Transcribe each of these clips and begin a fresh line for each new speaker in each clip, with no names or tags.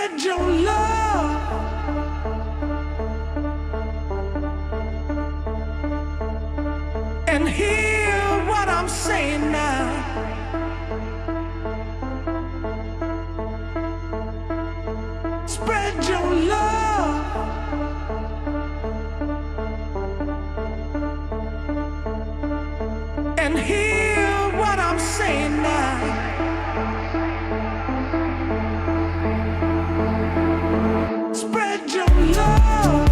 Spread your love and hear what I'm saying now. Spread your love and hear what I'm saying now. Spread your love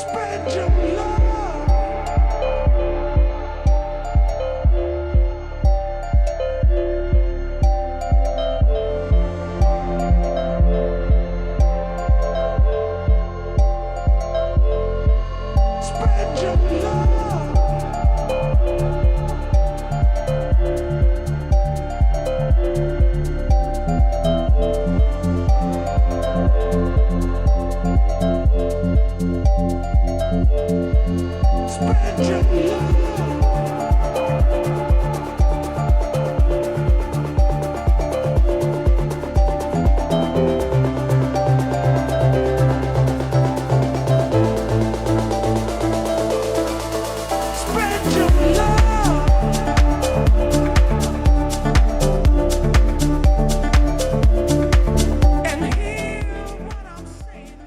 spread your love. Spread your love. Spread your love. Spread your love. And hear what I'm saying.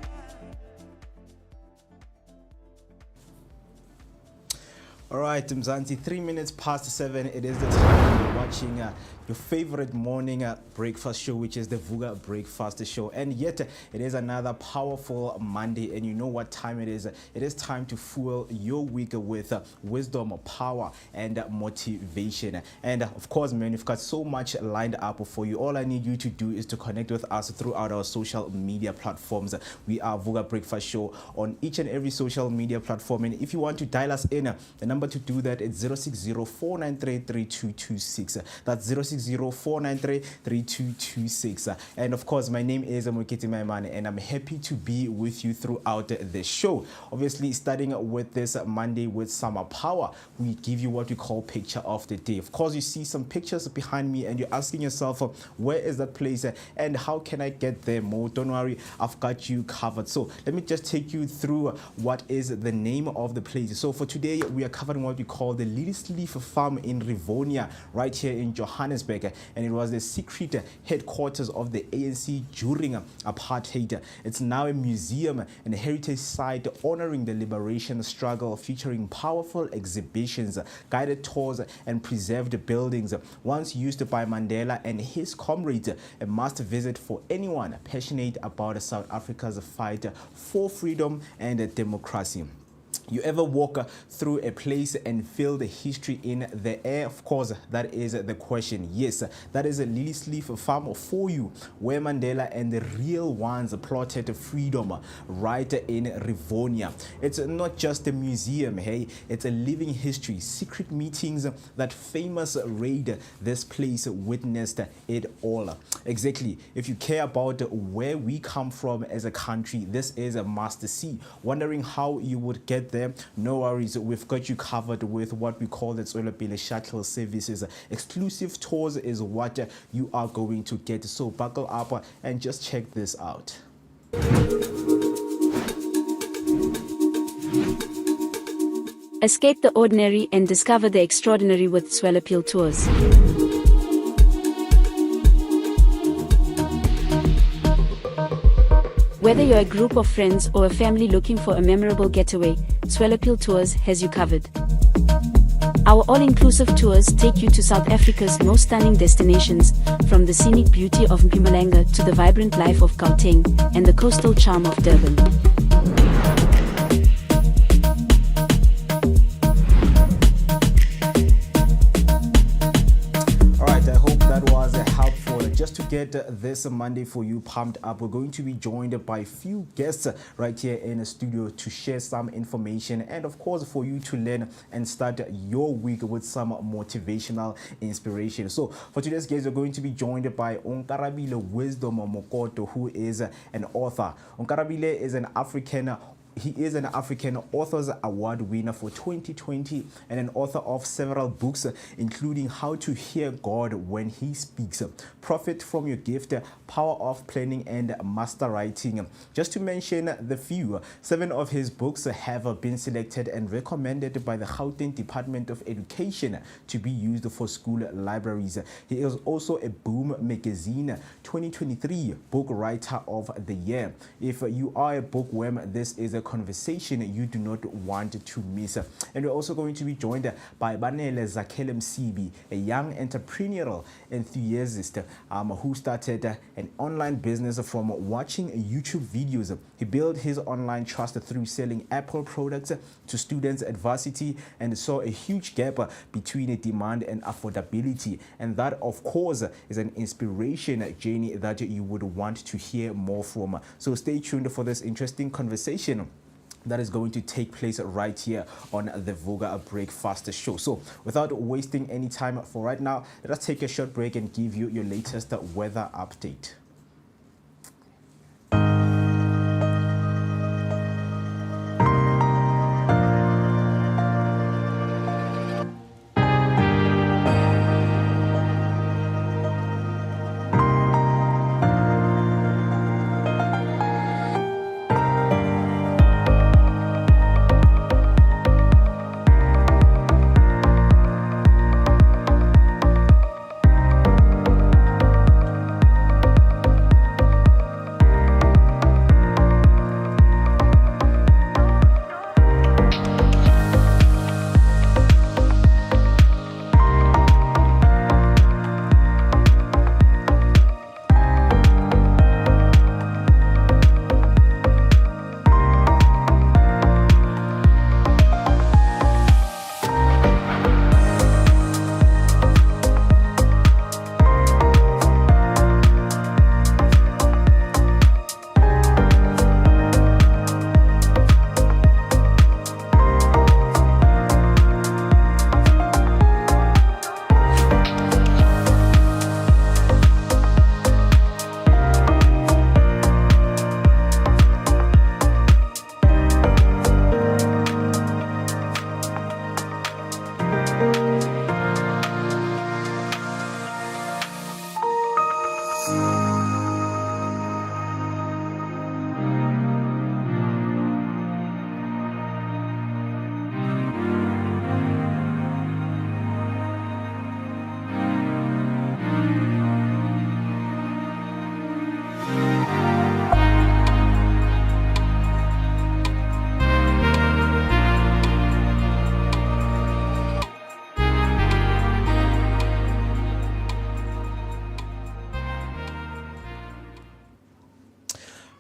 All right, Mzansi, 3 minutes past 7. It is the time you're watching your favorite morning breakfast show, which is the Vooka Breakfast Show. And yet, it is another powerful Monday. And you know what time it is? It is time to fuel your week with wisdom, power, and motivation. And of course, man, we've got so much lined up for you. All I need you to do is to connect with us throughout our social media platforms. We are Vooka Breakfast Show on each and every social media platform. And if you want to dial us in, the number to do that is 060-493-3226. That's 060-493-3226. And of course, my name is Mokiti Maimane, and I'm happy to be with you throughout the show. Obviously, starting with this Monday with Summer Power, we give you what we call picture of the day. Of course, you see some pictures behind me, and you're asking yourself, where is that place and how can I get there? Mo, don't worry, I've got you covered. So let me just take you through what is the name of the place. So for today, we are covering what we call the Lilies Leaf Farm in Rivonia, right here in Johannesburg, and it was the secret headquarters of the ANC during apartheid. It's now a museum and a heritage site honoring the liberation struggle, featuring powerful exhibitions, guided tours, and preserved buildings once used by Mandela and his comrades, a must visit for anyone passionate about South Africa's fight for freedom and democracy. You ever walk through a place and feel the history in the air? Of course, that is the question. Yes, that is a Lily Sleeve farm for you, where Mandela and the real ones plotted freedom right in Rivonia. It's not just a museum, hey, it's a living history. Secret meetings, that famous raid, this place witnessed it all. Exactly. If you care about where we come from as a country, this is a must see. Wondering how you would get there? No worries, we've got you covered with what we call the Tswelopele shuttle services. Exclusive tours is what you are going to get, so buckle up and just check this out.
Escape the ordinary and discover the extraordinary with Tswelopele tours. Whether you're a group of friends or a family looking for a memorable getaway, Tswelopele Tours has you covered. Our all-inclusive tours take you to South Africa's most stunning destinations, from the scenic beauty of Mpumalanga to the vibrant life of Gauteng and the coastal charm of Durban.
Just to get this Monday for you pumped up, we're going to be joined by a few guests right here in the studio to share some information and of course for you to learn and start your week with some motivational inspiration. So for today's guest, we're going to be joined by Onkarabile Wisdom Mokoto, who is an author. Onkarabile is an African Authors Award winner for 2020 and an author of several books, including How to Hear God When He Speaks, Profit from Your Gift, Power of Planning, and Master Writing. Just to mention the few, 7 of his books have been selected and recommended by the Gauteng Department of Education to be used for school libraries. He is also a Boom Magazine 2023 Book Writer of the Year. If you are a bookworm, this is a conversation you do not want to miss. And we're also going to be joined by Banele Zakhele Msibi, a young entrepreneurial enthusiast who started an online business from watching YouTube videos. He built his online trust through selling Apple products to students at varsity and saw a huge gap between demand and affordability. And that, of course, is an inspiration journey that you would want to hear more from. So stay tuned for this interesting conversation that is going to take place right here on the Vooka Breakfast Show. So without wasting any time for right now, let us take a short break and give you your latest weather update.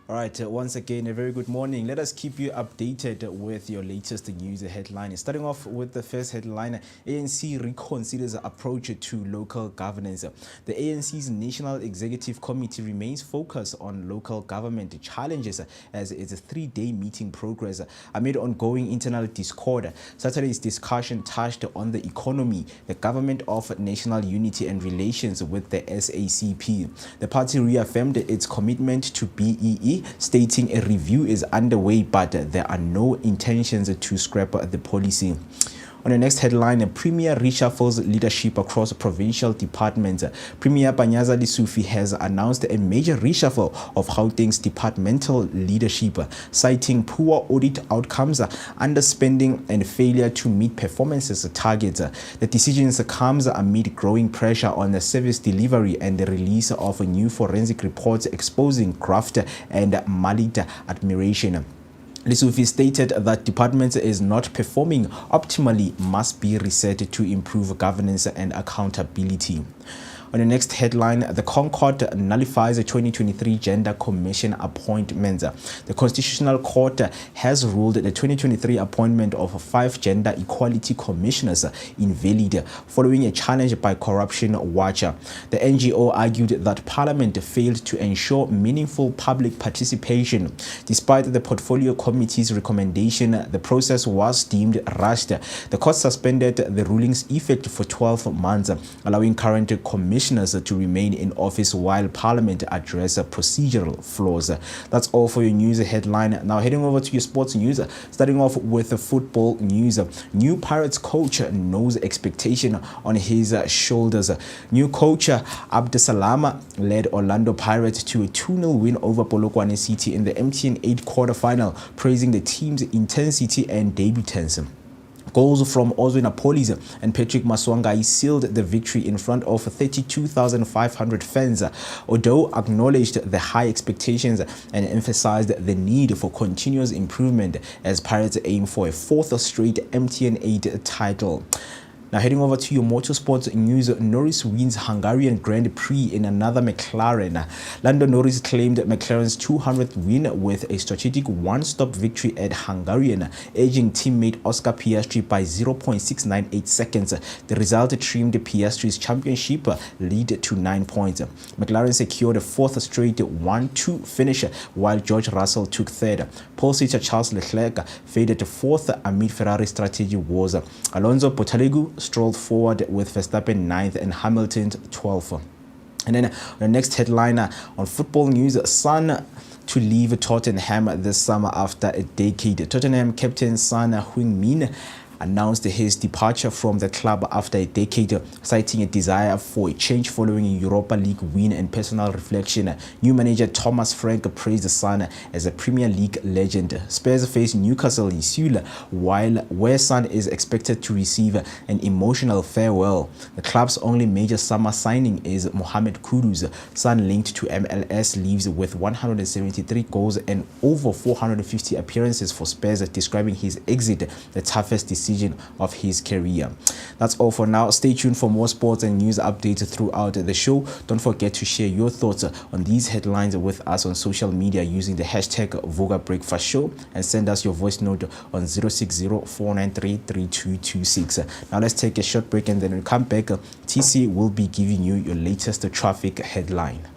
All right, once again, a very good morning. Let us keep you updated with your latest news headline. Starting off with the first headline, ANC reconsiders approach to local governance. The ANC's National Executive Committee remains focused on local government challenges as its three-day meeting progress amid ongoing internal discord. Saturday's discussion touched on the economy, the government of national unity and relations with the SACP. The party reaffirmed its commitment to BEE, stating a review is underway, but there are no intentions to scrap the policy. On the next headline, Premier reshuffles leadership across provincial departments. Premier Panyaza Lesufi has announced a major reshuffle of Gauteng's departmental leadership, citing poor audit outcomes, underspending, and failure to meet performance targets. The decision comes amid growing pressure on the service delivery and the release of new forensic reports exposing graft and malign admiration. Lesufi stated that department is not performing optimally, must be reset to improve governance and accountability. On the next headline, the Concord nullifies the 2023 Gender Commission appointments. The Constitutional Court has ruled the 2023 appointment of 5 gender equality commissioners invalid following a challenge by Corruption Watch. The NGO argued that Parliament failed to ensure meaningful public participation. Despite the Portfolio Committee's recommendation, the process was deemed rushed. The court suspended the ruling's effect for 12 months, allowing current commissioners to remain in office while Parliament address procedural flaws. That's all for your news headline. Now heading over to your sports news, starting off with the football news. New Pirates coach knows expectation on his shoulders. New coach Abdesalam led Orlando Pirates to a 2-0 win over Polokwane City in the MTN 8 quarterfinal, praising the team's intensity and debutants. Goals from Ozwe Napolis and Patrick Maswangai sealed the victory in front of 32,500 fans. Odo acknowledged the high expectations and emphasized the need for continuous improvement as Pirates aim for a 4th straight MTN 8 title. Now heading over to your motorsports news, Norris wins Hungarian Grand Prix in another McLaren. Lando Norris claimed McLaren's 200th win with a strategic one-stop victory at Hungarian, edging teammate Oscar Piastri by 0.698 seconds. The result trimmed Piastri's championship lead to 9 points. McLaren secured a 4th straight 1-2 finish, while George Russell took 3rd. Pole sitter Charles Leclerc faded to 4th amid Ferrari strategy wars. Alonso Portalegu strolled forward with Verstappen 9th and Hamilton 12th. And then the next headline on football news, Son to leave Tottenham this summer after a decade. Tottenham captain Son Heung-min announced his departure from the club after a decade, citing a desire for a change following a Europa League win and personal reflection. New manager Thomas Frank praised the Son as a Premier League legend. Spurs face Newcastle in Seoul, where Son is expected to receive an emotional farewell. The club's only major summer signing is Mohamed Kudus. Son, linked to MLS, leaves with 173 goals and over 450 appearances for Spurs, describing his exit the toughest decision of his career. That's all for now. Stay tuned for more sports and news updates throughout the show. Don't forget to share your thoughts on these headlines with us on social media using the hashtag Vooka Breakfast Show, and send us your voice note on 060-493-3226. Now let's take a short break, and then when we come back, TC will be giving you your latest traffic headline.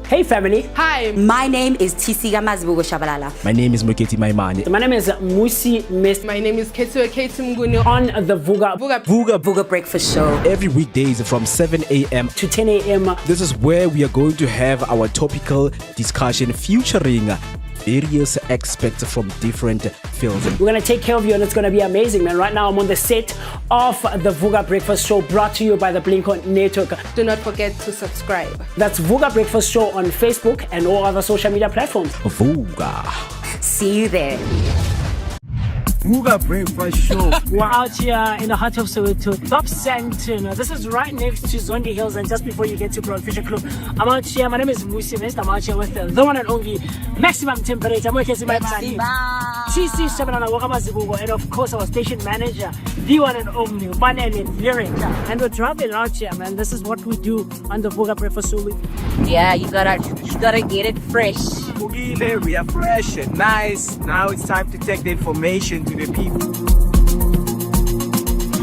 Hey family.
Hi,
My name is Tisiga Mazibugo Shabalala.
My name is Moketi Maimane.
My name is Musi Miss
my name is Ketsuo Ketumguni.
on the Vooka
Vooka Breakfast Show.
Every weekdays from 7 a.m.
to 10 a.m.
This is where we are going to have our topical discussion featuring various experts from different fields.
We're going to take care of you and it's going to be amazing, man. Right now I'm on the set of the Vooka Breakfast Show, brought to you by the Blink-On Network.
Do not forget to subscribe.
That's Vooka Breakfast Show on Facebook and all other social media platforms.
Vooka.
See you there.
Vooka Breakfast Show.
We're out here in the heart of Soweto, Dobsonville. This is right next to Zondi Hills and just before you get to Broad Fisher Club. I'm out here, my name is Musi Mest. I'm out here with the one and only maximum temperature. I'm working my TC Shabalala, and of course our station manager, the one and only Panele Lyric. And we're traveling out here, man. This is what we do on the Vooka Breakfast Show.
Yeah, you gotta get it fresh.
Bugile, we are fresh and nice. Now it's time to take the information to the people.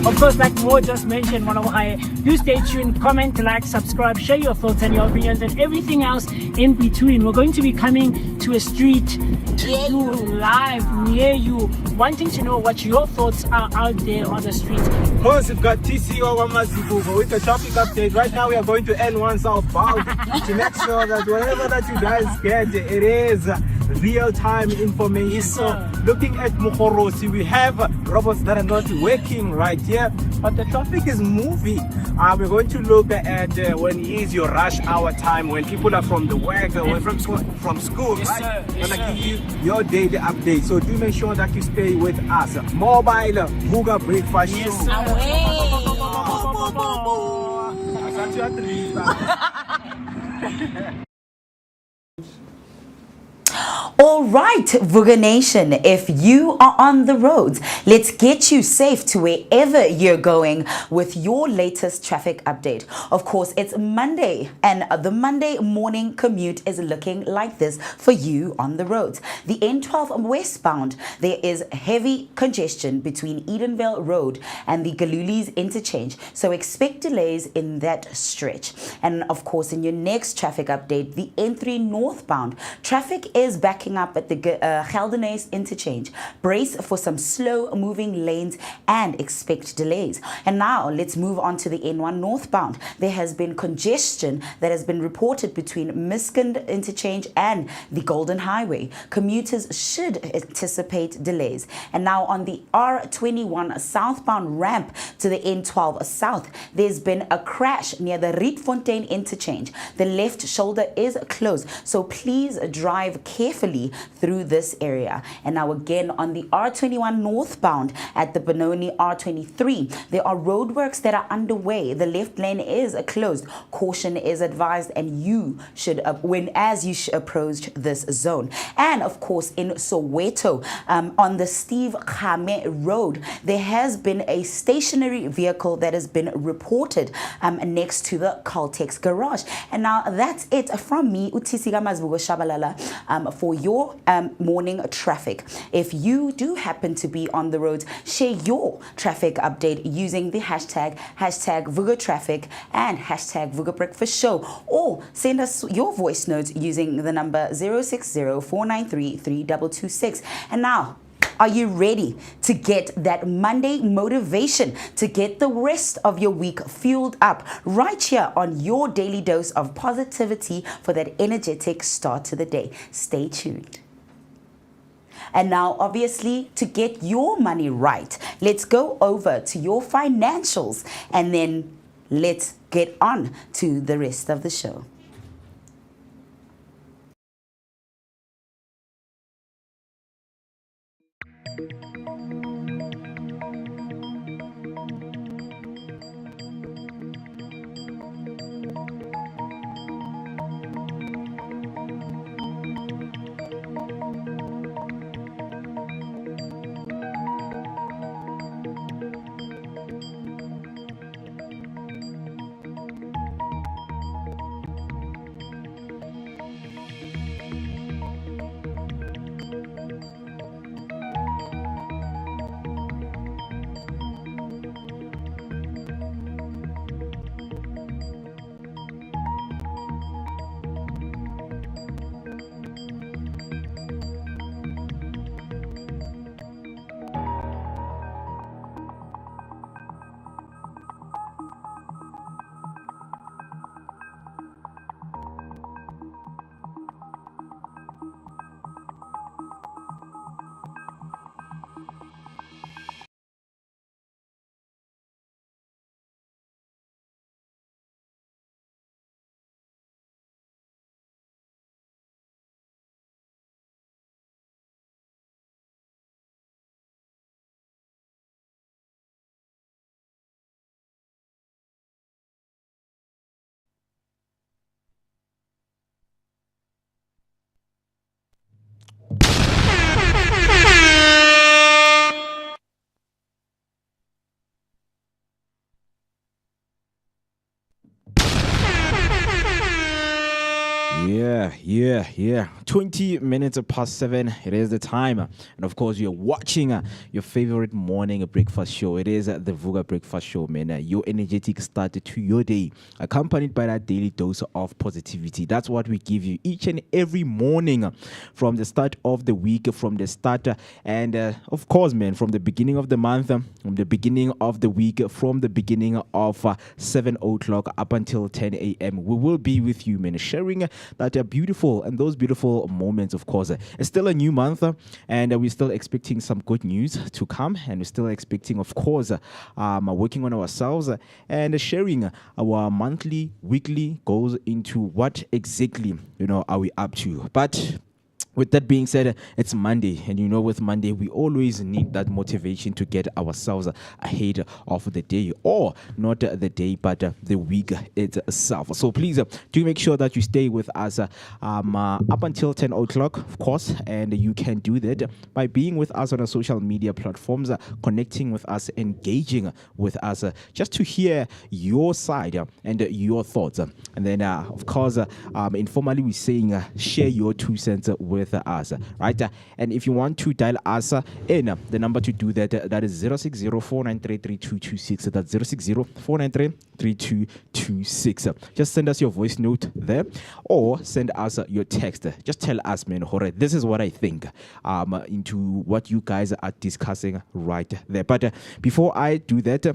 Of course, like Mo just mentioned, one of I do stay tuned, comment, like, subscribe, share your thoughts and your opinions and everything else in between. We're going to be coming to a street to you live near you, wanting to know what your thoughts are out there on the street.
Once we've got TCO Wamazibugo with the traffic update. Right now we are going to N1 southbound to make sure that whatever that you guys get, it is real-time information.
Yes, sir.
So looking at Mukhorosi, we have robots that are not working right here, but the traffic is moving. We're going to look at when is your rush hour time, when people are from the work, or from school,
Yes,
right?
sir. Yes,
Gonna
sir.
give you your daily update. So do make sure that you stay with us. Mobile Vooka Breakfast
Yes,
Show.
sir.
That's what you have to
All right, Vooka Nation, if you are on the roads, let's get you safe to wherever you're going with your latest traffic update. Of course, it's Monday, and the Monday morning commute is looking like this for you on the roads. The N12 westbound, there is heavy congestion between Edenvale Road and the Galulis interchange, so expect delays in that stretch. And of course, in your next traffic update, the N3 northbound, traffic is backing up at the Geldenhuys interchange. Brace for some slow moving lanes and expect delays. And now let's move on to the N1 northbound. There has been congestion that has been reported between Miskund interchange and the Golden Highway. Commuters should anticipate delays. And now on the R21 southbound ramp to the N12 south, there's been a crash near the Rietfontein interchange. The left shoulder is closed, so please drive carefully through this area. And now again on the R21 northbound at the Benoni R23, there are roadworks that are underway. The left lane is closed. Caution is advised, and you should as you approach this zone. And of course in Soweto, on the Steve Khame Road, there has been a stationary vehicle that has been reported next to the Caltex garage. And now that's it from me, Utisika Mazbugo Shabalala, for your morning traffic. If you do happen to be on the roads, share your traffic update using the hashtag Vooka Traffic and hashtag Vooka Breakfast Show, or send us your voice notes using the number 060-493-3226. And now, are you ready to get that Monday motivation to get the rest of your week fueled up right here on your daily dose of positivity for that energetic start to the day? Stay tuned. And now, obviously, to get your money right, let's go over to your financials and then let's get on to the rest of the show.
Yeah. 20 minutes past 7. It is the time. And of course, you're watching your favorite morning breakfast show. It is the Vooka Breakfast Show, man. Your energetic start to your day, accompanied by that daily dose of positivity. That's what we give you each and every morning from the start of the week, from the start, and of course, man, from the beginning of the month, from the beginning of the week, from the beginning of 7 o'clock up until 10 a.m. We will be with you, man, sharing that are beautiful, and those beautiful moments, of course. It's still a new month, and we're still expecting some good news to come, and we're still expecting, of course, working on ourselves and sharing our monthly, weekly goals into what exactly, are we up to. But with that being said, it's Monday, and with Monday, we always need that motivation to get ourselves ahead of the day, or not the day, but the week itself. So please do make sure that you stay with us up until 10 o'clock, of course, and you can do that by being with us on our social media platforms, connecting with us, engaging with us, just to hear your side and your thoughts. And then, of course, informally, we're saying share your 2 cents with us, right? And if you want to dial us in, the number to do that is 060-493-3226. That's 060-493-3226. Just send us your voice note there, or send us your text. Just tell us, man, this is what I think into what you guys are discussing right there. But before I do that,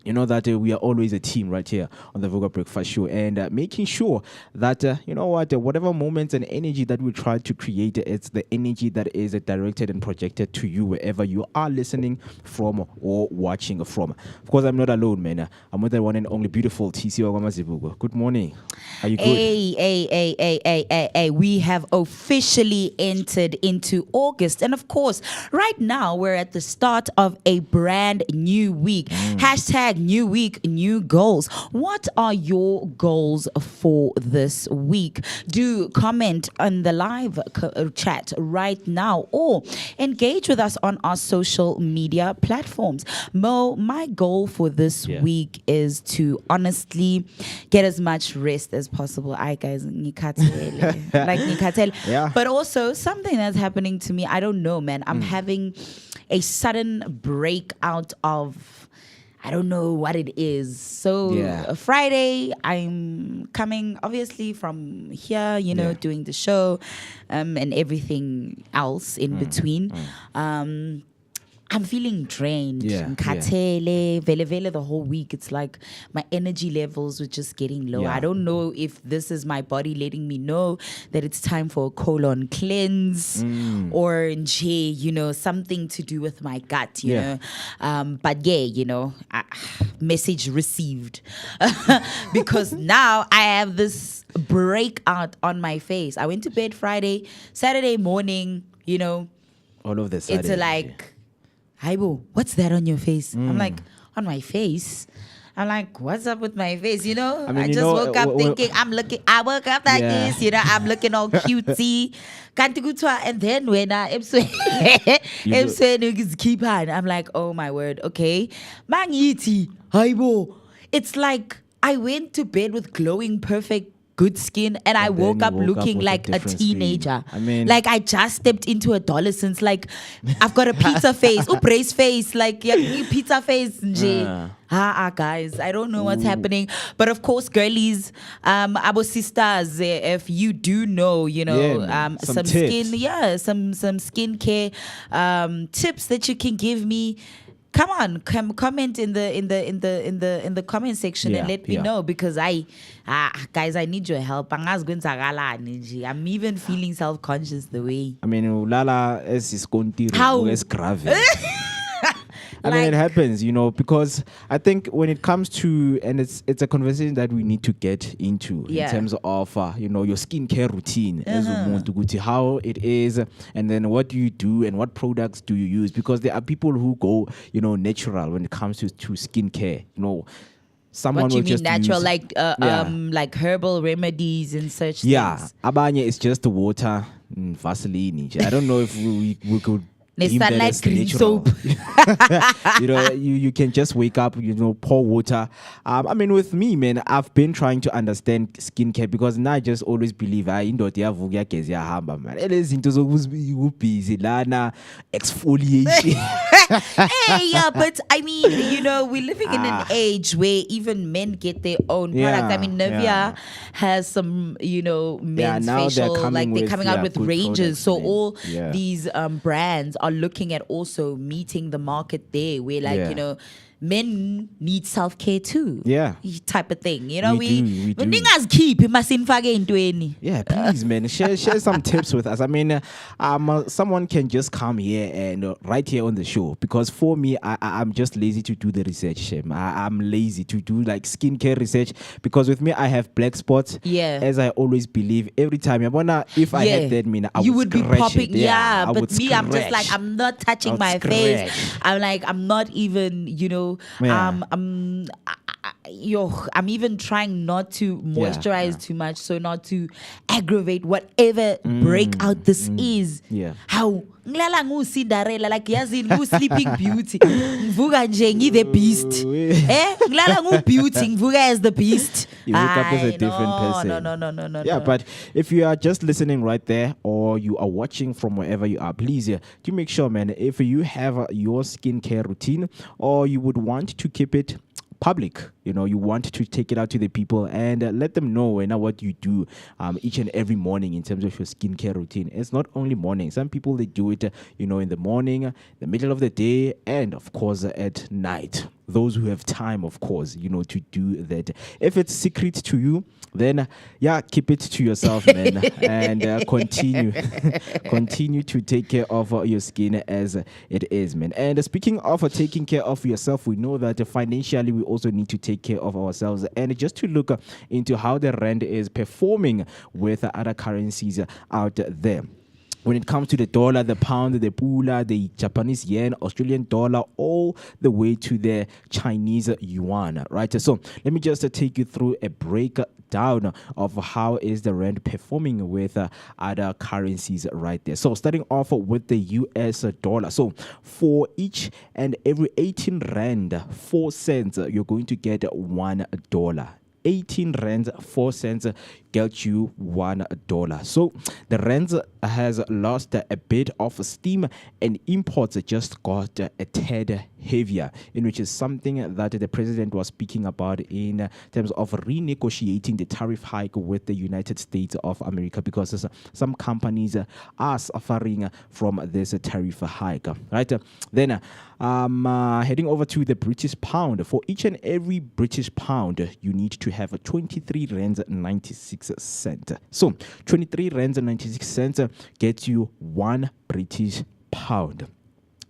you know that we are always a team right here on the Vooka Breakfast Show, and making sure that, whatever moments and energy that we try to create, it's the energy that is directed and projected to you wherever you are listening from or watching from. Of course, I'm not alone, man. I'm with the one and only beautiful TC Ogamazibugo. Good morning. Are you good?
Hey. We have officially entered into August. And of course, right now, we're at the start of a brand new week. Hashtag new week, new goals. What are your goals for this week? Do comment on the live chat right now, or engage with us on our social media platforms. Mo, my goal for this week is to honestly get as much rest as possible. I guys, nikatele.
Yeah.
But also something that's happening to me, I don't know, man. I'm having a sudden breakout of, I don't know what it is. So Friday, I'm coming obviously from here, doing the show and everything else in between. I'm feeling drained. Vele the whole week. It's like my energy levels were just getting low. I don't know if this is my body letting me know that it's time for a colon cleanse or something to do with my gut, you know. But message received. Because now I have this breakout on my face. I went to bed Friday, Saturday morning,
all of this.
It's like, hi, boo, what's that on your face? I'm like, on my face? I'm like, what's up with my face? I just woke up thinking, I woke up like this, I'm looking all cutesy. And then when I'm keep on, I'm like, oh my word, okay. Mangiti, hi, boo. It's like I went to bed with glowing, perfect, good skin, and I woke up looking like a teenager. Like I just stepped into adolescence. Like I've got a pizza face, brace face, like pizza face. Guys, I don't know what's happening, but of course, girlies, our sisters, if you do know, some
tips.
some skincare tips that you can give me. Come on, comment in the comment section and let me know, because guys, I need your help. I'm even feeling self-conscious the way.
Lala is
How?
grave. It happens, because I think when it comes to, and it's a conversation that we need to get into in terms of, your skincare routine, as how it is, and then what do you do and what products do you use? Because there are people who go, natural when it comes to skincare, Someone
what you
will
mean
just
natural,
use,
like herbal remedies and such
yeah.
things?
Abanye is just water and Vaseline. I don't know if we could
They
deem
start
that
like
as
green
natural.
soap.
You can just wake up, pour water. I mean, with me, man, I've been trying to understand skincare because now I just always believe indoda yavuka gezi yahamba man. Elezinto zokubusy lana exfoliation.
Hey, yeah, but I mean, we're living in an age where even men get their own products. I mean, Nivea has some, men's
now they're
facial,
coming
they're
with,
coming out with
good
ranges.
products,
So
man.
all
Yeah.
these brands are looking at also meeting the market there, where men need self-care too.
Yeah.
Type of thing.
We do.
Niggas keep masifake intweni.
Yeah, please, man, share some tips with us. I mean, someone can just come here and right here on the show because for me, I'm just lazy to do the research. Shem. I'm lazy to do like skincare research because with me, I have black spots.
Yeah.
As I always believe, every time if I had that, I
you
would
be
scratch
popping.
it.
Yeah,
I
but
would
me, I'm just
scratch.
like, I'm not touching
I would
my face.
scratch.
I'm like, I'm not even,
Yeah.
I'm even trying not to moisturize
yeah.
too much, so not to aggravate whatever breakout this is.
Yeah.
How ngilala ngu-Cinderella, like yazi ngu-Sleeping Beauty, ngivuka nje ngi-the beast. Ngilala ngu-Beauty, ngivuka as the beast.
You wake up as a different person.
No.
Yeah, but if you are just listening right there or you are watching from wherever you are, please do make sure, man, if you have your skincare routine or you would want to keep it public, you want to take it out to the people and let them know what you do each and every morning in terms of your skincare routine. It's not only morning. Some people, they do it, in the morning, the middle of the day, and of course at night. Those who have time, of course, to do that. If it's secret to you, then keep it to yourself, man, and continue to take care of your skin as it is, man. And speaking of taking care of yourself, we know that financially we also need to take care of ourselves, and just to look into how the rand is performing with other currencies out there. When it comes to the dollar, the pound, the pula, the Japanese yen, Australian dollar, all the way to the Chinese yuan, right? So let me just take you through a breakdown of how is the rand performing with other currencies right there. So starting off with the US dollar. So for each and every 18 rand, 4 cents, you're going to get $1. 18 rands 4 cents get you $1. So the rands has lost a bit of steam, and imports just got a tad heavier, in which is something that the president was speaking about in terms of renegotiating the tariff hike with the United States of America, because some companies are suffering from this tariff hike, right? Then heading over to the British pound. For each and every British pound, you need to have 23 rands 96 cents. So 23 rands 96 cents gets you 1 British pound.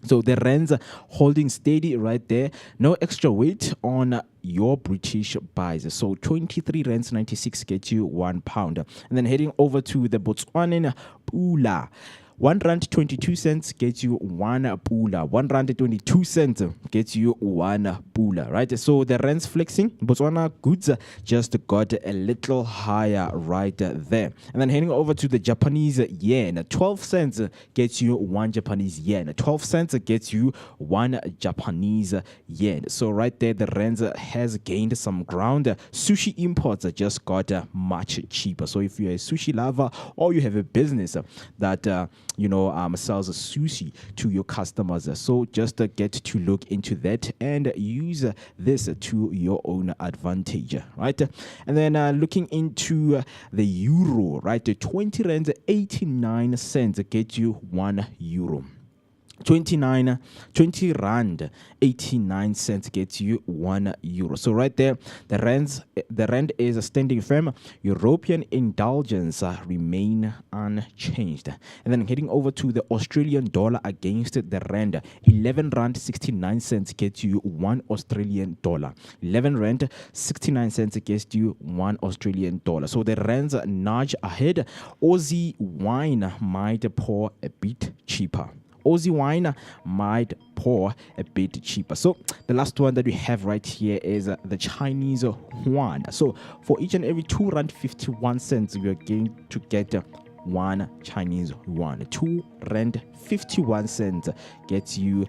So the rands holding steady right there. No extra weight on your British buys. So 23 rands 96 gets you 1 pound. And then heading over to the Botswanan pula. 1 rand 22 cents gets you 1 pula. 1 rand 22 cents gets you 1 pula, right? So the rands flexing. Botswana goods just got a little higher right there. And then heading over to the Japanese yen. 12 cents gets you 1 Japanese yen. 12 cents gets you 1 Japanese yen. So right there, the rands has gained some ground. Sushi imports just got much cheaper. So if you're a sushi lover or you have a business that sells sushi to your customers, so just get to look into that and use this to your own advantage, right? And then looking into the euro, right? 20 rand 89 cents get you 1 euro. 20 rand 89 cents gets you 1 euro. So right there, the rand is standing firm. European indulgence remain unchanged. And then heading over to the Australian dollar against the rand, 11 rand 69 cents gets you 1 Australian dollar. 11 rand 69 cents gets you 1 Australian dollar. So the rands nudge ahead. Aussie wine might pour a bit cheaper. Aussie wine might pour a bit cheaper. So the last one that we have right here is the Chinese yuan. So for each and every 2 rand 51 cents, we are going to get 1 Chinese yuan. 2 rand 51 cents gets you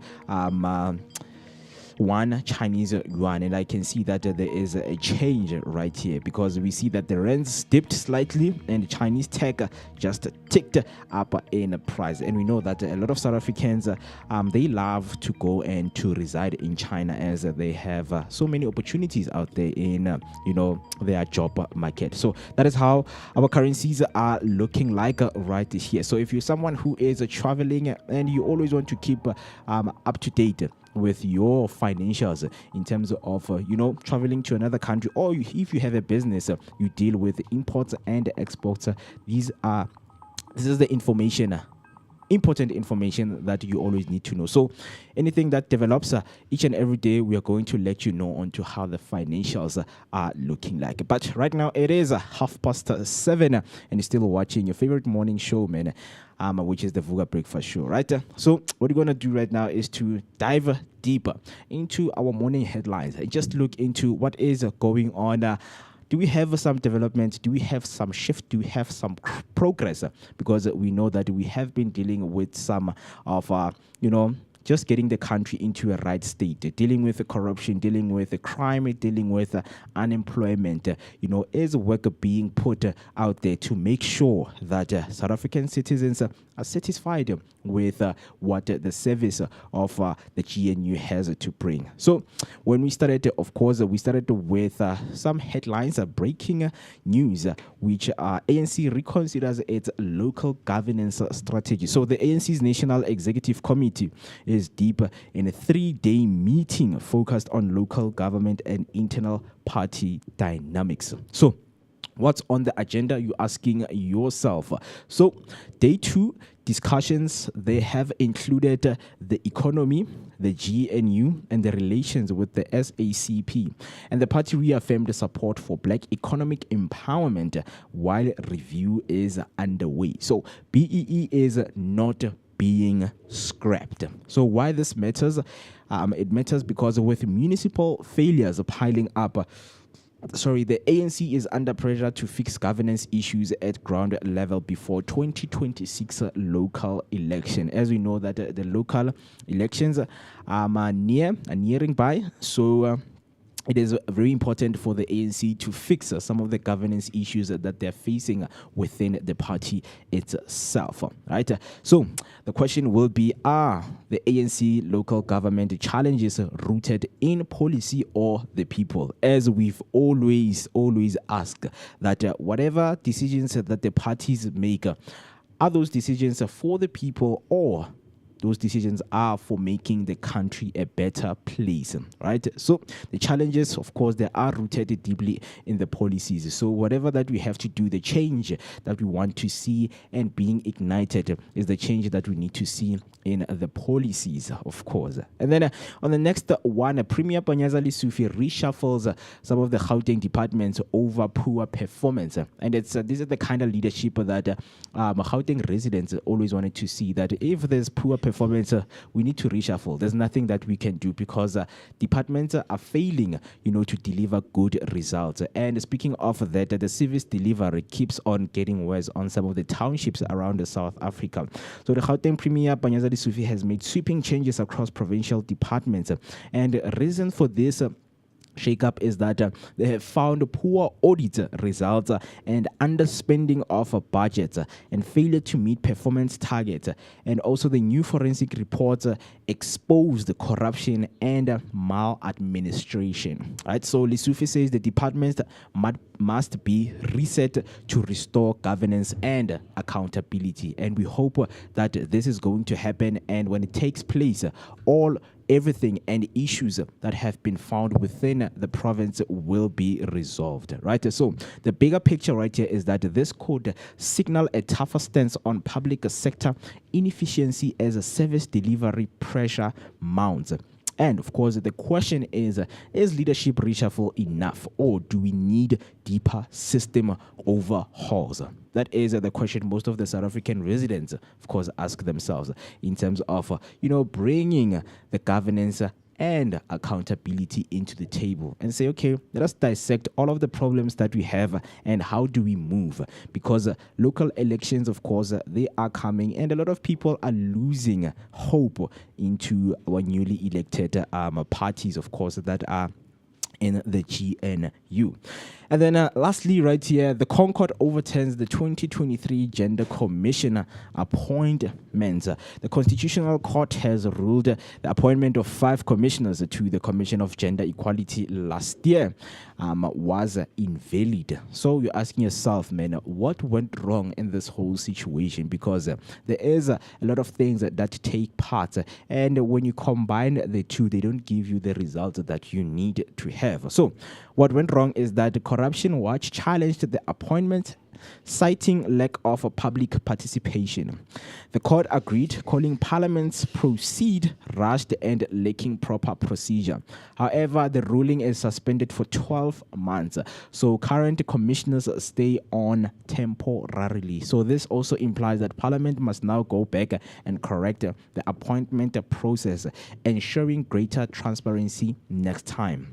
1 Chinese yuan, and I can see that there is a change right here, because we see that the rands dipped slightly and the Chinese tech just ticked up in price. And we know that a lot of South Africans they love to go and to reside in China, as they have so many opportunities out there in their job market. So that is how our currencies are looking like right here. So if you're someone who is traveling and you always want to keep up to date with your financials in terms of traveling to another country, or if you have a business, you deal with imports and exports, this is the information, important information that you always need to know. So anything that develops each and every day, we are going to let you know onto how the financials are looking like. But right now it is 7:30 and you're still watching your favorite morning show, man, which is the Vooka Breakfast Show, right? So what we're going to do right now is to dive deeper into our morning headlines and just look into what is going on. Do we have some development? Do we have some shift? Do we have some progress? Because we know that we have been dealing with some of, just getting the country into a right state, dealing with the corruption, dealing with the crime, dealing with unemployment. Is work being put out there to make sure that South African citizens are satisfied with what the service of the GNU has to bring. So when we started, of course, we started with some headlines, breaking news, which ANC reconsiders its local governance strategy. So the ANC's National Executive Committee is deep in a 3-day meeting focused on local government and internal party dynamics. So what's on the agenda, you're asking yourself? So day 2 discussions, they have included the economy, the GNU, and the relations with the SACP. And the party reaffirmed support for black economic empowerment while review is underway. So BEE is not being scrapped. So why this matters? It matters because with municipal failures piling up, the ANC is under pressure to fix governance issues at ground level before 2026 local election. As we know that the local elections are nearing by, so it is very important for the ANC to fix some of the governance issues that they're facing within the party itself, right? So the question will be, are the ANC local government challenges rooted in policy or the people? As we've always asked, that whatever decisions that the parties make, are those decisions for the people, or those decisions are for making the country a better place, right? So the challenges, of course, they are rooted deeply in the policies. So whatever that we have to do, the change that we want to see and being ignited is the change that we need to see in the policies, of course. And then on the next one, Premier Panyaza Lesufi reshuffles some of the Gauteng departments over poor performance. And this is the kind of leadership that Gauteng residents always wanted to see, that if there's poor performance, we need to reshuffle. There's nothing that we can do because departments are failing, to deliver good results. And speaking of that, the service delivery keeps on getting worse on some of the townships around South Africa. So the Gauteng Premier Panyaza Lesufi has made sweeping changes across provincial departments, and reason for this shake-up is that they have found poor audit results and underspending of budgets and failure to meet performance targets. And also the new forensic reports exposed corruption and maladministration. Right? So Lesufi says the departments must be reset to restore governance and accountability. And we hope that this is going to happen, and when it takes place, everything and issues that have been found within the province will be resolved, right? So the bigger picture right here is that this could signal a tougher stance on public sector inefficiency as a service delivery pressure mounts. And of course, the question is leadership reshuffle enough, or do we need deeper system overhauls? That is the question most of the South African residents, of course, ask themselves in terms of, bringing the governance and accountability into the table and say, okay, let us dissect all of the problems that we have and how do we move? Because local elections, of course, they are coming, and a lot of people are losing hope into our newly elected parties, of course, that are in the GNU. And then lastly, right here, the Concord overturns the 2023 Gender Commission appointments. The Constitutional Court has ruled the appointment of 5 commissioners to the Commission of Gender Equality last year was invalid. So you're asking yourself, man, what went wrong in this whole situation? Because there is a lot of things that take part, and when you combine the two, they don't give you the results that you need to have. So what went wrong is that the Corruption Watch challenged the appointment, citing lack of public participation. The court agreed, calling Parliament's proceed rushed and lacking proper procedure. However, the ruling is suspended for 12 months, so current commissioners stay on temporarily. So this also implies that Parliament must now go back and correct the appointment process, ensuring greater transparency next time.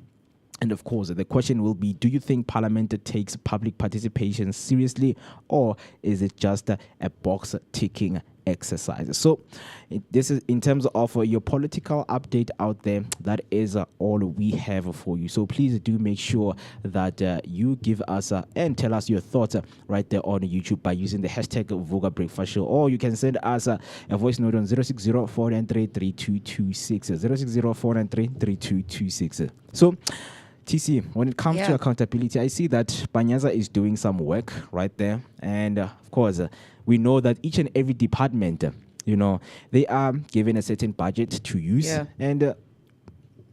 And of course, the question will be, do you think Parliament takes public participation seriously, or is it just a box ticking exercise? So this is in terms of your political update out there. That is all we have for you. So please do make sure that you give us and tell us your thoughts right there on YouTube by using the hashtag Vooka Breakfast Show, or you can send us a voice note on 060-493-3226, 060-493-3226. So TC, when it comes to accountability, I see that Panyaza is doing some work right there. And of course, we know that each and every department, they are given a certain budget to use. Yeah. And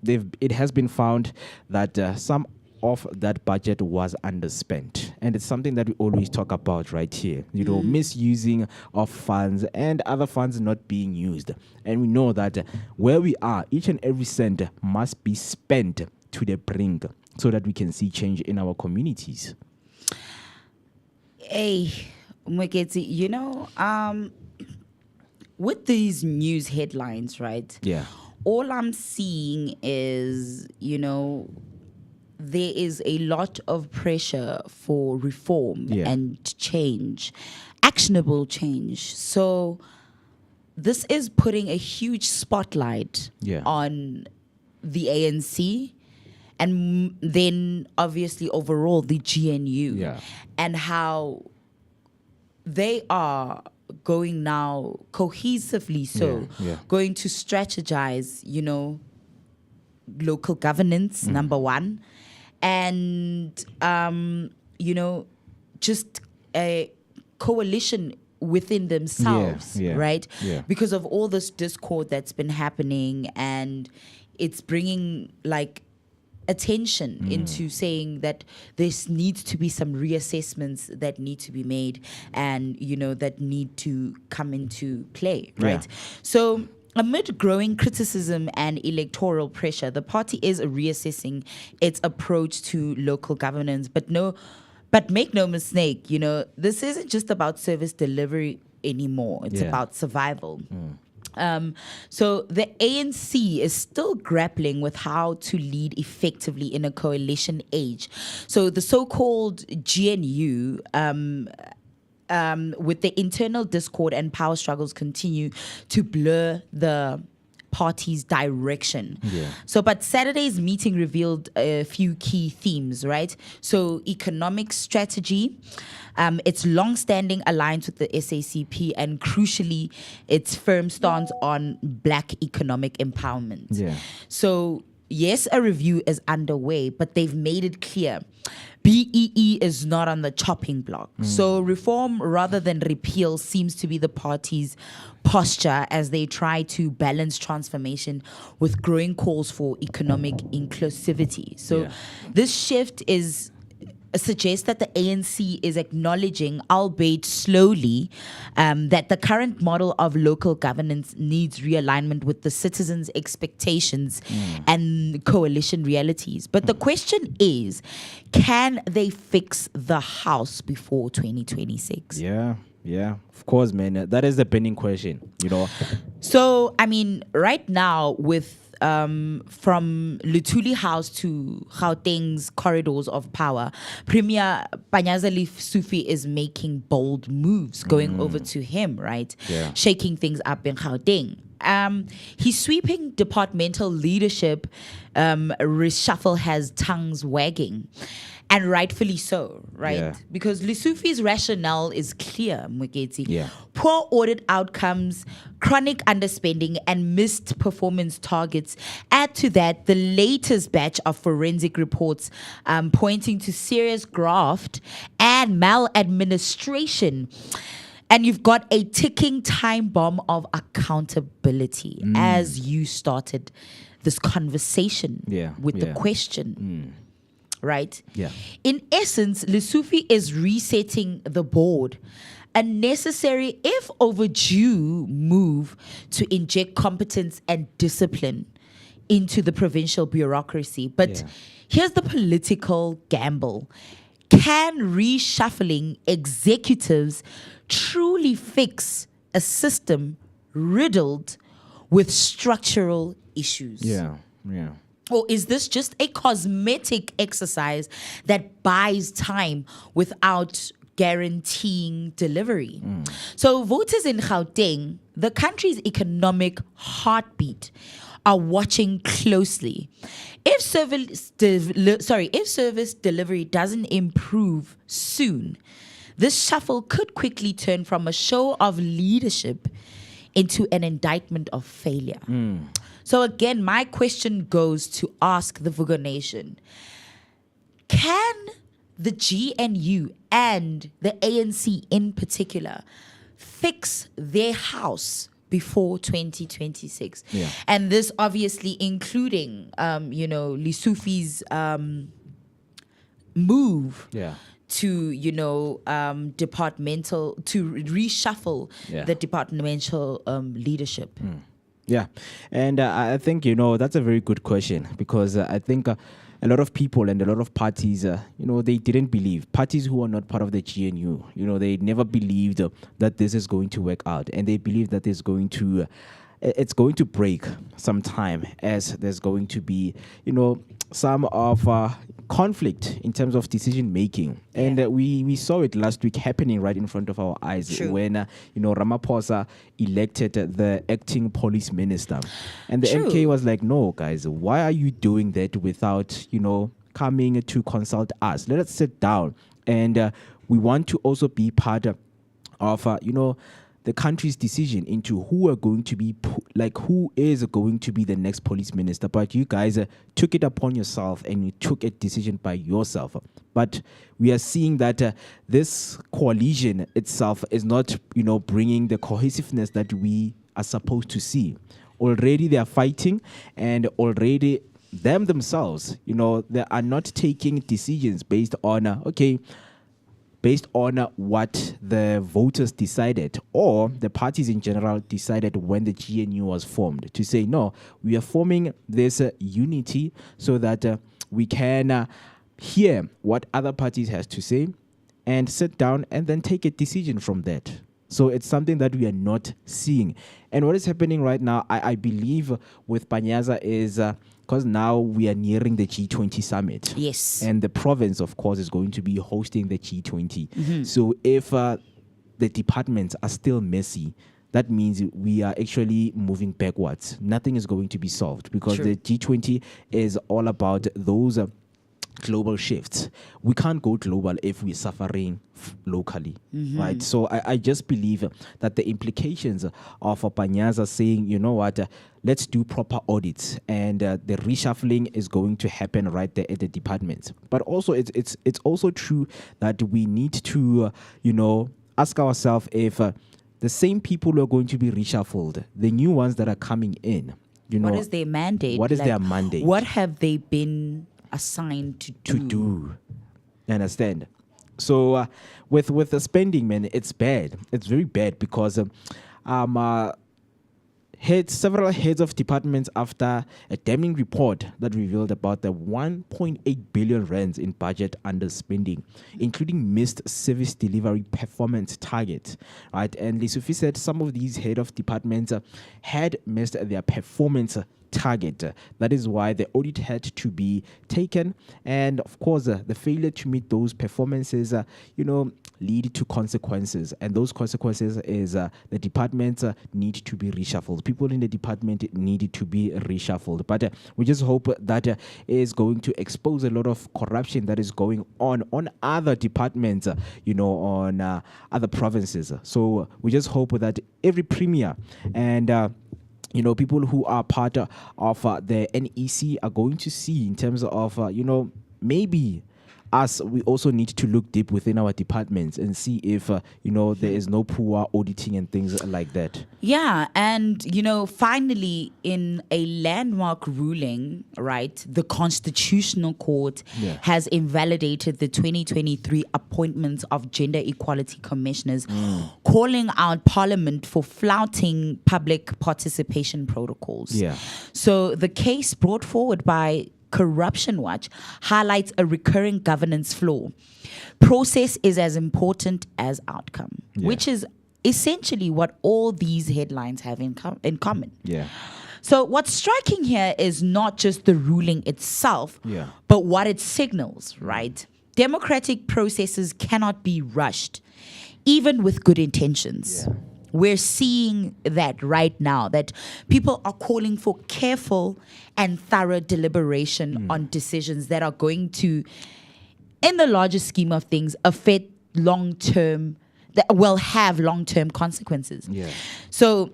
it has been found that some of that budget was underspent. And it's something that we always talk about right here, misusing of funds and other funds not being used. And we know that where we are, each and every cent must be spent to the brink so that we can see change in our communities.
Hey, Mweketi, with these news headlines, right?
Yeah.
All I'm seeing is, there is a lot of pressure for reform and change, actionable change. So this is putting a huge spotlight on the ANC, and then obviously overall the GNU, and how they are going now cohesively going to strategize, local governance, number one, and, just a coalition within themselves, right? Yeah. Because of all this discord that's been happening, and it's bringing attention into saying that there needs to be some reassessments that need to be made, and that need to come into play, right? So amid growing criticism and electoral pressure, the party is reassessing its approach to local governance. But make no mistake, this isn't just about service delivery anymore. It's about survival. So the ANC is still grappling with how to lead effectively in a coalition age. So the so-called GNU, with the internal discord and power struggles, continue to blur the party's direction. So, but Saturday's meeting revealed a few key themes, right? So economic strategy, its long-standing alliance with the SACP, and crucially, its firm stance on Black economic empowerment. So yes, a review is underway, but they've made it clear BEE is not on the chopping block. So reform rather than repeal seems to be the party's posture as they try to balance transformation with growing calls for economic inclusivity. So this shift suggests that the ANC is acknowledging, albeit slowly, that the current model of local governance needs realignment with the citizens' expectations and coalition realities. But the question is, can they fix the house before 2026?
Yeah, of course, man. That is the burning question,
So, right now, with from Lutuli House to Gauteng's corridors of power, Premier Panyaza Lesufi is making bold moves, going over to him, right?
Yeah.
Shaking things up in Gauteng. His sweeping departmental leadership reshuffle has tongues wagging. And rightfully so, right?
Yeah.
Because Lesufi's rationale is clear, Mweketi.
Yeah.
Poor audit outcomes, chronic underspending, and missed performance targets. Add to that the latest batch of forensic reports pointing to serious graft and maladministration. And you've got a ticking time bomb of accountability as you started this conversation with the question. Right?
Yeah.
In essence, Lesufi is resetting the board, a necessary, if overdue, move to inject competence and discipline into the provincial bureaucracy. But here's the political gamble. Can reshuffling executives truly fix a system riddled with structural issues?
Yeah.
Or is this just a cosmetic exercise that buys time without guaranteeing delivery? So voters in Gauteng, the country's economic heartbeat, are watching closely. If service delivery doesn't improve soon, this shuffle could quickly turn from a show of leadership into an indictment of failure. So again, my question goes to ask the Vooka Nation, can the GNU and the ANC in particular fix their house before 2026?
Yeah.
And this obviously including, Lesufi's move to, departmental, to reshuffle the departmental leadership.
Yeah, and I think, that's a very good question, because I think a lot of people and a lot of parties, they didn't believe. Parties who are not part of the GNU, they never believed that this is going to work out, and they believe that it's going to break sometime, as there's going to be, some of conflict in terms of decision making. And we saw it last week happening right in front of our eyes.
True.
When Ramaphosa elected the acting police minister, and the
True.
MK was like, no guys, why are you doing that without coming to consult us? Let us sit down, and we want to also be part of the country's decision into who are going to be who is going to be the next police minister. But you guys took it upon yourself, and you took a decision by yourself. But we are seeing that this coalition itself is not bringing the cohesiveness that we are supposed to see. Already they are fighting, and already themselves, they are not taking decisions based on what the voters decided, or the parties in general decided when the GNU was formed, to say, no, we are forming this unity so that we can hear what other parties has to say and sit down and then take a decision from that. So it's something that we are not seeing. And what is happening right now, I believe, with Panyaza is because now we are nearing the G20 summit.
Yes.
And the province, of course, is going to be hosting the G20. So if the departments are still messy, that means we are actually moving backwards. Nothing is going to be solved, because
True.
the G20 is all about those global shifts. We can't go global if we're suffering locally, right? So I just believe that the implications of Panyaza saying, you know what, let's do proper audits, and the reshuffling is going to happen right there at the departments. But also it's also true that we need to ask ourselves if the same people who are going to be reshuffled, the new ones that are coming in,
what is their mandate?
What is their mandate?
What have they been assigned to do?
You understand? So with the spending, man, it's bad. It's very bad, because several heads of departments, after a damning report that revealed about the 1.8 billion rands in budget underspending, including missed service delivery performance targets, right? And Lesufi said some of these head of departments had missed their performance target. That is why the audit had to be taken. And of course, the failure to meet those performances, lead to consequences. And those consequences is the departments need to be reshuffled. People in the department need to be reshuffled. But we just hope that is going to expose a lot of corruption that is going on other departments, on other provinces. So we just hope that every premier and people who are part of the NEC are going to see in terms of, maybe us, we also need to look deep within our departments and see if, there is no poor auditing and things like that.
Yeah, and, finally, in a landmark ruling, right, the Constitutional Court has invalidated the 2023 appointments of gender equality commissioners, calling out Parliament for flouting public participation protocols.
Yeah.
So the case brought forward by Corruption Watch highlights a recurring governance flaw. Process is as important as outcome, which is essentially what all these headlines have in common.
Yeah.
So what's striking here is not just the ruling itself, but what it signals, right? Democratic processes cannot be rushed, even with good intentions. Yeah. We're seeing that right now, that people are calling for careful and thorough deliberation on decisions that are going to, in the larger scheme of things, affect long-term, that will have long-term consequences. Yeah. So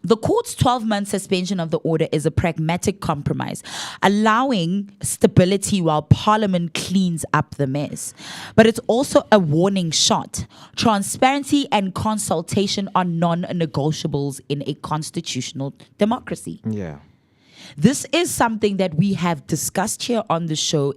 the court's 12-month suspension of the order is a pragmatic compromise, allowing stability while Parliament cleans up the mess. But it's also a warning shot. Transparency and consultation are non-negotiables in a constitutional democracy.
Yeah.
This is something that we have discussed here on the show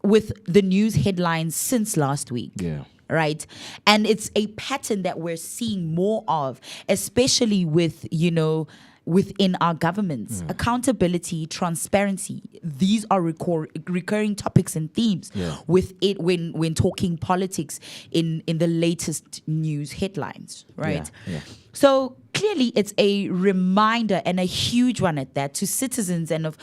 with the news headlines since last week. Yeah. Right. And it's a pattern that we're seeing more of, especially with, within our governments. Accountability, transparency, these are recurring topics and themes with it when talking politics in the latest news headlines, right? Yeah. So clearly it's a reminder, and a huge one at that, to citizens and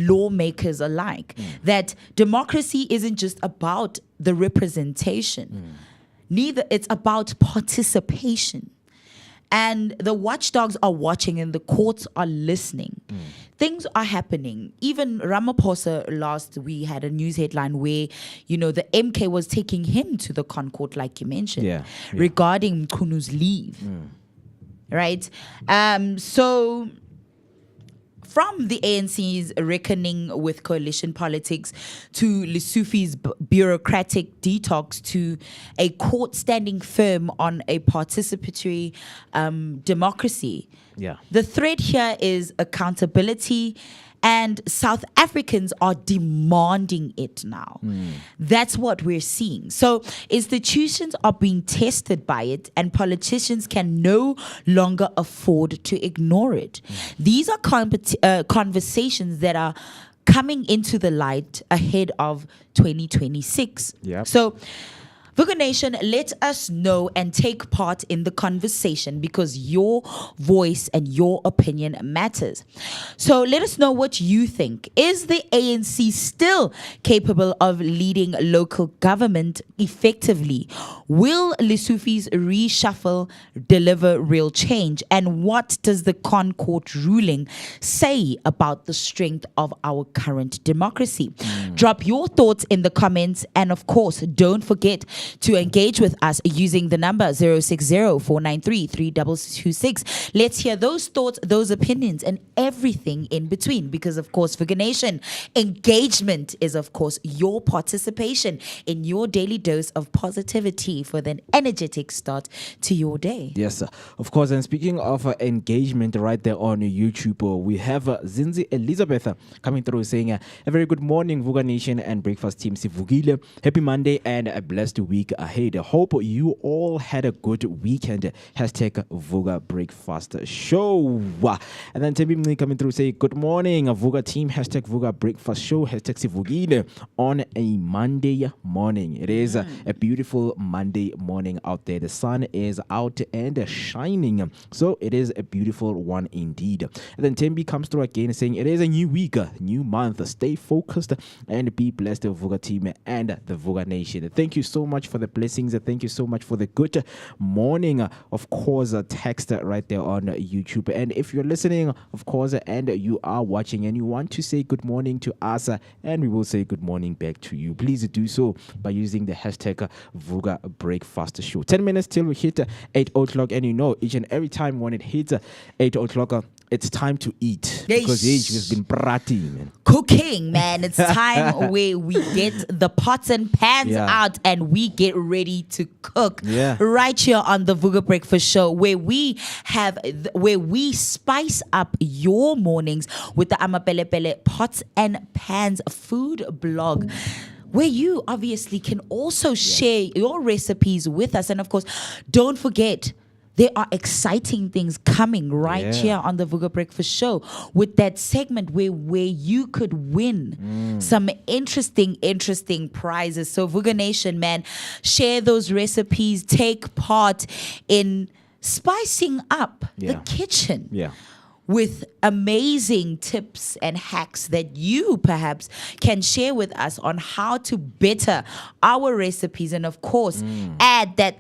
lawmakers alike, that democracy isn't just about the representation. Neither, it's about participation. And the watchdogs are watching and the courts are listening. Things are happening. Even Ramaphosa last week had a news headline where, the MK was taking him to the Concourt, like you mentioned, regarding Mkunu's leave. Right? So from the ANC's reckoning with coalition politics to Lesufi's bureaucratic detox to a court standing firm on a participatory democracy. Yeah. The thread here is accountability, and South Africans are demanding it now. That's what we're seeing. So institutions are being tested by it, and politicians can no longer afford to ignore it. These are conversations that are coming into the light ahead of 2026. Yep. So Vooka Nation, let us know and take part in the conversation, because your voice and your opinion matters. So let us know what you think. Is the ANC still capable of leading local government effectively? Will Lesufi's reshuffle deliver real change? And what does the Concourt ruling say about the strength of our current democracy? Drop your thoughts in the comments, and of course, don't forget to engage with us using the number 060-493-3226. Let's hear those thoughts, those opinions, and everything in between, because of course, Vooka Nation, engagement is of course your participation in your daily dose of positivity for an energetic start to your day.
Yes, of course. And speaking of engagement, right there on YouTube, we have Zinzi Elizabeth coming through saying, a very good morning, Vooka Vuka Nation and Breakfast Team Sivugile. Happy Monday and a blessed week ahead. I hope you all had a good weekend. Hashtag Vuka Breakfast Show. And then Tembi coming through say, good morning, Vuka team. Hashtag Vuka Breakfast Show. Hashtag Sivugile on a Monday morning. It is a beautiful Monday morning out there. The sun is out and shining. So it is a beautiful one indeed. And then Tembi comes through again saying, it is a new week, new month. Stay focused and be blessed, the Vuka team and the Vuka Nation. Thank you so much for the blessings. Thank you so much for the good morning. Of course, text right there on YouTube. And if you're listening, of course, and you are watching and you want to say good morning to us, and we will say good morning back to you, please do so by using the hashtag Vuka Breakfast Show. 10 minutes till we hit 8 o'clock. And you know, each and every time when it hits 8 o'clock, it's time to eat. Because we've been bratty, man.
Cooking, man. It's time where we get the pots and pans out and we get ready to cook. Right here on the Vuka Breakfast Show, where we spice up your mornings with the Amapelepele Pots and Pans food blog, where you obviously can also share your recipes with us. And of course, don't forget, there are exciting things coming right here on the Vuka Breakfast Show with that segment where you could win some interesting prizes. So Vuka Nation, man, share those recipes, take part in spicing up the kitchen. With amazing tips and hacks that you perhaps can share with us on how to better our recipes and of course add that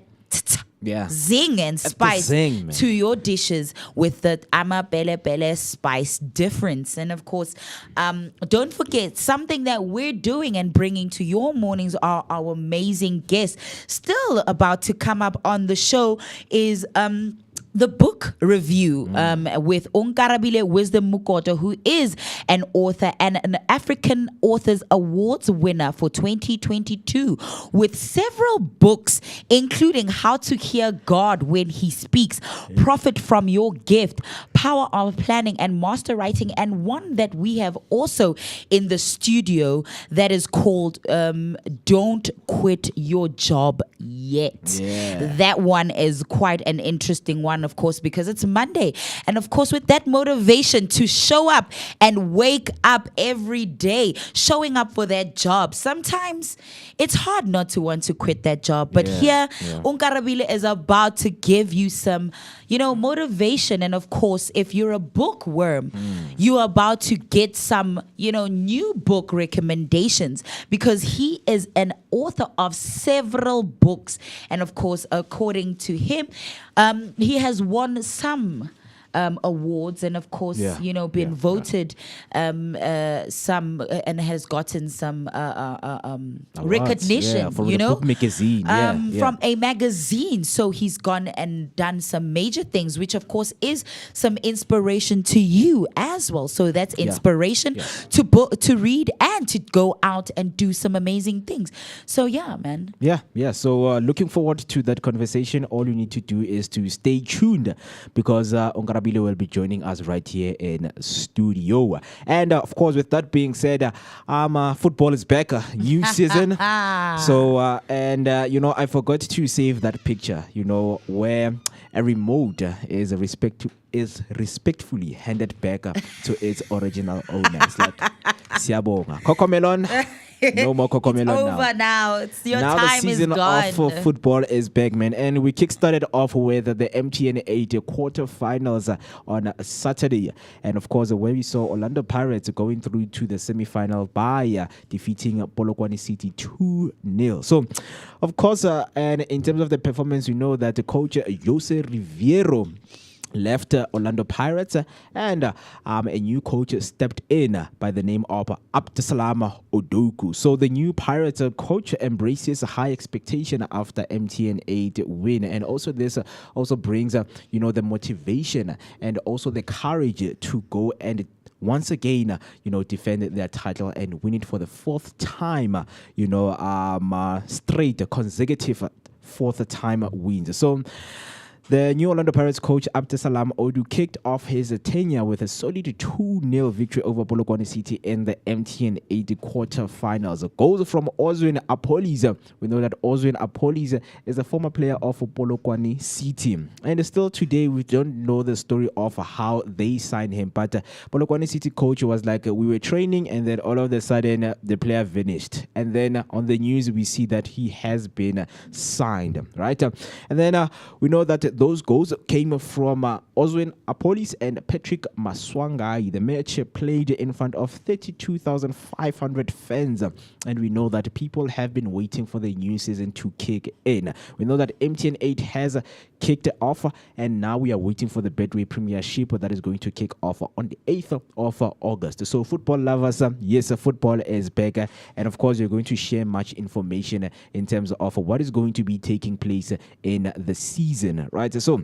zing and spice to your dishes with the Amapelepele spice difference. And of course, don't forget, something that we're doing and bringing to your mornings are our amazing guests. Still about to come up on the show is the book review with Onkarabile Wisdom Mukoto, who is an author and an African Authors Awards winner for 2022 with several books, including How to Hear God When He Speaks, Profit from Your Gift, Power of Planning, and Master Writing, and one that we have also in the studio that is called Don't Quit Your Job Yet. That one is quite an interesting one, of course, because it's Monday. And of course, with that motivation to show up and wake up every day, showing up for that job. Sometimes it's hard not to want to quit that job. But here, Onkarabile is about to give you some, motivation. And of course, if you're a bookworm, you're about to get some, new book recommendations because he is an author of several books. And of course, according to him, he has won some awards and of course been voted some and has gotten some recognition
from the book magazine
from a magazine. So he's gone and done some major things, which of course is some inspiration to you as well. So that's inspiration to read and to go out and do some amazing things. So man.
So looking forward to that conversation. All you need to do is to stay tuned because Onkarabile will be joining us right here in studio. And of course, with that being said, football is back, new season. So I forgot to save that picture, where a remote is respectfully handed back to its original owner. It's like, Siabonga. Cocomelon. No more Cocomelon now.
Over now. It's your
now
time
the season
is gone.
of football is back, man. And we kickstarted off with the MTN 8 quarterfinals on Saturday. And of course, where we saw Orlando Pirates going through to the semi-final by defeating Polokwane City 2-0. So, of course, and in terms of the performance, we know that the coach Jose Riviero left Orlando Pirates and a new coach stepped in by the name of Abdusalam Odoku. So the new Pirates coach embraces high expectation after MTN 8 win, and also this also brings the motivation and also the courage to go and once again, defend their title and win it for the fourth time, straight consecutive fourth time wins. So The new Orlando Pirates coach Abdesalam Odu kicked off his tenure with a solid 2-0 victory over Polokwane City in the MTN 80 quarterfinals. Goals from Ozwin Apolis. We know that Ozwin Apolis is a former player of Polokwane City. And still today, we don't know the story of how they signed him. But Polokwane City coach was like, we were training and then all of a sudden the player vanished. And then on the news, we see that he has been signed, right? And then we know that those goals came from Ozwin Apolis and Patrick Maswangai. The match played in front of 32,500 fans. And we know that people have been waiting for the new season to kick in. We know that MTN 8 has kicked off, and now we are waiting for the Betway Premiership that is going to kick off on the 8th of August. So football lovers, yes, football is back. And of course, you're going to share much information in terms of what is going to be taking place in the season, right? So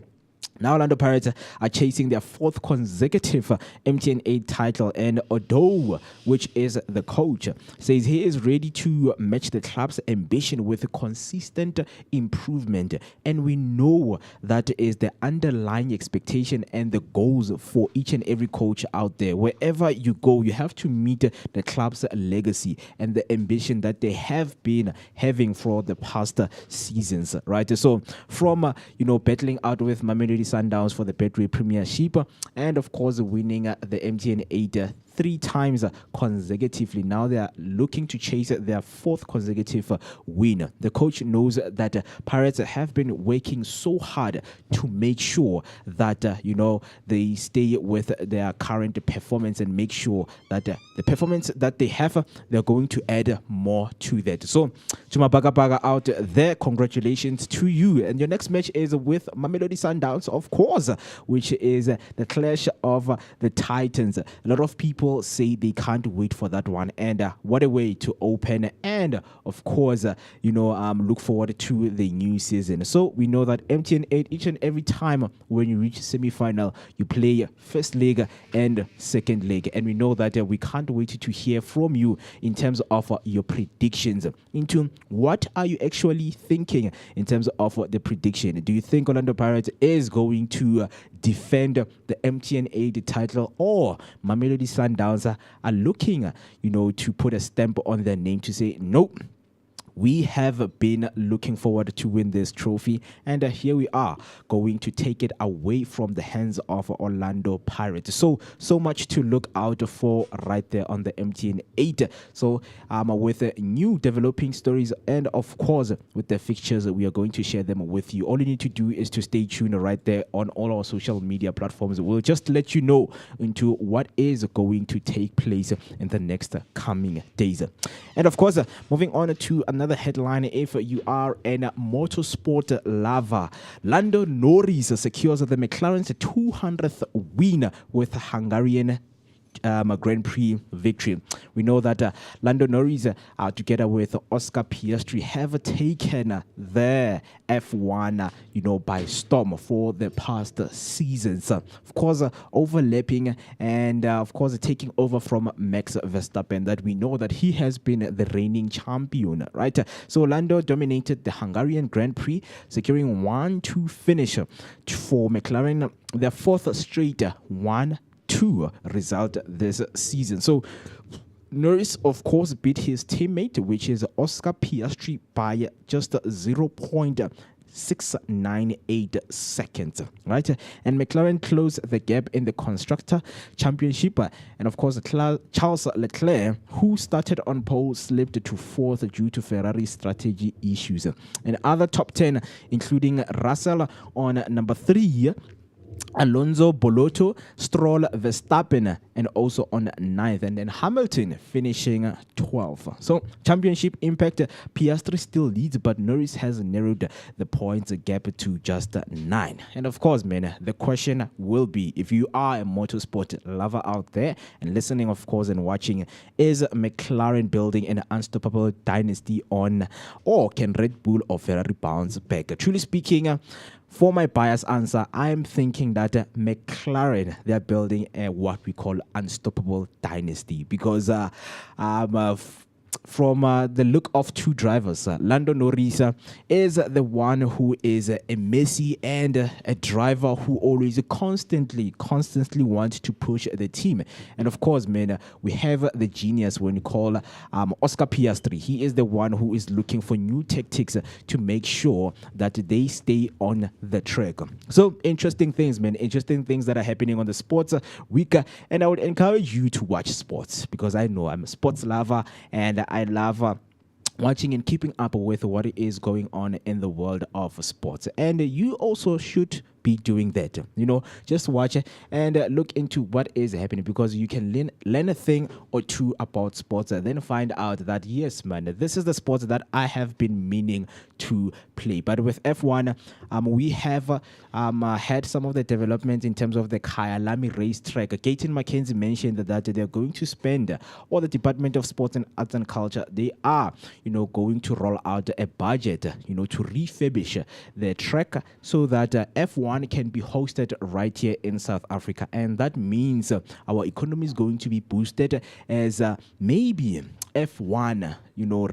now Orlando Pirates are chasing their 4th consecutive MTN 8 title, and Odo, which is the coach, says he is ready to match the club's ambition with consistent improvement. And we know that is the underlying expectation and the goals for each and every coach out there. Wherever you go, you have to meet the club's legacy and the ambition that they have been having for the past seasons, right? So from battling out with Mamelodi Sundowns for the Betway Premiership, and of course winning the MTN 8 3 times consecutively. Now they are looking to chase their 4th consecutive win. The coach knows that Pirates have been working so hard to make sure that they stay with their current performance and make sure that the performance that they have, they're going to add more to that. So Chuma out there, congratulations to you. And your next match is with Mamelodi Sundowns, of course, which is the clash of the Titans. A lot of people say they can't wait for that one, and what a way to open and of course look forward to the new season. So we know that MTN 8, each and every time when you reach semi-final, you play first leg and second leg, and we know that we can't wait to hear from you in terms of your predictions into what are you actually thinking in terms of the prediction. Do you think Orlando Pirates is going to defend the MTN 8 title, or Mamelodi Sundowns are looking, to put a stamp on their name to say, nope, we have been looking forward to win this trophy, and here we are going to take it away from the hands of Orlando Pirates. So much to look out for right there on the MTN 8. So with new developing stories and of course with the fixtures, we are going to share them with you. All you need to do is to stay tuned right there on all our social media platforms. We'll just let you know into what is going to take place in the next coming days. And of course, moving on to another headline, if you are a motorsport lover, Lando Norris secures the McLaren's 200th win with Hungarian Grand Prix victory. We know that Lando Norris, together with Oscar Piastri, have taken the F1, by storm for the past seasons. Of course, overlapping and of course taking over from Max Verstappen. That we know that he has been the reigning champion, right? So Lando dominated the Hungarian Grand Prix, securing 1-2 finish for McLaren, their 4th straight 1-2 result this season. So Norris, of course, beat his teammate, which is Oscar Piastri, by just 0.698 seconds, right? And McLaren closed the gap in the Constructor Championship. And of course, Charles Leclerc, who started on pole, slipped to 4th due to Ferrari strategy issues. And other top 10, including Russell on number 3, Alonso, Bolotto, Stroll, Verstappen, and also on 9th, and then Hamilton finishing 12th. So championship impact, Piastri still leads, but Norris has narrowed the points gap to just 9. And of course, man, the question will be, if you are a motorsport lover out there and listening, of course, and watching, is McLaren building an unstoppable dynasty on, or can Red Bull or Ferrari bounce back? Truly speaking, for my biased answer, I am thinking that McLaren, they're building a what we call unstoppable dynasty, because from the look of two drivers. Lando Norris is the one who is a Messi and a driver who always constantly wants to push the team. And of course, man, we have the genius when you call Oscar Piastri. He is the one who is looking for new tactics to make sure that they stay on the track. So interesting things, man. Interesting things that are happening on the sports week. And I would encourage you to watch sports because I know I'm a sports lover and I love watching and keeping up with what is going on in the world of sports. And you also should be doing that. Just watch and look into what is happening because you can learn a thing or two about sports and then find out that, yes, man, this is the sport that I have been meaning to play. But with F1, we have had some of the developments in terms of the Kyalami racetrack. Gaten McKenzie mentioned that they're going to spend, or the Department of Sports and Arts and Culture, they are, going to roll out a budget, to refurbish the track so that F1 can be hosted right here in South Africa. And that means our economy is going to be boosted as maybe F1,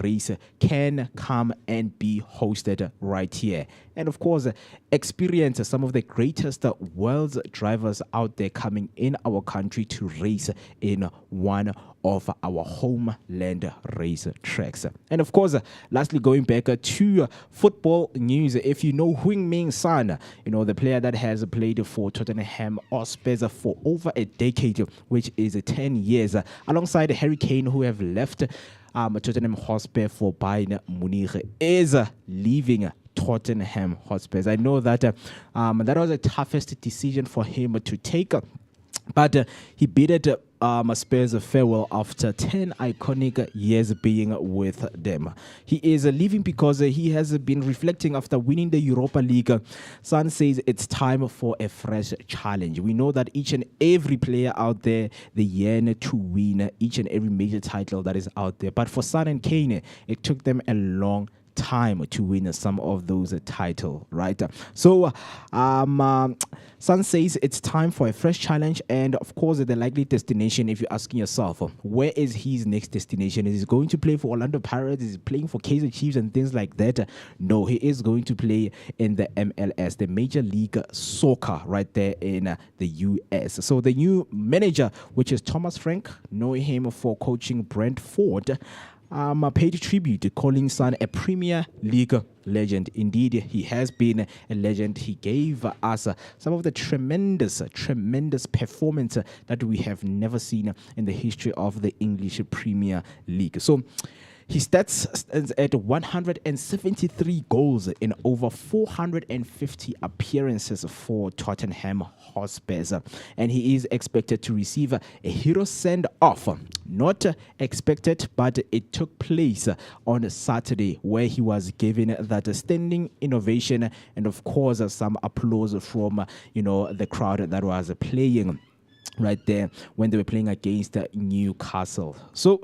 race can come and be hosted right here. And of course, experience some of the greatest world's drivers out there coming in our country to race in one of our homeland race tracks. And of course, lastly, going back to football news, if you know Heung-min Son, the player that has played for Tottenham Hotspur for over a decade, which is 10 years, alongside Harry Kane, who have left Tottenham Hotspur for Bayern Munich, is leaving Tottenham Hotspur. I know that that was the toughest decision for him to take, but he bidded Spurs farewell after 10 iconic years being with them. He is leaving because he has been reflecting after winning the Europa League. Son says it's time for a fresh challenge. We know that each and every player out there, they yearn to win each and every major title that is out there. But for Son and Kane, it took them a long time to win some of those titles, right? So Son says it's time for a fresh challenge, and of course the likely destination, if you're asking yourself where is his next destination, is he going to play for Orlando Pirates, is he playing for Kaizer Chiefs and things like that? No, he is going to play in the MLS, the Major League Soccer, right there in the US. So the new manager, which is Thomas Frank, know him for coaching Brentford, paid tribute, calling Son a Premier League legend. Indeed, he has been a legend. He gave us some of the tremendous performance that we have never seen in the history of the English Premier League. So his stats stands at 173 goals in over 450 appearances for Tottenham Hotspurs, and he is expected to receive a hero send-off. Not expected, but it took place on Saturday, where he was given that standing ovation and, of course, some applause from the crowd that was playing right there when they were playing against Newcastle. So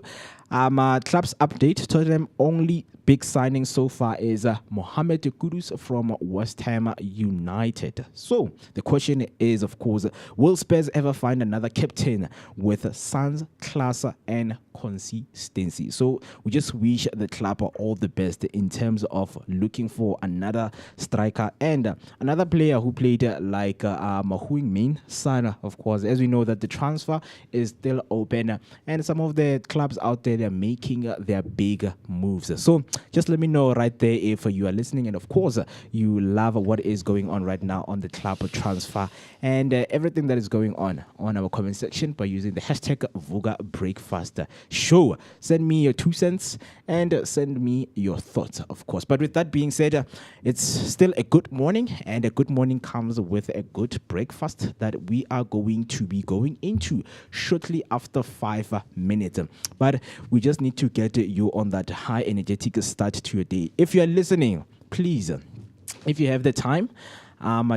club's update: Tottenham only big signing so far is Mohamed Kudus from West Ham United. So the question is, of course, will Spurs ever find another captain with Son's class and consistency? So we just wish the club all the best in terms of looking for another striker and another player who played like Heung-min Son. Of course, as we know that the transfer is still open and some of the clubs out there, they're making their big moves. So just let me know right there if you are listening, and of course you love what is going on right now on the club transfer and everything that is going on our comment section by using the hashtag Vooka Breakfast Show. Send me your 2 cents and send me your thoughts, of course. But with that being said, it's still a good morning, and a good morning comes with a good breakfast that we are going to be going into shortly after 5 minutes. But we just need to get you on that high energetic start to your day. If you are listening, please, if you have the time,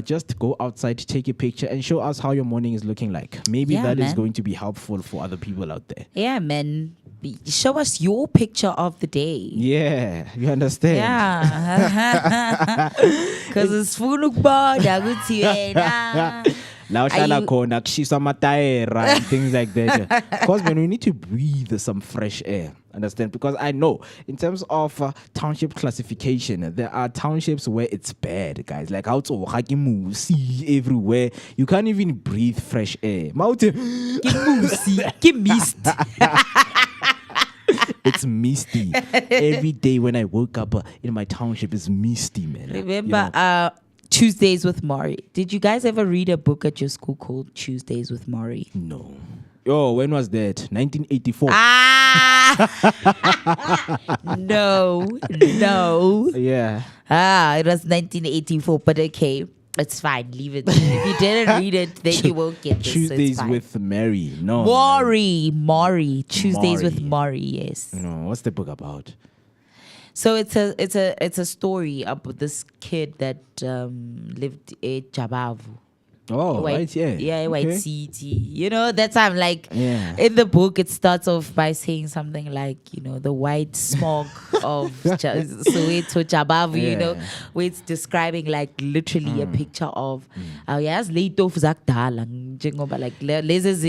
just go outside, take a picture and show us how your morning is looking like. Maybe that is going to be helpful for other people out there.
Yeah, man. Show us your picture of the day.
Yeah, you understand?
Yeah. Because it's funukba, and
things like that. Because when we need to breathe some fresh air. Understand? Because I know in terms of township classification, there are townships where it's bad, guys. Like out of sea everywhere. You can't even breathe fresh air. It's misty. Every day when I woke up in my township, it's misty, man.
Remember, Tuesdays with Maury. Did you guys ever read a book at your school called Tuesdays with Maury?
No. Oh, when was that? 1984.
No.
Yeah.
It was 1984, but okay. It's fine. Leave it. If you didn't read it, then you won't get this.
Tuesdays with Mary. No.
Maury. Tuesdays with
Maury.
Maury. Yes.
No. What's the book about?
So it's a story about this kid that lived at Jabavu.
Oh, right, yeah.
Yeah, white city. You know, that time, like,
Yeah.
in the book, it starts off by saying something like, the white smog of Soweto, Jabavu, you know, where it's describing, like, literally a picture of, yes, late of Zakdala, like, is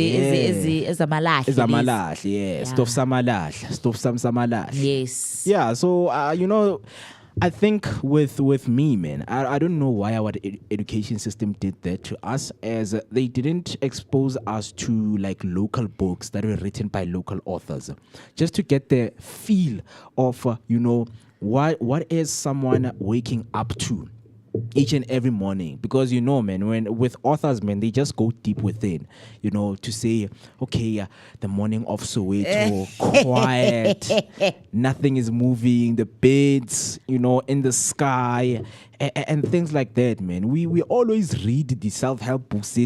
a malach.
It's a malach, yeah. Stuff samalach. Stuff samalach.
Yes.
Yeah, so, I think with me, man, I don't know why our education system did that to us, as they didn't expose us to like local books that were written by local authors, just to get the feel of what is someone waking up to each and every morning. Because man, when with authors, man, they just go deep within, to say, okay, the morning of Soweto, quiet, nothing is moving, the birds, in the sky, and things like that, man. We always read the self-help books.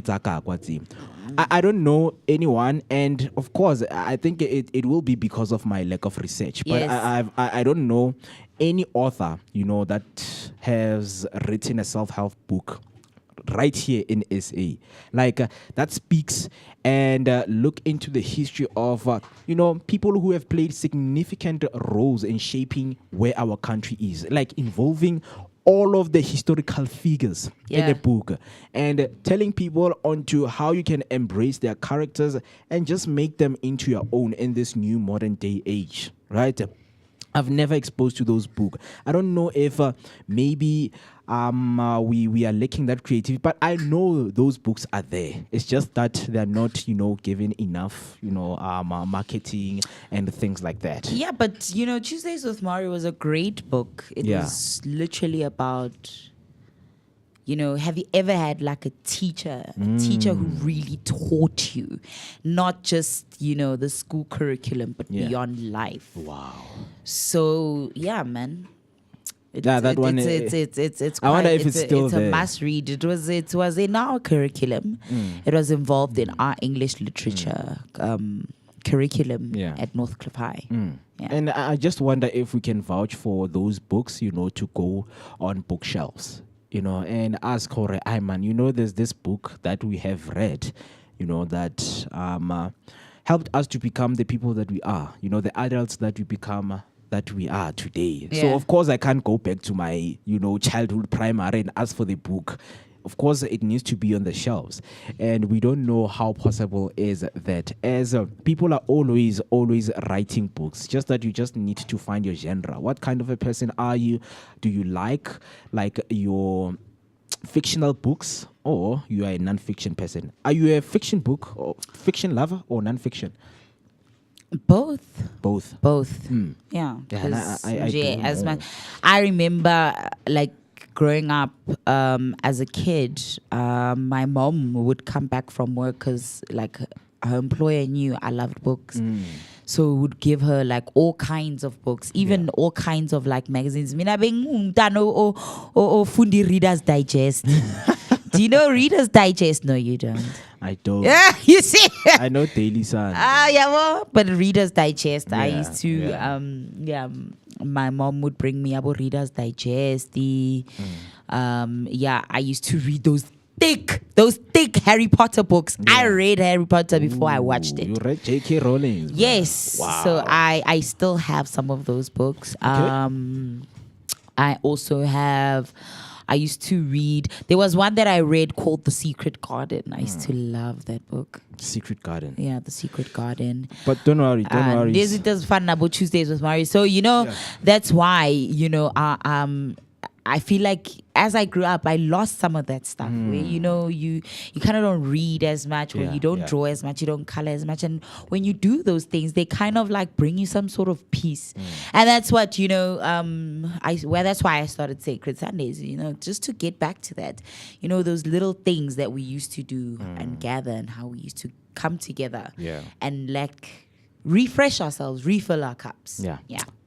I don't know anyone, and of course, I think it will be because of my lack of research. But
Yes.
I don't know any author, that has written a self-help book right here in SA, like that speaks and look into the history of people who have played significant roles in shaping where our country is, like involving all of the historical figures in the book and telling people onto how you can embrace their characters and just make them into your own in this new modern day age, right? I've never exposed to those books. I don't know if maybe we are lacking that creativity, but I know those books are there. It's just that they're not, given enough, marketing and things like that.
Yeah, but Tuesdays with Mario was a great book. It was literally about, have you ever had like a teacher who really taught you, not just, the school curriculum, but beyond life.
Wow.
So yeah, man.
That one.
It's
I wonder if
it's
it's still
it's
there.
a must read. It was in our curriculum. It was involved in our English literature curriculum at Northcliffe High. Yeah.
And I just wonder if we can vouch for those books, to go on bookshelves, and ask her, man, there's this book that we have read, that helped us to become the people that we are, the adults that we become, that we are today.
Yeah.
So of course I can't go back to my, childhood primary and ask for the book. Of course it needs to be on the shelves, and we don't know how possible is that, as people are always writing books, just that you just need to find your genre. What kind of a person are you? Do you like your fictional books, or you are a non-fiction person? Are you a fiction book or fiction lover or non-fiction?
Both. Yeah.
Yeah, I
As
don't know.
I remember, like, growing up as a kid, my mom would come back from work because, like, her employer knew I loved books. So would give her like all kinds of books, even all kinds of like magazines. Mina being or Fundi Reader's Digest. Do you know Reader's Digest? No, you don't.
I don't.
Yeah, you see.
I know Daily Sun.
But Reader's Digest. I
Yeah,
used to, my mom would bring me about Reader's Digest. I used to read those thick Harry Potter books. I read Harry Potter before I watched it.
You read J.K. Rowling?
Yes.
Wow.
So I still have some of those books. I also have I used to read. There was one that I read called The Secret Garden. I used to love that book.
Secret Garden.
Yeah, The Secret Garden.
But don't worry, don't worry.
This it does fun about Tuesdays with Mari. So that's why I feel like as I grew up, I lost some of that stuff. Where you kind of don't read as much, or you don't draw as much, you don't color as much, and when you do those things, they kind of like bring you some sort of peace. And that's what that's why I started Sacred Sundays. Just to get back to that. Those little things that we used to do and gather, and how we used to come together and refresh ourselves, refill our cups.
Yeah.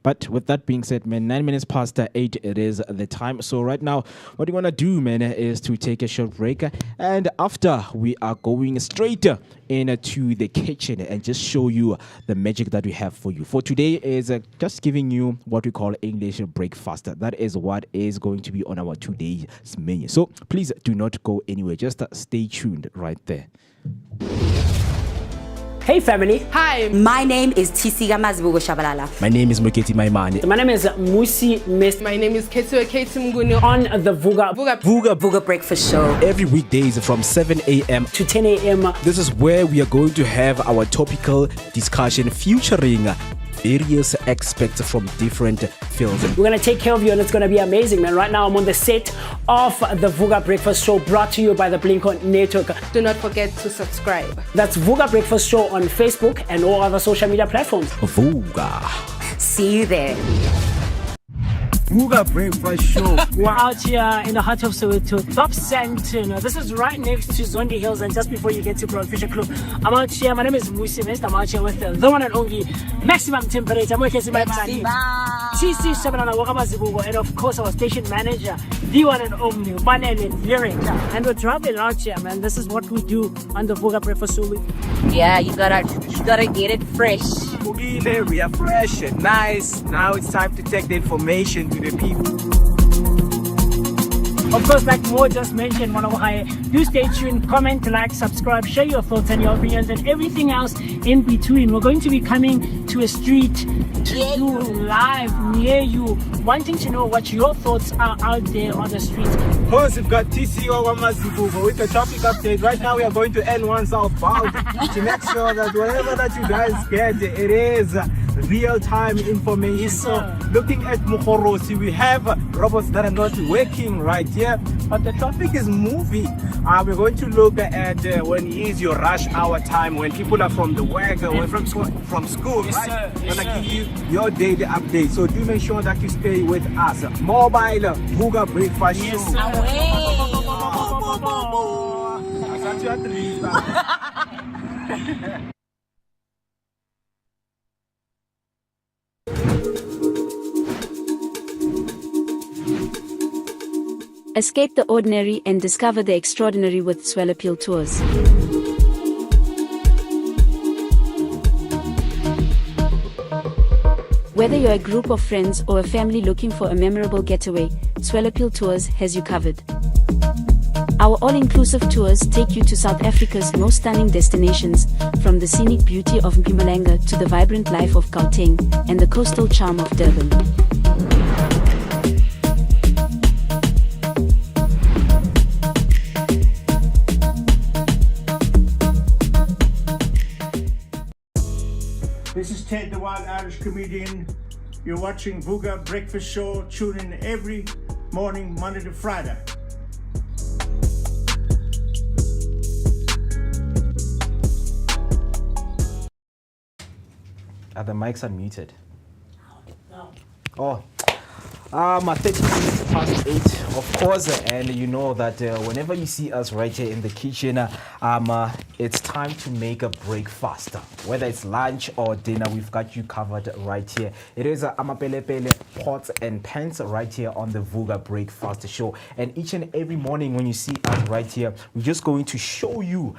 But with that being said, man, 9 minutes past 8, it is the time. So right now, what you want to do, man, is to take a short break. And after, we are going straight into the kitchen and just show you the magic that we have for you. For today is just giving you what we call English breakfast. That is what is going to be on our today's menu. So please do not go anywhere. Just stay tuned right there.
Hey family.
Hi.
My name is Tisiga Mazibugo Shabalala.
My name is Moketi Maimane.
My name is Musi Miss.
My name is Ketumguni.
On the Vooka
Vooka Breakfast Show.
Every weekdays from 7 a.m.
to 10 a.m.
This is where we are going to have our topical discussion featuring various experts from different fields.
We're going to take care of you, and it's going to be amazing, man. Right now, I'm on the set of the Vooka Breakfast Show, brought to you by the Blink-On Network.
Do not forget to subscribe.
That's Vooka Breakfast Show on Facebook and all other social media platforms.
Vooka.
See you there.
Vooka Breakfast Show.
We're out here in the heart of Soweto, Dobsonville. This is right next to Zondi Hills, and just before you get to Broad Fisher Club. I'm out here. My name is Musi Mest. I'm out here with the one and only maximum temperature. I'm working my money. TC Shabalala Wakamazibugo, and of course our station manager, the one and only Manele Lyric. And we're traveling out here, man. This is what we do on the Vooka Breakfast Show.
Yeah, you gotta get it fresh.
We are fresh and nice. Now it's time to take the information to the people.
Of course, like Mo just mentioned, do stay tuned, comment, like, subscribe, share your thoughts and your opinions and everything else in between. We're going to be coming to a street to do live near you, wanting to know what your thoughts are out there on the street.
Of course, we've got TCO Wamazibugo with the topic update. Right now, we are going to N1 Southbound to make sure that whatever that you guys get, it is real-time information.
Yes, sir.
So, looking at Mukhorosi, we have robots that are not working right here, but the traffic is moving. We're going to look at when is your rush hour time, when people are from the work, or from school,
Yes,
right?
sir.
I'm
Yes,
gonna
sir.
give you your daily update. So do make sure that you stay with us. Mobile Vooka Breakfast Show.
Yes, sir.
I thought you had to leave that.
Escape the ordinary and discover the extraordinary with Soweto Tours. Whether you're a group of friends or a family looking for a memorable getaway, Soweto Tours has you covered. Our all-inclusive tours take you to South Africa's most stunning destinations, from the scenic beauty of Mpumalanga to the vibrant life of Gauteng and the coastal charm of Durban.
This is Ted, the Wild Irish Comedian. You're watching Vooka Breakfast Show. Tune in every morning, Monday to Friday.
Are the mics unmuted? Oh. My 30 minutes past 8, of course, and you know that whenever you see us right here in the kitchen, it's time to make a breakfast. Whether it's lunch or dinner, we've got you covered right here. It is amapelepele pots and pans right here on the Vooka Breakfast Show. And each and every morning when you see us right here, we're just going to show you,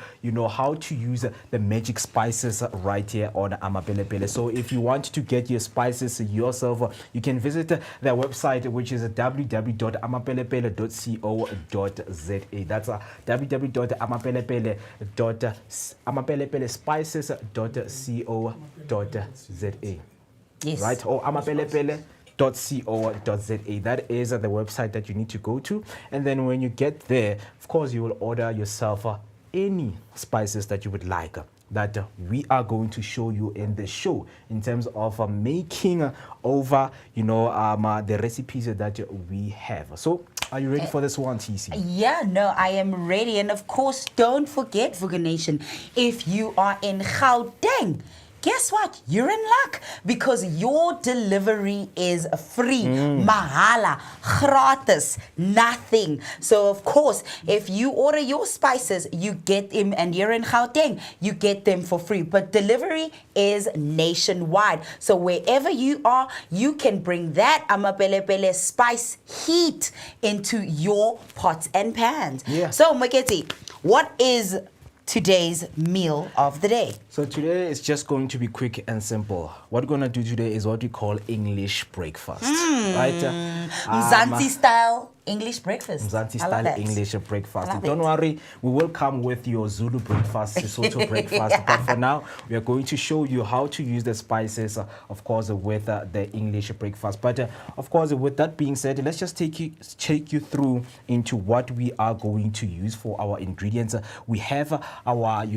how to use the magic spices right here on amapelepele. So if you want to get your spices yourself, you can visit their website, which is www.amapelepele.co.za. That's www.amapelepelespices.co.za.
Yes.
Right? Or amapelepele .co.za. That is the website that you need to go to, and then when you get there, of course, you will order yourself any spices that you would like that we are going to show you in the show in terms of making over the recipes that we have. So are you ready for this one, TC?
Yeah, no, I am ready. And of course, don't forget, Vooka Nation, if you are in Gauteng, guess what? You're in luck because your delivery is free. Mahala, gratis, nothing. So, of course, if you order your spices, you get them, and you're in Gauteng, you get them for free. But delivery is nationwide. So, wherever you are, you can bring that amapelepele spice heat into your pots and pans.
Yeah.
So, Maketi, what is today's meal of the day?
So today is just going to be quick and simple. What we're going to do today is what we call English breakfast. Right?
Mzansi style English breakfast.
Mzansi
I love
style
that.
English
I
breakfast.
love
Don't
it.
worry, we will come with your Zulu breakfast, Soweto breakfast. But for now, we are going to show you how to use the spices, of course, with the English breakfast. But of course, with that being said, let's just take you through into what we are going to use for our ingredients. We have our,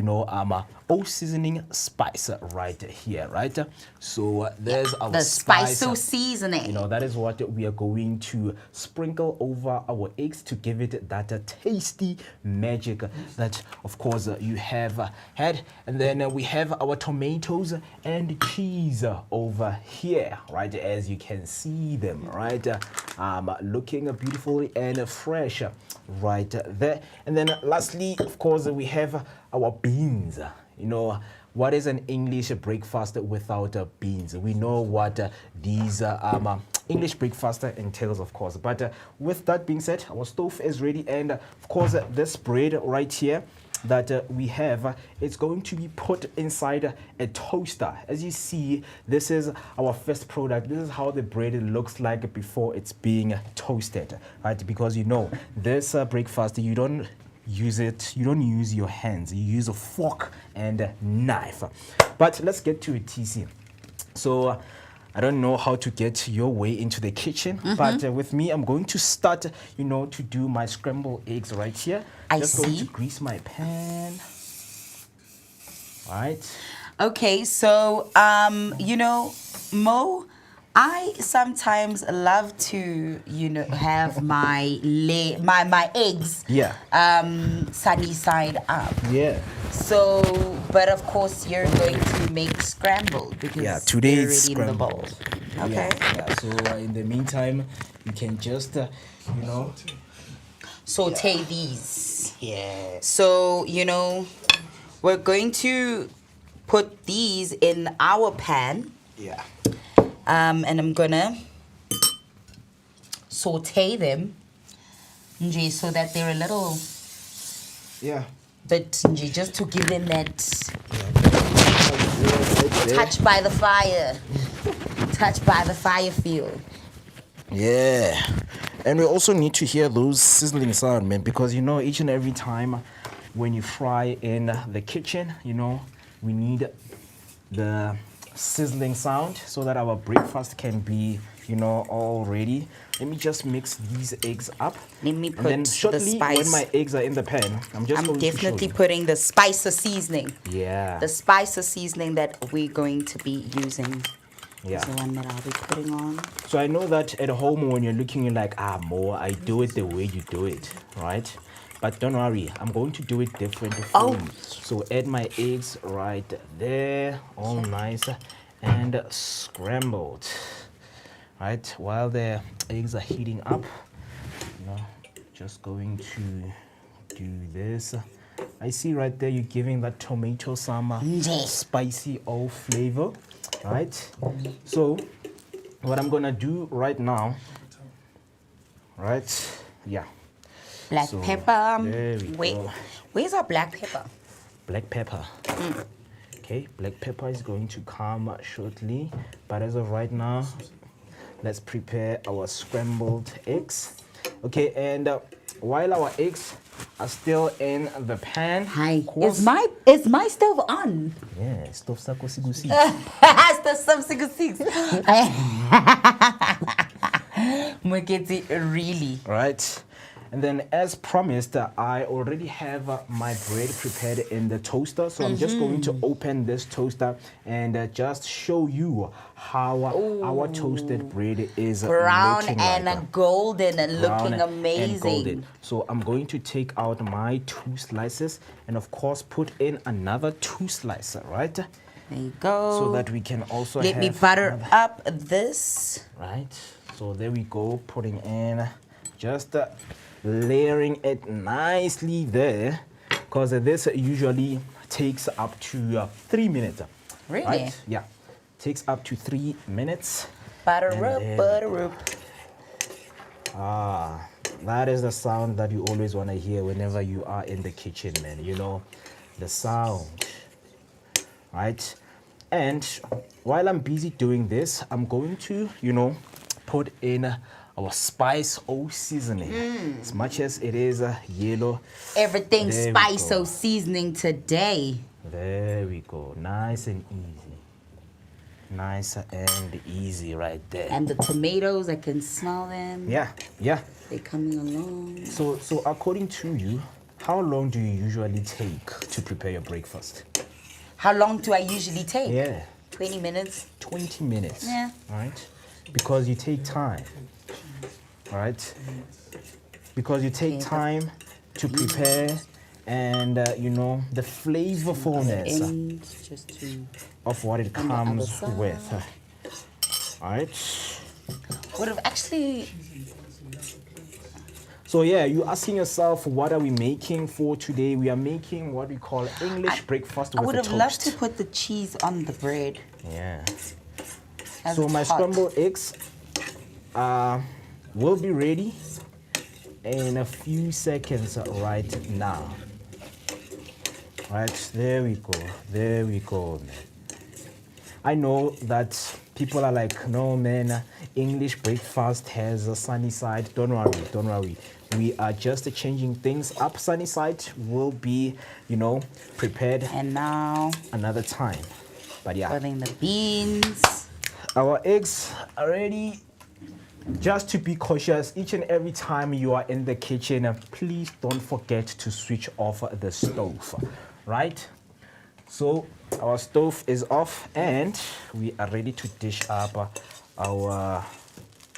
O seasoning spice right here, right? So there's our
The
spice.
spice seasoning.
That is what we are going to sprinkle over our eggs to give it that tasty magic that, of course, you have had. And then we have our tomatoes and cheese over here, right? As you can see them, right? Looking beautifully and fresh right there. And then lastly, of course, we have our beans. What is an English breakfast without beans? We know what these English breakfast entails, of course. But with that being said, our stove is ready. And of course, this bread right here that we have, it's going to be put inside a toaster. As you see, this is our first product. This is how the bread looks like before it's being toasted, right? Because this breakfast, you don't use your hands, you use a fork and a knife. But let's get to it, TC. So I don't know how to get your way into the kitchen, but with me, I'm going to start, to do my scrambled eggs right here. Going to grease my pan. Right.
Okay, so Mo, I sometimes love to, have my my eggs sunny side up.
Yeah.
So, but of course you're going to make scrambled because
today
they're
it's
already in the bowl.
scrambled.
Okay.
Yeah. So in the meantime, you can just
Saute these.
Yeah.
So, we're going to put these in our pan.
Yeah.
And I'm gonna saute them nje, so that they're a little bit nje, just to give them that touch by the fire feel.
Yeah. And we also need to hear those sizzling sound, man, because each and every time when you fry in the kitchen, we need the sizzling sound so that our breakfast can be all ready. Let me just mix these eggs up.
Let me
and
put
then shortly,
the spice.
when my eggs are in the pan, I'm
definitely putting the spice seasoning.
Yeah.
The spice seasoning that we're going to be using.
Yeah.
Is the one that I'll be putting on.
So I know that at home when you're looking, you're like, Mo, I do it the way you do it, right? But don't worry, I'm going to do it different for you. So add my eggs right there, all nice and scrambled. Right, while the eggs are heating up, just going to do this. I see right there you're giving that tomato some spicy old flavor, right? So what I'm gonna do right now, right? Yeah.
Black pepper.
There we go.
Where's our black pepper?
Black pepper. Okay, black pepper is going to come shortly, but as of right now, let's prepare our scrambled eggs. Okay, and while our eggs are still in the pan.
Hi.
Of course.
Is my stove on?
Yeah, stove sako sigusi.
Stove something six. Moketi, really.
Right. And then, as promised, I already have my bread prepared in the toaster. So I'm just going to open this toaster and just show you how our toasted bread is
Brown
looking
and
like.
golden and
Brown
looking
and
amazing.
golden. So I'm going to take out my 2 slices and, of course, put in another 2 slices, right?
There you go.
So that we can also
Let
have
me butter
another-
up this.
Right. So there we go, putting in just layering it nicely there, because this usually takes up to 3 minutes.
Really?
Right? Yeah, takes up to 3 minutes.
Butter
And
up,
then-
butter up.
Ah, that is the sound that you always want to hear whenever you are in the kitchen, man. You know, the sound. Right? And while I'm busy doing this, I'm going to, put in our spice seasoning. As much as it is yellow.
Everything
There we
spice
go.
seasoning today.
There we go. Nice and easy. Nice and easy right there.
And the tomatoes, I can smell them.
Yeah, yeah.
They're coming along.
So according to you, how long do you usually take to prepare your breakfast?
How long do I usually take?
Yeah,
20 minutes.
20 minutes.
Yeah.
Right? Because you take time. Right? Because you take time to prepare and, the flavorfulness
And just to
of what it
on the other
comes
side.
with. Alright?
would have actually.
So yeah, you're asking yourself, what are we making for today? We are making what we call English breakfast
I
with
would
a
have
toast.
loved to put the cheese on the bread.
Yeah.
as
So
it's
my
hot.
scrambled eggs will be ready in a few seconds right now. Right, there we go. There we go. I know that people are like, no man, English breakfast has a sunny side. Don't worry, don't worry. We are just changing things up. Sunny side will be, prepared
And now
another time. But yeah,
putting the beans.
our eggs are ready. Just to be cautious, each and every time you are in the kitchen, please don't forget to switch off the stove, right? So our stove is off and we are ready to dish up our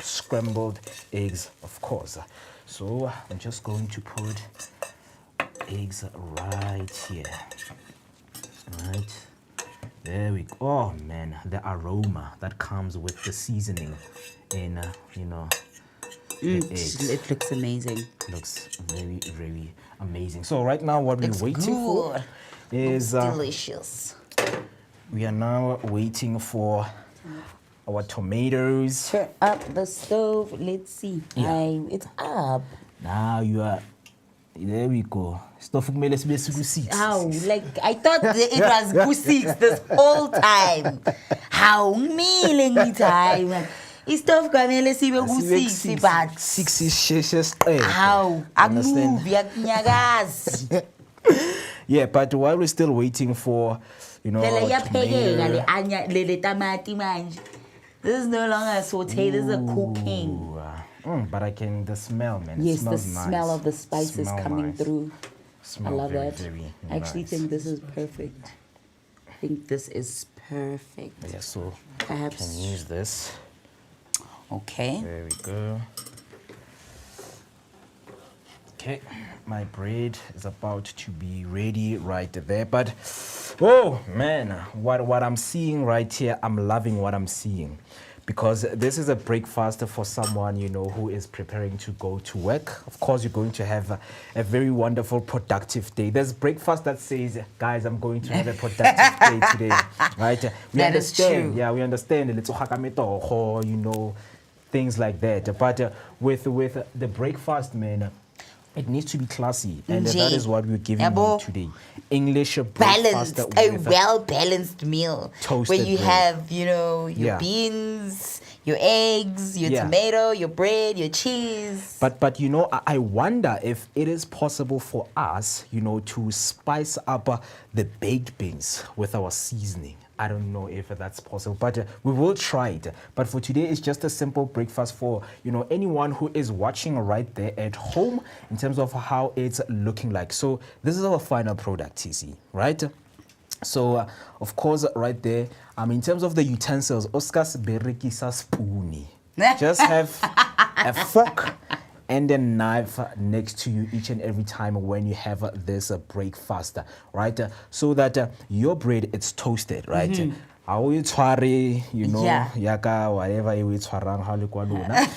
scrambled eggs, of course. So I'm just going to put eggs right here. Right. There we go. Oh man, the aroma that comes with the seasoning in, the eggs.
It looks amazing.
Looks very, very amazing. So right now what we're
Looks
waiting for
good.
is
Delicious.
we are now waiting for our tomatoes.
Turn up the stove. Let's see.
Yeah.
It's up.
Now you are, there we go. Stuff kumele sibe siku-6.
How? Like, I thought it was Q6 this whole time. How? Mealing time. Istof kamele sibe Q6 but
6 is sheshes.
how?
Understand?
Akubi akunyakazi.
Yeah, but while we're still waiting for,
Phela
our
iyaphekeka
tomato-
le anya le tamati manje. This is no longer a saute, this is a cooking.
Ooh, but I can, the smell, man. It
Yes, the
smells nice.
smell of the spices
Smell
coming
nice.
through.
Smell
I love
very,
that.
very
I actually
nice.
think this is perfect. I think this is perfect.
Yeah, so
Perhaps.
can use this.
Okay.
There we go. Okay, my bread is about to be ready right there. But, oh man, what I'm seeing right here, I'm loving what I'm seeing. Because this is a breakfast for someone, who is preparing to go to work. Of course, you're going to have a very wonderful, productive day. There's breakfast that says, guys, I'm going to have a productive day today. Right? We
That is
understand.
true.
Yeah, we understand. Things like that. But with the breakfast, man, it needs to be classy. And that
Nje.
is what we're giving you
Yabo.
today. English
Balanced,
breakfast
a
with
well balanced meal.
Toasted
where you
bread.
have, your
Yeah.
beans, your eggs, your
Yeah.
tomato, your bread, your cheese.
But you know, I wonder if it is possible for us, you know, to spice up the baked beans with our seasoning. I don't know if that's possible, but we will try it. But for today, it's just a simple breakfast for, you know, anyone who is watching right there at home in terms of how it's looking like. So this is our final product, TC, right? So, of course, right there, in terms of the utensils, Oscar's berikisa spoony. Just have a fork and a knife next to you each and every time when you have this breakfast, right? So that your bread is toasted, right? How you tshware, you know,
Yeah.
yaka whatever you tshwarang ha le kwa lona.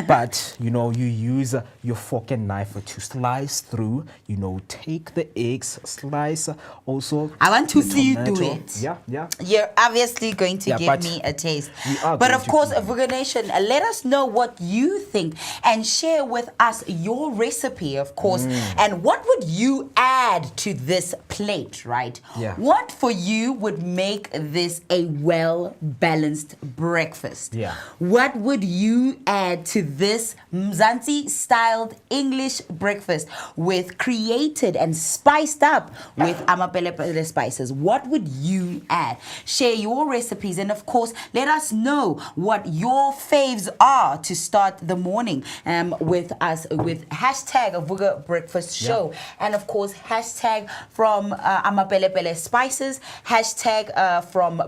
But you know, you use your fork and knife to slice through, you know, take the eggs, slice also.
I want to
the
see you do
tomato.
it.
Yeah.
You're obviously going to
Yeah,
give
but
me a taste.
we are
But
going
of
to
course,
give you-
Vooka Nation, let us know what you think and share with us your recipe, of course. And what would you add to this plate, right?
Yeah.
What for you would make this a well-balanced breakfast?
Yeah.
What would you add to this Mzansi-styled English breakfast with created and spiced up with amapelepele spices? What would you add? Share your recipes and of course let us know what your faves are to start the morning with us with hashtag Vooka Breakfast Show and of course hashtag from amapelepele spices, hashtag from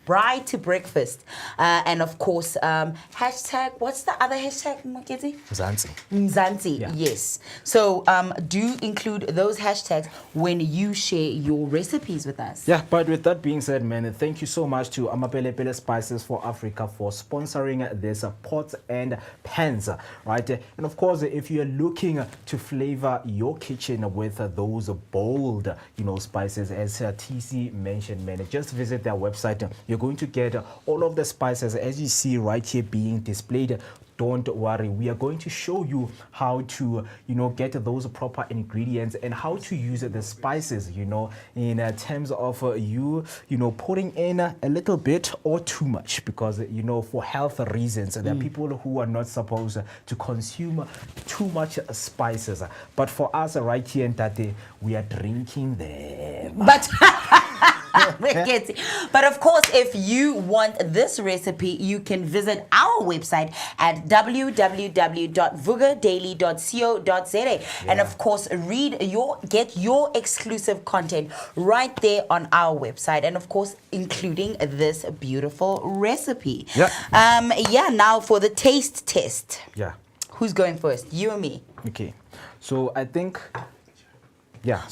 bride to breakfast and of course hashtag what's the other hashtag, Mokezi?
Mzansi.
Mzansi,
Yeah.
yes. So do include those hashtags when you share your recipes with us.
Yeah, but with that being said, man, thank you so much to Amapelepele Spices for Africa for sponsoring this pots and pans, right? And of course, if you're looking to flavor your kitchen with those bold, you know, spices, as TC mentioned, man, just visit their website. You're going to get all of the spices as you see right here being displayed. Don't worry, we are going to show you how to, you know, get those proper ingredients and how to use the spices, you know, in terms of you know, putting in a little bit or too much, because, you know, for health reasons, there are people who are not supposed to consume too much spices. But for us right here in Tate, we are drinking them.
But but of course, if you want this recipe, you can visit our website at www.voogadaily.co.za and of course get your exclusive content right there on our website and of course including this beautiful recipe. Now for the taste test.
Yeah.
Who's going first? You or me?
Okay. So I think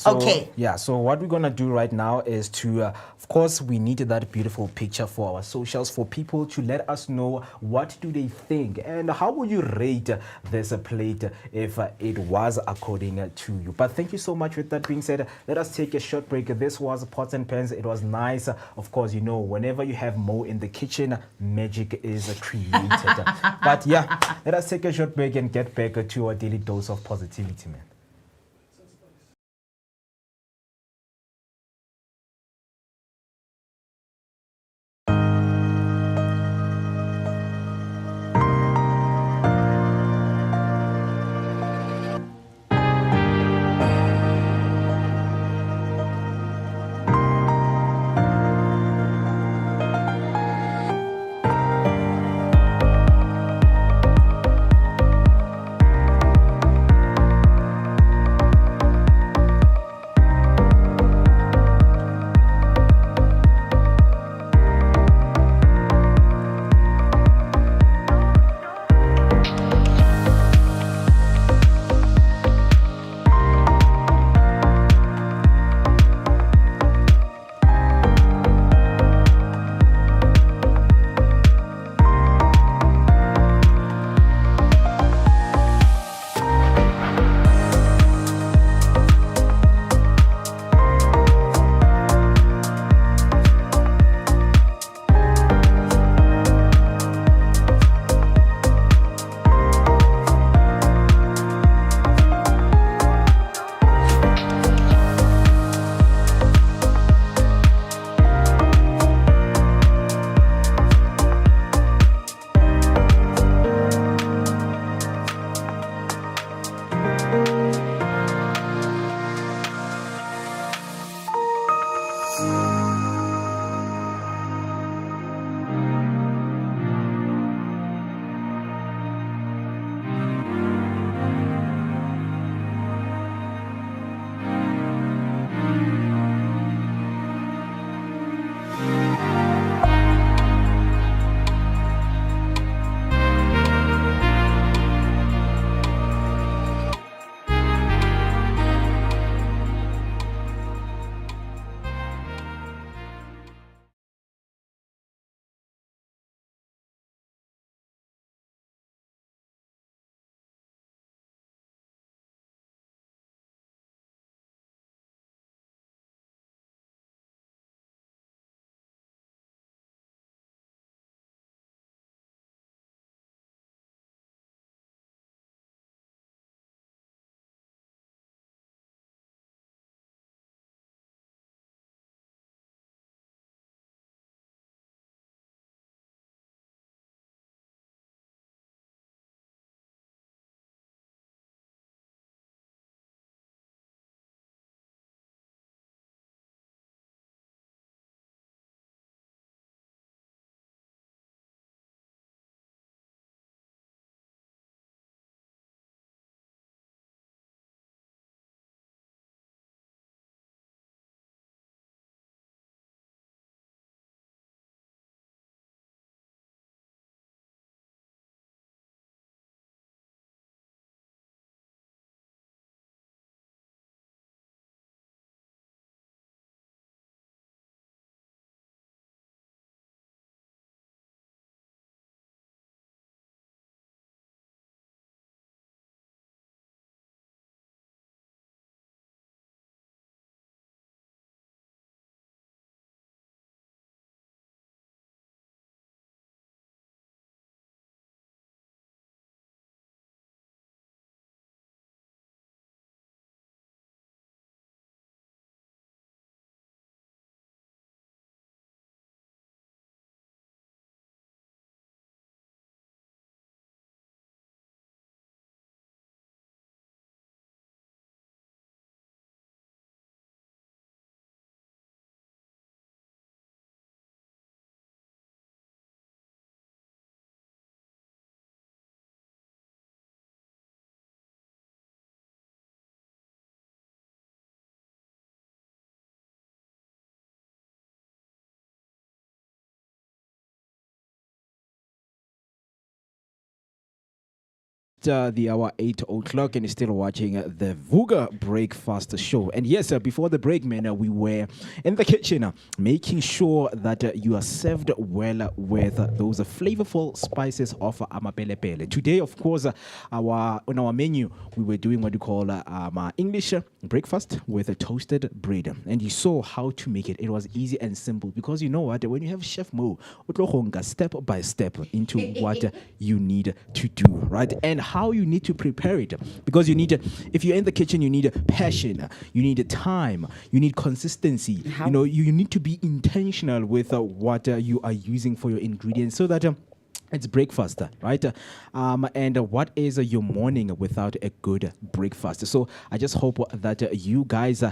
Okay.
Yeah, so what we're going to do right now is to, of course, we need that beautiful picture for our socials for people to let us know what do they think and how would you rate this plate if it was according to you. But thank you so much. With that being said, let us take a short break. This was Pots and Pans. It was nice. Of course, you know, whenever you have Mo in the kitchen, magic is created. But yeah, let us take a short break and get back to our daily dose of positivity, man. the hour 8 o'clock, and you're still watching the Vooka Breakfast Show. And yes, before the break, man, we were in the kitchen making sure that you are served well with those flavorful spices of amapelepele. Today, of course, on our menu, we were doing what you call English breakfast with a toasted bread. And you saw how to make it. It was easy and simple because you know what? When you have Chef Mo, step by step into what you need to do, right? And how you need to prepare it, because you need, if you're in the kitchen, you need passion, you need time, you need consistency. You know, you need to be intentional with what you are using for your ingredients, so that it's breakfast, right? And what is your morning without a good breakfast? So I just hope that you guys,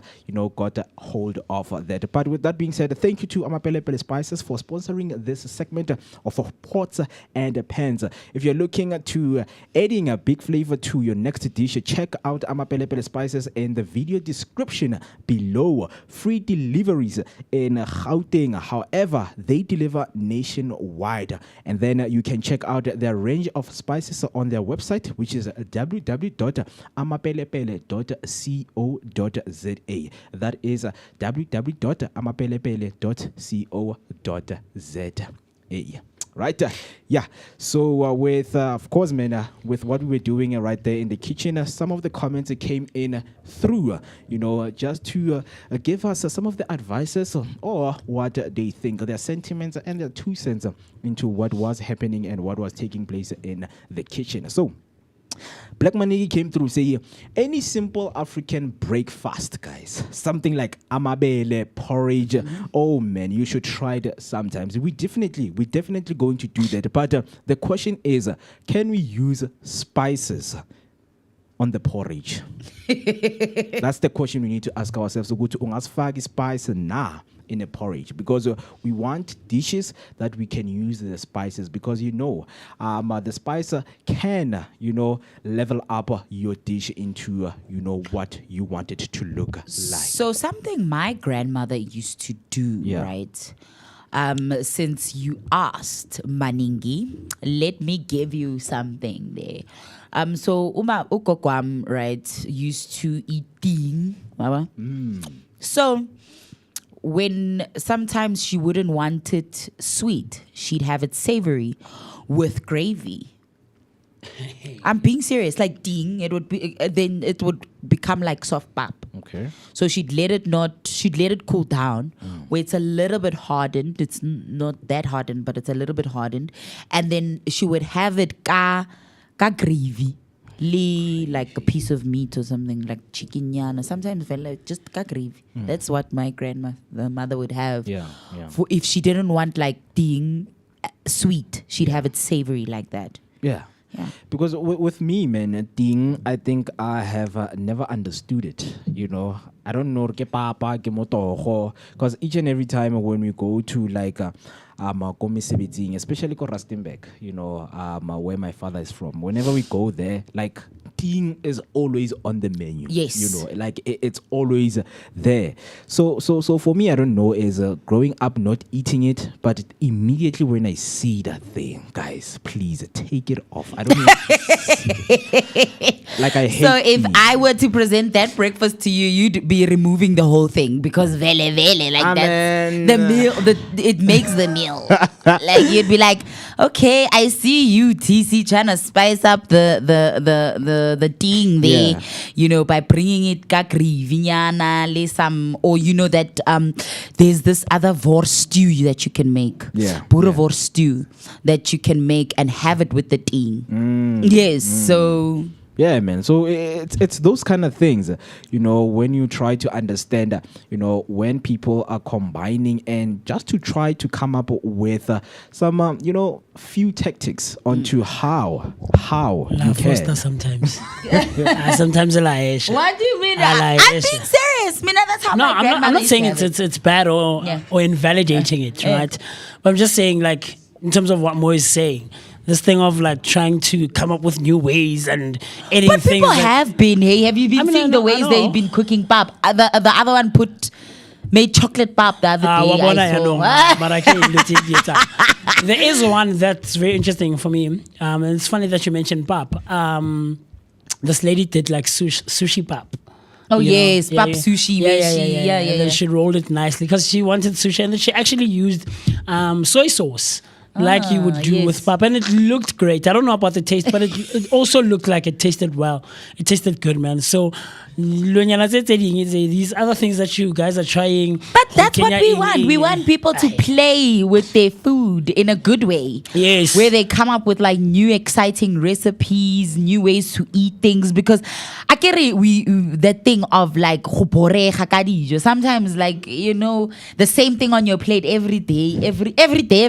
got hold of that. But with that being said, thank you to Amapelepele Spices for sponsoring this segment of pots and pans. If you're looking to adding a big flavor to your next dish, check out Amapelepele Spices in the video description below. Free deliveries in Gauteng. However, they deliver nationwide. And then you can check out their range of spices on their website, which is www.amapelepele.co.za. That is www.amapelepele.co.za. Right? Yeah. So with, of course, man, with what we were doing right there in the kitchen, some of the comments that came in through, just to give us some of the advices or what they think, their sentiments and their 2 cents into what was happening and what was taking place in the kitchen. So Black Manigi came through saying, any simple African breakfast, guys, something like amabele, porridge. Oh man, you should try it sometimes. We're definitely going to do that. But the question is, can we use spices on the porridge? That's the question we need to ask ourselves. So go to ungasfaki spice na in a porridge, because we want dishes that we can use the spices, because the spice can level up your dish into what you want it to look like.
So something my grandmother used to do, right? Since you asked, Maningi, let me give you something there. So Uma Ukokwam, right, used to eat ting. So when sometimes she wouldn't want it sweet, she'd have it savory with gravy. I'm being serious. Like ding, it would be then it would become like soft pap.
Okay.
So she'd let it cool down, where it's a little bit hardened. It's not that hardened, but it's a little bit hardened, and then she would have it ka gravy. Like a piece of meat or something, like chicken or sometimes just gravy. That's what my the mother would have. For if she didn't want like ding sweet, she'd have it savory like that.
Yeah. Because with me, man, ding, I think I have never understood it. I don't know, because each and every time when we go to like especially Rustenburg, where my father is from, whenever we go there, like ding is always on the menu.
Yes.
Like it's always there. So for me, I don't know, is growing up not eating it, but immediately when I see that thing, guys, please take it off. I don't know. Like I hate.
So if I were to present that breakfast to you, you'd be removing the whole thing, because vele like that's the meal. It makes the meal. Like you'd be like, okay, I see you, TC, trying to spice up the thing there, by bringing it kakrivinyana, some, or that there's this other vor stew that you can make, vor stew that you can make and have it with the thing. Yes, so.
Yeah, man. So it's those kind of things, when you try to understand, when people are combining and just to try to come up with some, few tactics onto how you can.
Sometimes. Sometimes I lie.
What do you mean? I'm being serious. That's how my grandmother
I'm not saying it's bad or invalidating it, right? But I'm just saying, like, in terms of what Mo is saying, this thing of like trying to come up with new ways and editing things.
But people have been. Hey, have you been seeing the ways they've been cooking pap? The other one put made chocolate pap the other day. I saw.
There is one that's very interesting for me. And it's funny that you mentioned pap. This lady did like sushi pap.
Oh
You know?
yes,
Yeah,
pap
yeah.
sushi.
Yeah. And then she rolled it nicely because she wanted sushi, and then she actually used soy sauce. Like you would do
yes.
with pap, and it looked great. I don't know about the taste, but it also looked like it tasted well. It tasted good, man. So these other things that you guys are trying.
But that's what we want. We want people to play with their food in a good way.
Yes.
Where they come up with like new exciting recipes, new ways to eat things. Because that thing of like sometimes like, you know, the same thing on your plate every day. Every day.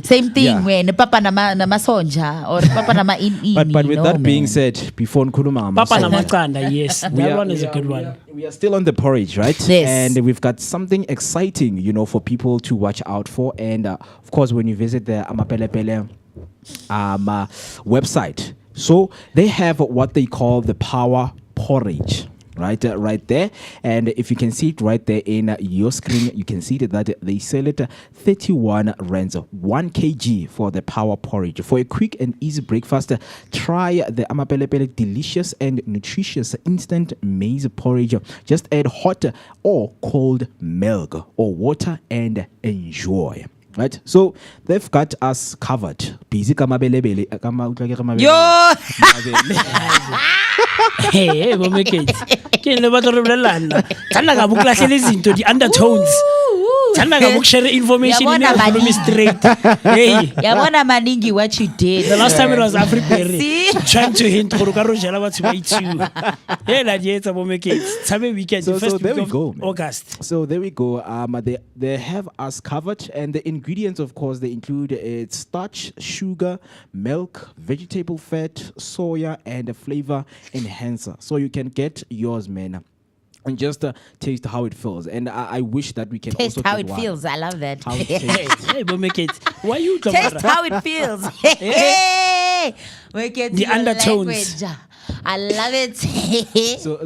Same thing when papa nama sonja or papa nama in.
But with that being said, before Nkuluma,
Papa Namakanda, yes. That one is a good one.
We are still on the porridge, right?
Yes.
And we've got something exciting, you know, for people to watch out for. And of course, when you visit the Amapelepele website, so they have what they call the power porridge. Right there, and if you can see it right there in your screen, you can see that they sell it 31 rands, 1 kg for the power porridge. For a quick and easy breakfast, try the Amapelepele delicious and nutritious instant maize porridge. Just add hot or cold milk or water and enjoy. Right, so they've got us covered. Busy kamabelebele.
Yo!
Hey, we'll make it. Can never remember. Tanaga buklahle izinto the undertones. Tanaga bukshare information in the straight. Hey,
Yabona maningi what you did.
the last time it was Afriberry.
See?
Trying to hint for Rojala what to eat you. Hey, that yet we'll make it. Sabe weekend, the
So
first
there
week
we
of
go, man.
August.
So there we go. They have us covered, and the ingredients, of course, they include starch, sugar, milk, vegetable fat, soya, and a flavor enhancer. So you can get yours, man, and just taste how it feels. And I wish that we can
Taste
also
how
get
it
one.
feels. I love that.
How it tastes.
Hey, we'll make it. Why you
Taste how it feels. Hey, we get
The
your
undertones.
language. I love it.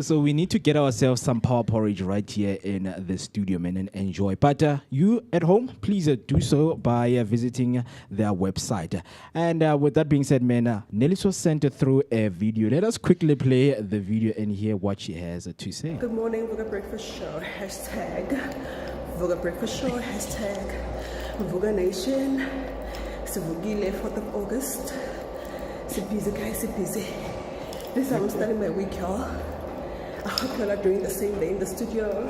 So we need to get ourselves some power porridge right here in the studio, man, and enjoy. But you at home, please do so by visiting their website. And with that being said, man, Nelly was sent through a video. Let us quickly play the video and hear what she has to say.
Good morning, Vooka Breakfast Show. Hashtag Vooka Breakfast Show. Hashtag Vooka Nation. Sivugile 4th of August. Sit busy, guys, sit busy. This time I'm starting my week, y'all. I hope y'all are doing the same day in the studio.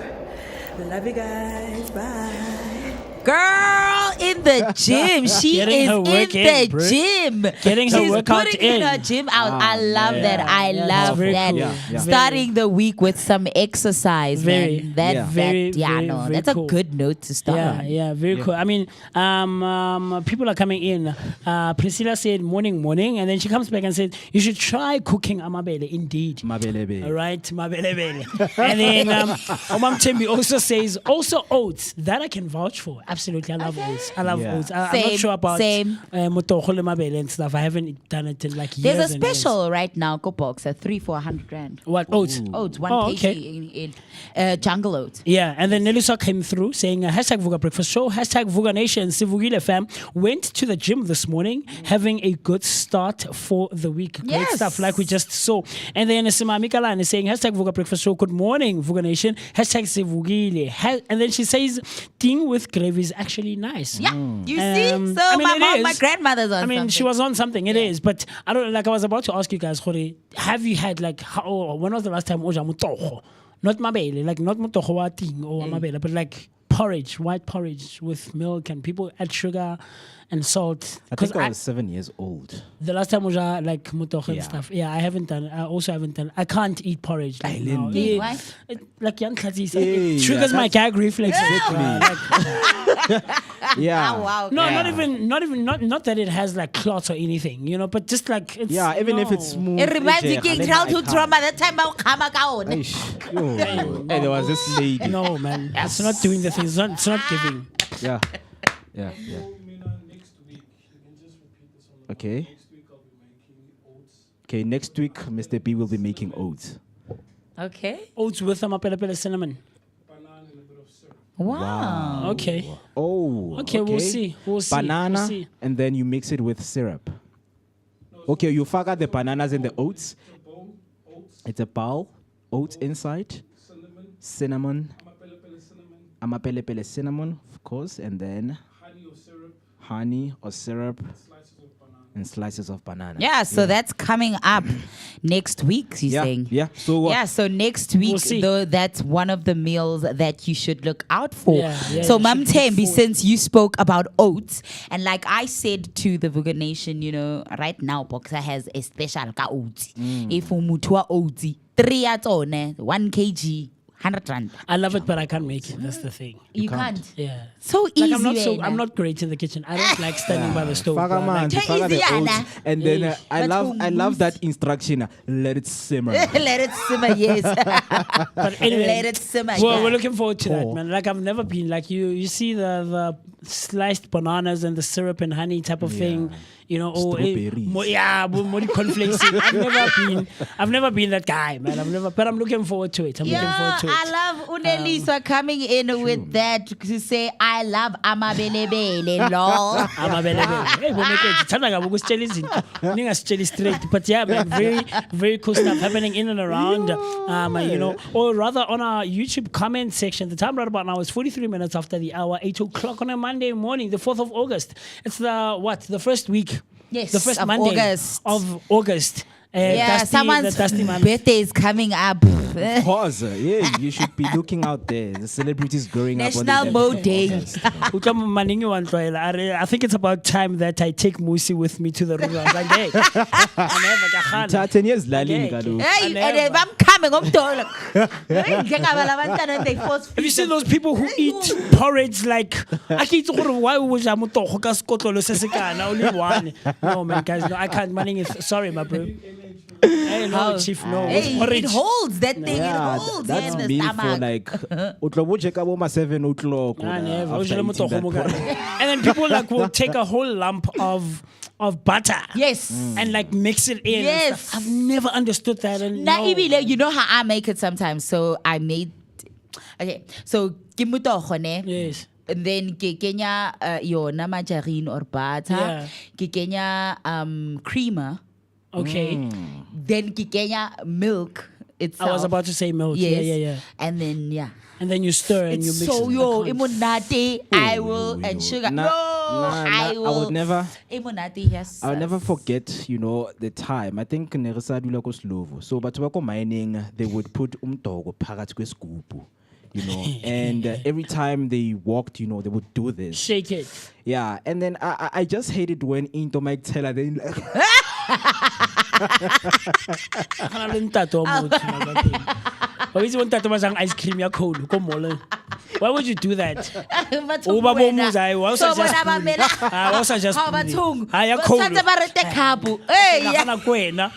Love you guys. Bye.
Girl in the gym. She
Getting
is
her
in
work
the
in, bro.
gym.
Getting her
She's
workout
putting in
in.
her gym out. I love that. I
Yeah,
love
very
that.
cool.
Yeah.
Starting the week with some exercise,
Very,
man. That,
yeah.
very, very,
no,
very
that's
cool.
a good note to start on.
Yeah, very cool. I mean, people are coming in. Priscilla said morning, and then she comes back and said, you should try cooking amabele, indeed.
Mabelebe.
All right, mabelebele. And then Omam Tembi also says, also oats. That I can vouch for. Absolutely, I love oats. I love
Yeah.
oats. I'm not
Same,
sure about
same.
motokhole mabele and stuff. I haven't done it in like years.
There's a
and years.
special right now, go box at 3 for 100 grand.
What oats?
Oats, 1
Oh,
kg
okay.
in jungle oats.
Yeah, and then Nelisa came through saying hashtag Vooka Breakfast Show, hashtag Vooka Nation, Sivugile fam. Went to the gym this morning, having a good start for the week. Great
Yes.
stuff, like we just saw. And then Sima Mikalan is saying hashtag Vooka Breakfast Show, good morning, Vooka Nation, hashtag Sivugile. And then she says, thing with gravy is actually nice.
Yeah, you see? So
I mean,
my
it
mom,
is.
my grandmother's on
I mean,
something.
she was on something. It is, but I don't like. I was about to ask you guys, Khore, have you had like when was the last time oja mutoho? Not mabele, like not mutoho wa ting or mabele, but like porridge, white porridge with milk, and people add sugar and salt.
I think I was 7 years old.
The last time was like mutoho and
Yeah.
stuff. Yeah, I haven't done. I also haven't done. I can't eat porridge. Like, now.
Yeah, why?
Like young Khadija,
Yeah,
it triggers my gag reflex.
Yeah.
wow.
No, not that it has like clots or anything, you know, but just like it's
Yeah, even if it's
no.
smooth.
It reminds me
eh,
of King
then I
childhood
can't.
trauma. That time I come out.
Eish, yo. Hey, there was this lady.
No, man, it's not doing the thing. It's not giving.
Yeah. Yeah. Okay. Okay, next week, Mr. B will be making oats.
Okay.
Oats with a mapelepele cinnamon.
Wow.
Okay.
Oh.
Okay, we'll see. We'll see.
Banana,
We'll see.
and then you mix it with syrup. Okay, you fuck out the bananas and the oats. It's a bowl, oats inside, cinnamon, amapelepele cinnamon, of course, and then honey or syrup, and slices of banana.
Yeah, so that's coming up next week, you're
Yeah,
saying?
yeah. So
So next week,
see.
though, that's one of the meals that you should look out for.
Yeah,
So,
you
Mam
should look
Tembi,
forward.
since you spoke about oats, and like I said to the Vooka Nation, you know, right now, Boxer has a special ka oats. If umutua oats, 3 at 1 kg, 100 rand.
I love it, but I can't make it. That's the thing.
You can't.
Yeah.
So easy.
Like I'm
wena.
not great in the kitchen. I don't like standing by the stove.
Faga
I like-
manzi, faga the
Easy,
oats,
Anna.
and then I
But
love that instruction. Let it simmer.
Let it simmer, yes.
But anyway,
Let it simmer.
well,
yeah.
we're looking forward to that,
Pour.
man. Like I've never been like you see the sliced bananas and the syrup and honey type of thing. You know,
Strawberries.
more cornflakes. I've never been that guy, man. But I'm looking forward to it. I'm looking forward to it.
I love Unelisa coming in with that to say, I love amabelebele, lol.
Amabelebele. Hey, ngithanda kabi ukusitshela izinto ningasitsheli straight, but yeah, man, very cool stuff happening in and around you know, or rather on our YouTube comment section. The time right about now is 43 minutes after the hour, 8 o'clock on a Monday morning, the 4th of August. It's the first week,
Yes,
the first
of
Monday
August.
of August.
Yeah,
the
someone's
dusty month.
birthday is coming up.
Pause. Yeah, you should be looking out there. The celebrities growing up on
National
the
Mo Day.
Utlwa maningi wa ntloela. I think it's about time that I take Musi with me to the room. I was like, hey, I never got hana.
10 years lalini
Okay.
kaloku.
Hey,
never.
and I'm coming. They force
Have you seen those people who eat porridge like I can't why would you motogo ka skotlolo se se kana only one? No man, guys, no, I can't. Manning, sorry, my bro. Hey, no, chief, no.
Hey,
Porridge.
it holds that thing.
Yeah,
it holds
that's
in the
me
stomach.
for like utlobuche ka bo ma 7 o'clock.
Ah, never.
after
Ujele
eating
motogo
that
mo
porridge.
kana. And then people like will take a whole lump of butter.
Yes.
And like mix it in. and
Yes.
stuff. I've never understood that. And
Now,
no.
you know how I make it sometimes. So I made. Okay, so kimutogo ne.
Yes.
And then ke kenya yona margarine or butter.
Yeah.
Ke kenya creamer.
Okay.
Then ke kenya milk itself.
I was about to say milk.
Yes.
Yeah.
And then
And then you stir and
it's
you mix
so
it.
yo
I can't.
imunati. I will and sugar.
Nah,
No,
I
I will.
would never.
Imunati, yes.
I'll never forget, you know, the time. I think neresadula ko Slovo. So but bako mining, they would put umtogo phakathi kwesigubu, you know. And every time they walked, you know, they would do this.
Shake it.
Yeah, and then I just hated when into Mike Teller then like
Kana le ntate wa motho ka teng. Wa itse bo ntate ba jang ice cream ya cold ko mall. Why would you do that? Uba bo muza ai wa sa just. Ah, wa sa just. Ah, ya cold.
Hey,
Ka kana kwena.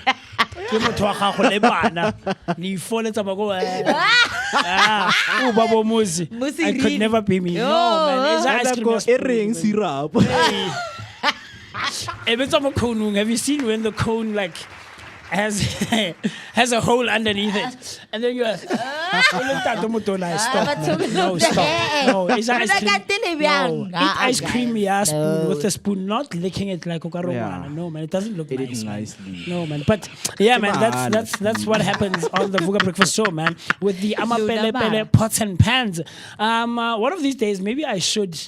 Ke motho wa gago le bana. Ni ifoletsa ba go. Ah, uba bo muzi.
Musi
I could
really?
never be me. No, man. It's ice cream. ya spoon,
ring
man.
syrup.
If it's on a cone, have you seen when the cone like has a hole underneath it, and then you're stop. Man. No, stop. No, it's ice cream. No, eat ice cream, yeah, spoon with a spoon, not licking it like Okaromana.
Yeah.
No, man, it doesn't look
It
nice.
is
man.
nicely.
No, man, but yeah, man,
Man.
that's what happens on the Vooka Breakfast Show, man, with the Amapele Pele pots and pans. One of these days, maybe I should.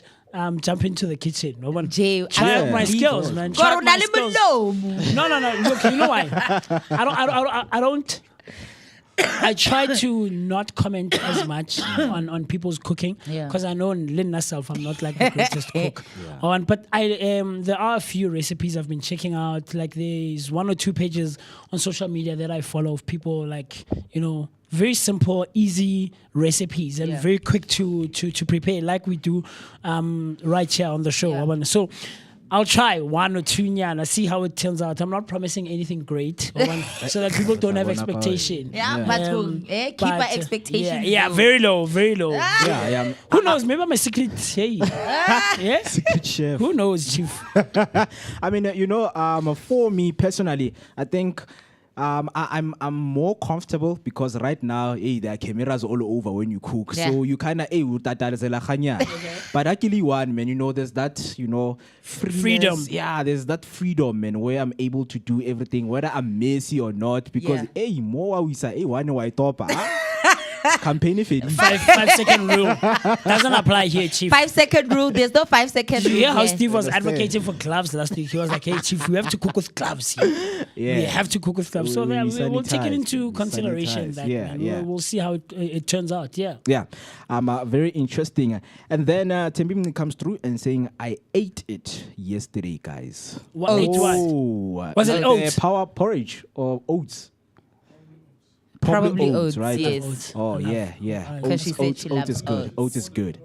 Jump into the kitchen. No one
Jay,
try out my skills, man. Try out my skills. No. Look, you know why? I don't. I try to not comment as much on people's cooking because I know Lynn myself, I'm not like the greatest cook. But there are a few recipes I've been checking out. Like there's 1 or 2 pages on social media that I follow of people like, you know, very simple, easy recipes and very quick to prepare, like we do right here on the show.
Yeah.
So I'll try 1 or 2 nyana, see how it turns out. I'm not promising anything great so that people don't have expectation.
Yeah, but keep our expectations
Yeah,
low.
very low, very low.
Yeah.
Who knows? Maybe I'm a secret. Hey, yeah.
Secret chef.
Who knows, chief?
I mean, you know, for me personally, I think I'm more comfortable because right now, there are cameras all over when you cook,
Yeah.
so you kind of But actually, one man, there's that freeness.
Freedom.
Yeah, there's that freedom, man, where I'm able to do everything, whether I'm messy or not. Because more we say, one white top. Campaign if it
5-second rule doesn't apply here, Chief.
5-second rule. There's no 5-second
Did
rule.
you hear how
here.
Steve was advocating for gloves last week? He was like, "Hey, Chief, we have to cook with gloves here. We have to cook with gloves." So we'll take it into consideration. That, man. We'll see how it turns out. Yeah.
Very interesting. And then Tembim comes through and saying, "I ate it yesterday, guys."
What? Ate what? Was it oats?
Power porridge or oats?
Probably oats,
right?
yes.
Oh, yeah.
Because she said she
Oats is
loves
good.
oats.
Oats is good.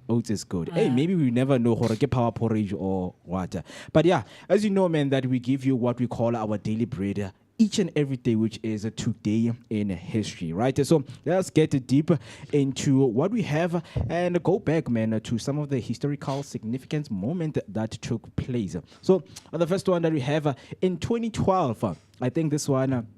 Oats is good. Hey, maybe we never know how to get power porridge or what. But yeah, as you know, man, that we give you what we call our daily bread each and every day, which is today in history, right? So let's get deep into what we have and go back, man, to some of the historical significant moment that took place. So the first one that we have in 2012, I think this one,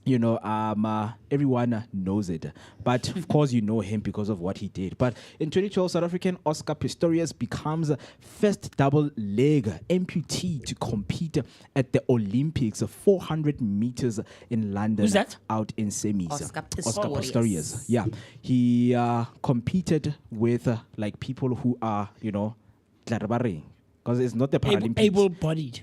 everyone knows it. But of course, you know him because of what he did. But in 2012, South African Oscar Pistorius becomes first double-leg amputee to compete at the Olympics, 400 meters in London.
Who's that?
Out in semis.
Oscar
Pistorius. Yeah. He competed with people who are, because it's not the Paralympics.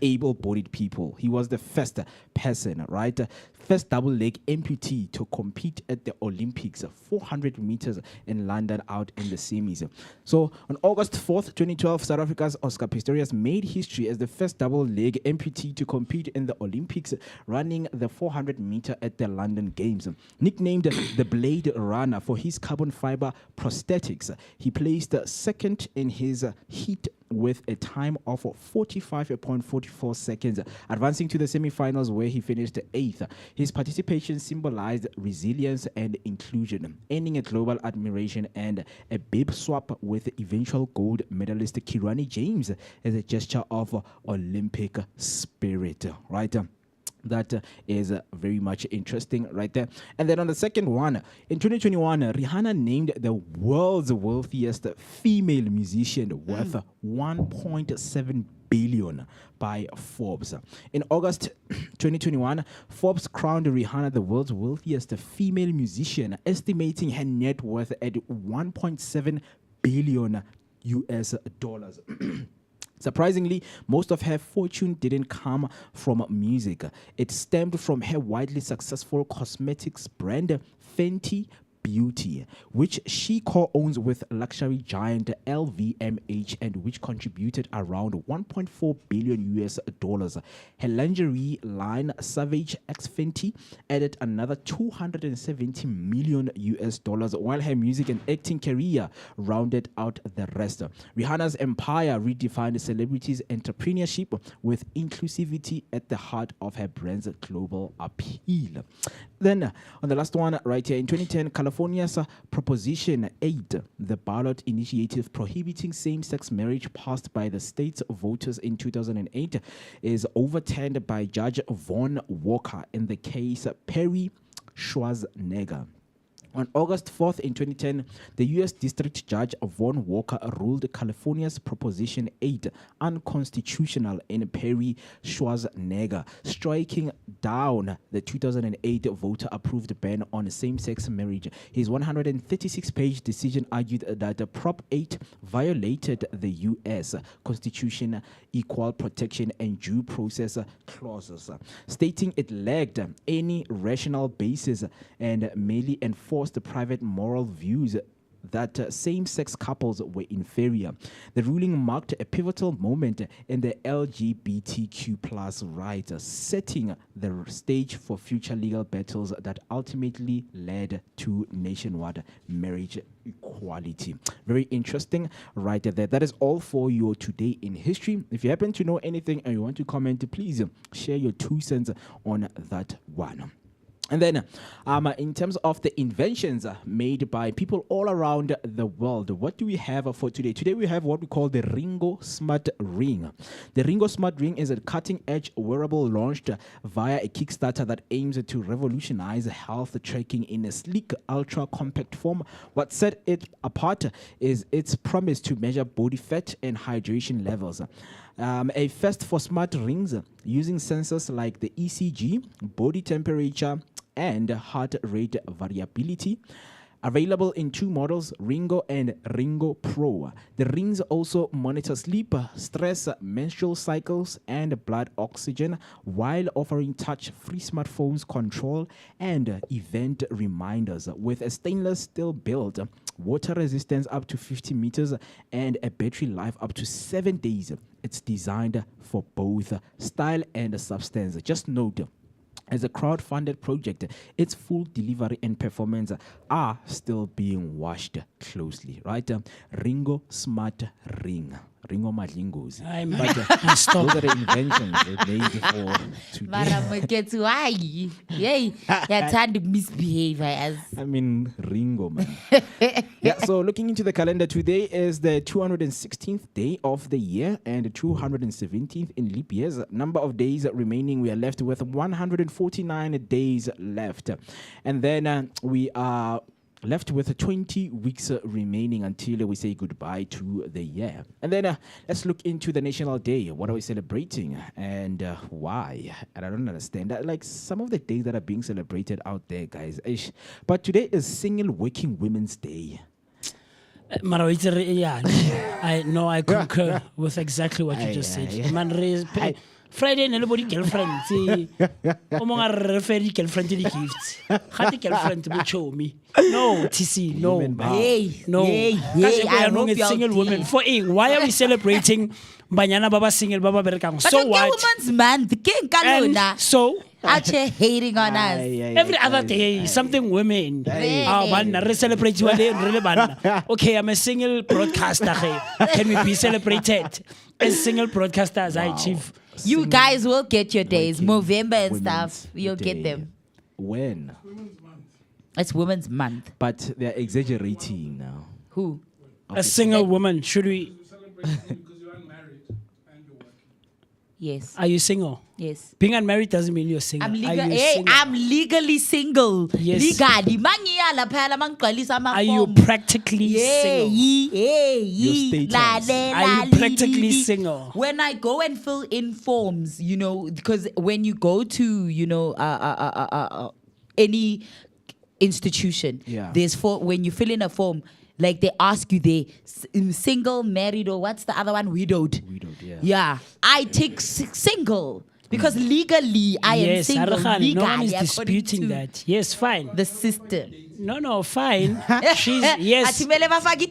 Able-bodied people. He was the first person, right? First double-leg amputee to compete at the Olympics, 400 meters in London out in the semis. So on August 4th, 2012, South Africa's Oscar Pistorius made history as the first double-leg amputee to compete in the Olympics, running the 400 meter at the London Games. Nicknamed the Blade Runner for his carbon fiber prosthetics, he placed second in his heat with a time of 45.44 seconds, advancing to the semi-finals where he finished 8th. His participation symbolized resilience and inclusion, earning a global admiration and a bib swap with eventual gold medalist Kirani James as a gesture of Olympic spirit, right? That is very much interesting right there. And then on the second one, in 2021, Rihanna named the world's wealthiest female musician worth 1.7 billion by Forbes. In August 2021, Forbes crowned Rihanna the world's wealthiest female musician, estimating her net worth at 1.7 billion US dollars. Surprisingly, most of her fortune didn't come from music. It stemmed from her widely successful cosmetics brand, Fenty Beauty, which she co-owns with luxury giant LVMH and which contributed around 1.4 billion US dollars. Her lingerie line, Savage X Fenty, added another 270 million US dollars, while her music and acting career rounded out the rest. Rihanna's empire redefined celebrities' entrepreneurship with inclusivity at the heart of her brand's global appeal. Then, on the last one right here, in 2010, California's Proposition 8, the ballot initiative prohibiting same-sex marriage passed by the state's voters in 2008, is overturned by Judge Vaughn Walker in the case Perry Schwarzenegger. On August 4th in 2010, the U.S. District Judge Vaughn Walker ruled California's Proposition 8 unconstitutional in Perry Schwarzenegger, striking down the 2008 voter-approved ban on same-sex marriage. His 136-page decision argued that Prop 8 violated the U.S. Constitution, equal protection, and due process clauses, stating it lacked any rational basis and merely enforced the private moral views that same-sex couples were inferior. The ruling marked a pivotal moment in the LGBTQ plus rights, setting the stage for future legal battles that ultimately led to nationwide marriage equality. Very interesting right there. That is all for your Today in History. If you happen to know anything and you want to comment, please share your 2 cents on that one. And then, in terms of the inventions made by people all around the world, what do we have for today? Today we have what we call the Ringo Smart Ring. The Ringo Smart Ring is a cutting-edge wearable launched via a Kickstarter that aims to revolutionize health tracking in a sleek, ultra-compact form. What set it apart is its promise to measure body fat and hydration levels. A first for smart rings using sensors like the ECG, body temperature, and heart rate variability. Available in 2 models, Ringo and Ringo Pro. The rings also monitor sleep, stress, menstrual cycles, and blood oxygen while offering touch-free smartphones control and event reminders. With a stainless steel build, water resistance up to 50 meters, and a battery life up to 7 days. It's designed for both style and substance. Just note, as a crowd-funded project, its full delivery and performance are still being watched closely, right? Ringo Smart Ring. Ringo Madlingos. Those are the inventions made for today.
Mara why? Yay, you're trying to misbehave.
I mean, Ringo, man. Yeah, so looking into the calendar, today is the 216th day of the year and the 217th in leap years. Number of days remaining, we are left with 149 days left. And then we are left with 20 weeks remaining until we say goodbye to the year. And then let's look into the National Day. What are we celebrating and why? And I don't understand that. Like some of the days that are being celebrated out there, guys. But today is Single Working Women's Day.
I concur with exactly what you just said. Friday, nobody girlfriend. Omonga refer girlfriend to the gifts. How the girlfriend to show me? No, TC, no. No.
I hope you're
single women. For why are we celebrating Banyana Baba single Baba Berekang? So what?
Women's month.
And so
actually hating on us.
Every other day, something women. Celebrate you. Okay, I'm a single broadcaster. Can we be celebrated as single broadcasters? I achieve.
You guys will get your days, November and stuff. You'll get them.
When?
It's Women's Month.
But they're exaggerating now.
Who?
A single woman. Should we?
Yes.
Are you single?
Yes.
Being unmarried doesn't mean you're single.
I'm legally single.
Yes.
Legally.
Are you practically single? Are you practically single?
When I go and fill in forms, because when you go to, any institution, there's when you fill in a form, like they ask you single, married, or what's the other one? Widowed. Yeah. I take single. Because legally, I am single. Legally,
no one is disputing that. Yes, fine.
The system.
No, fine. She's yes.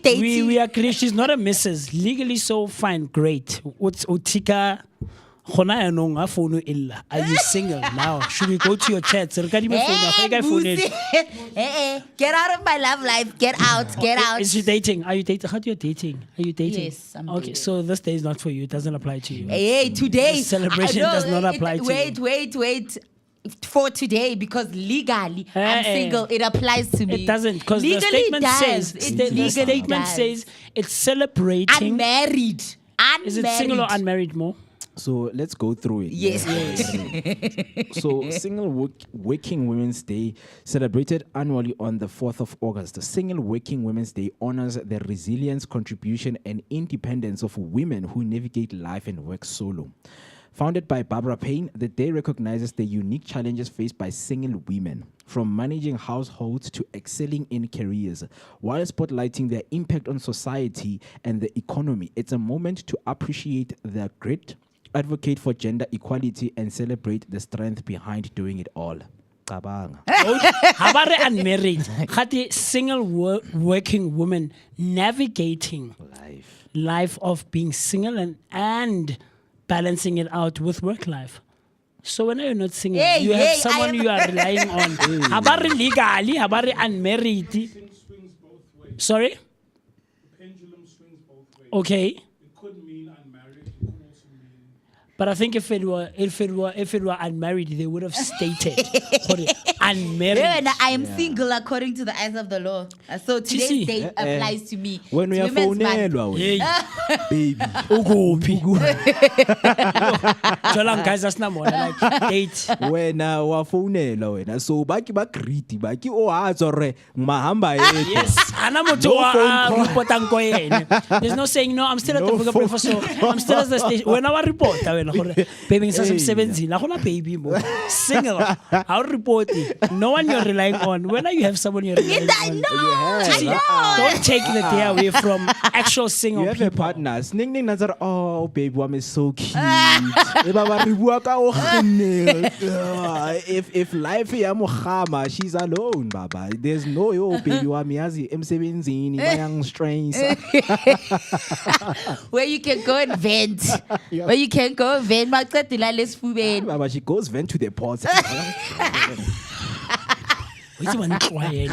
We agree. She's not a Mrs. Legally, so fine, great. What's Otika? Are you single now? Should we go to your chat? Get
out of my love life. Get out.
Is she dating? Are you dating? How do you dating? Are you dating?
Yes, I'm
okay, so this day is not for you. It doesn't apply to you.
Hey, today.
The celebration does not apply to you.
Wait. For today, because legally I'm single, it applies to me.
It doesn't, because the statement says it's celebrating.
Unmarried.
Is it single or unmarried more?
So let's go through it.
Yes.
So Single Working Women's Day, celebrated annually on the 4th of August. The Single Working Women's Day honors the resilience, contribution, and independence of women who navigate life and work solo. Founded by Barbara Payne, the day recognizes the unique challenges faced by single women, from managing households to excelling in careers, while spotlighting their impact on society and the economy. It's a moment to appreciate their grit, advocate for gender equality, and celebrate the strength behind doing it all.
Habare unmarried, hati single working woman navigating life of being single and balancing it out with work life. So when you're not single, you have someone you are relying on. Habare legally, habare unmarried. Sorry?
The pendulum swings both ways.
Okay.
It could mean unmarried. It could also mean
But I think if it were unmarried, they would have stated unmarried.
Yeah, and I am single according to the eyes of the law. So today's date applies to me.
When we are phonelwa,
Hey,
baby.
ukuphi? Jolang guys, that's not more like date.
Wena wa phonelwa wena. So baki ba greedy, baki o a tsore mahamba ete.
Yes, ana motho wa reportang ko yena. There's no saying no. I'm still at the Vooka Breakfast Show. I'm still at the station. When I report, wena gore baby ngisa semsebenzini. La gona baby mo. Single. How report it? No one you're relying on. When you have someone you're relying on. Don't take the day away from actual single
You have
people.
a partner. Sning ning nazar. Oh, baby, wam is so cute. If life ya mohama, she's alone, baba. There's no yo baby wam yazi emsebenzini bayang strains.
Where you can go and vent. Where you can go and vent.
Baba, she goes vent to the ports.
Wait till one quiet.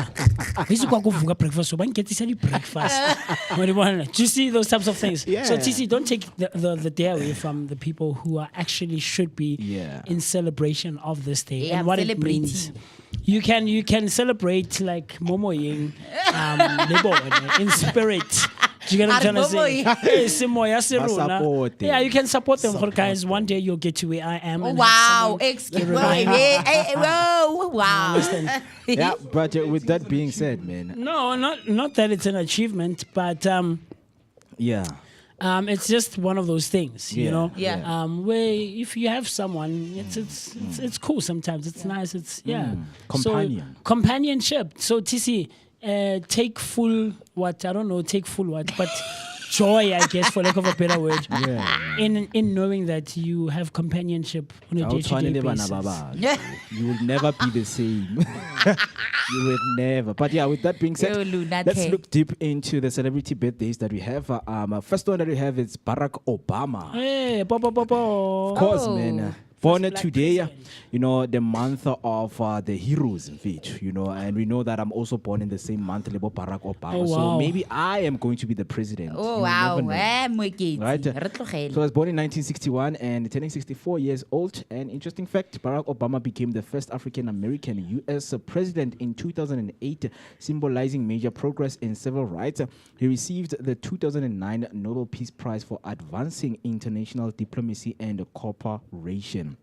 Wait till go Vooka Breakfast Show. When get this any breakfast? Do you see those types of things?
Yeah.
So TC, don't take the day away from the people who are actually should be in celebration of this day and what it means. You can celebrate like Momo Ying, in spirit. Do you get what I'm trying to say? Hey, Simoya Siruna. Yeah, you can support them, guys. One day you'll get to where I am. and have
Wow.
someone
Excuse
to
me.
remind you.
Whoa. Wow.
Yeah, but with that being said, man.
No, not that it's an achievement, but
Yeah.
it's just one of those things, you
Yeah,
know.
yeah.
Where if you have someone, it's cool sometimes. It's nice. It's
Companion.
So, companionship. So TC, take full what? But joy, I guess, for lack of a better word.
Yeah.
In knowing that you have companionship on a day-to-day basis.
You will never be the same. You will never. But yeah, with that being said, let's look deep into the celebrity birthdays that we have. First one that we have is Barack Obama.
Hey,
Of course, man. Born
Black
today,
president.
you know, the month of the heroes, in fact, you know, and we know that I'm also born in the same month, Lebo Barack Obama.
Oh,
So
wow.
maybe I am going to be the president.
Oh,
You
wow.
never know. Right? So I
Right.
was born in 1961 and turning 64 years old. And interesting fact, Barack Obama became the first African-American U.S. president in 2008, symbolizing major progress in civil rights. He received the 2009 Nobel Peace Prize for advancing international diplomacy and cooperation.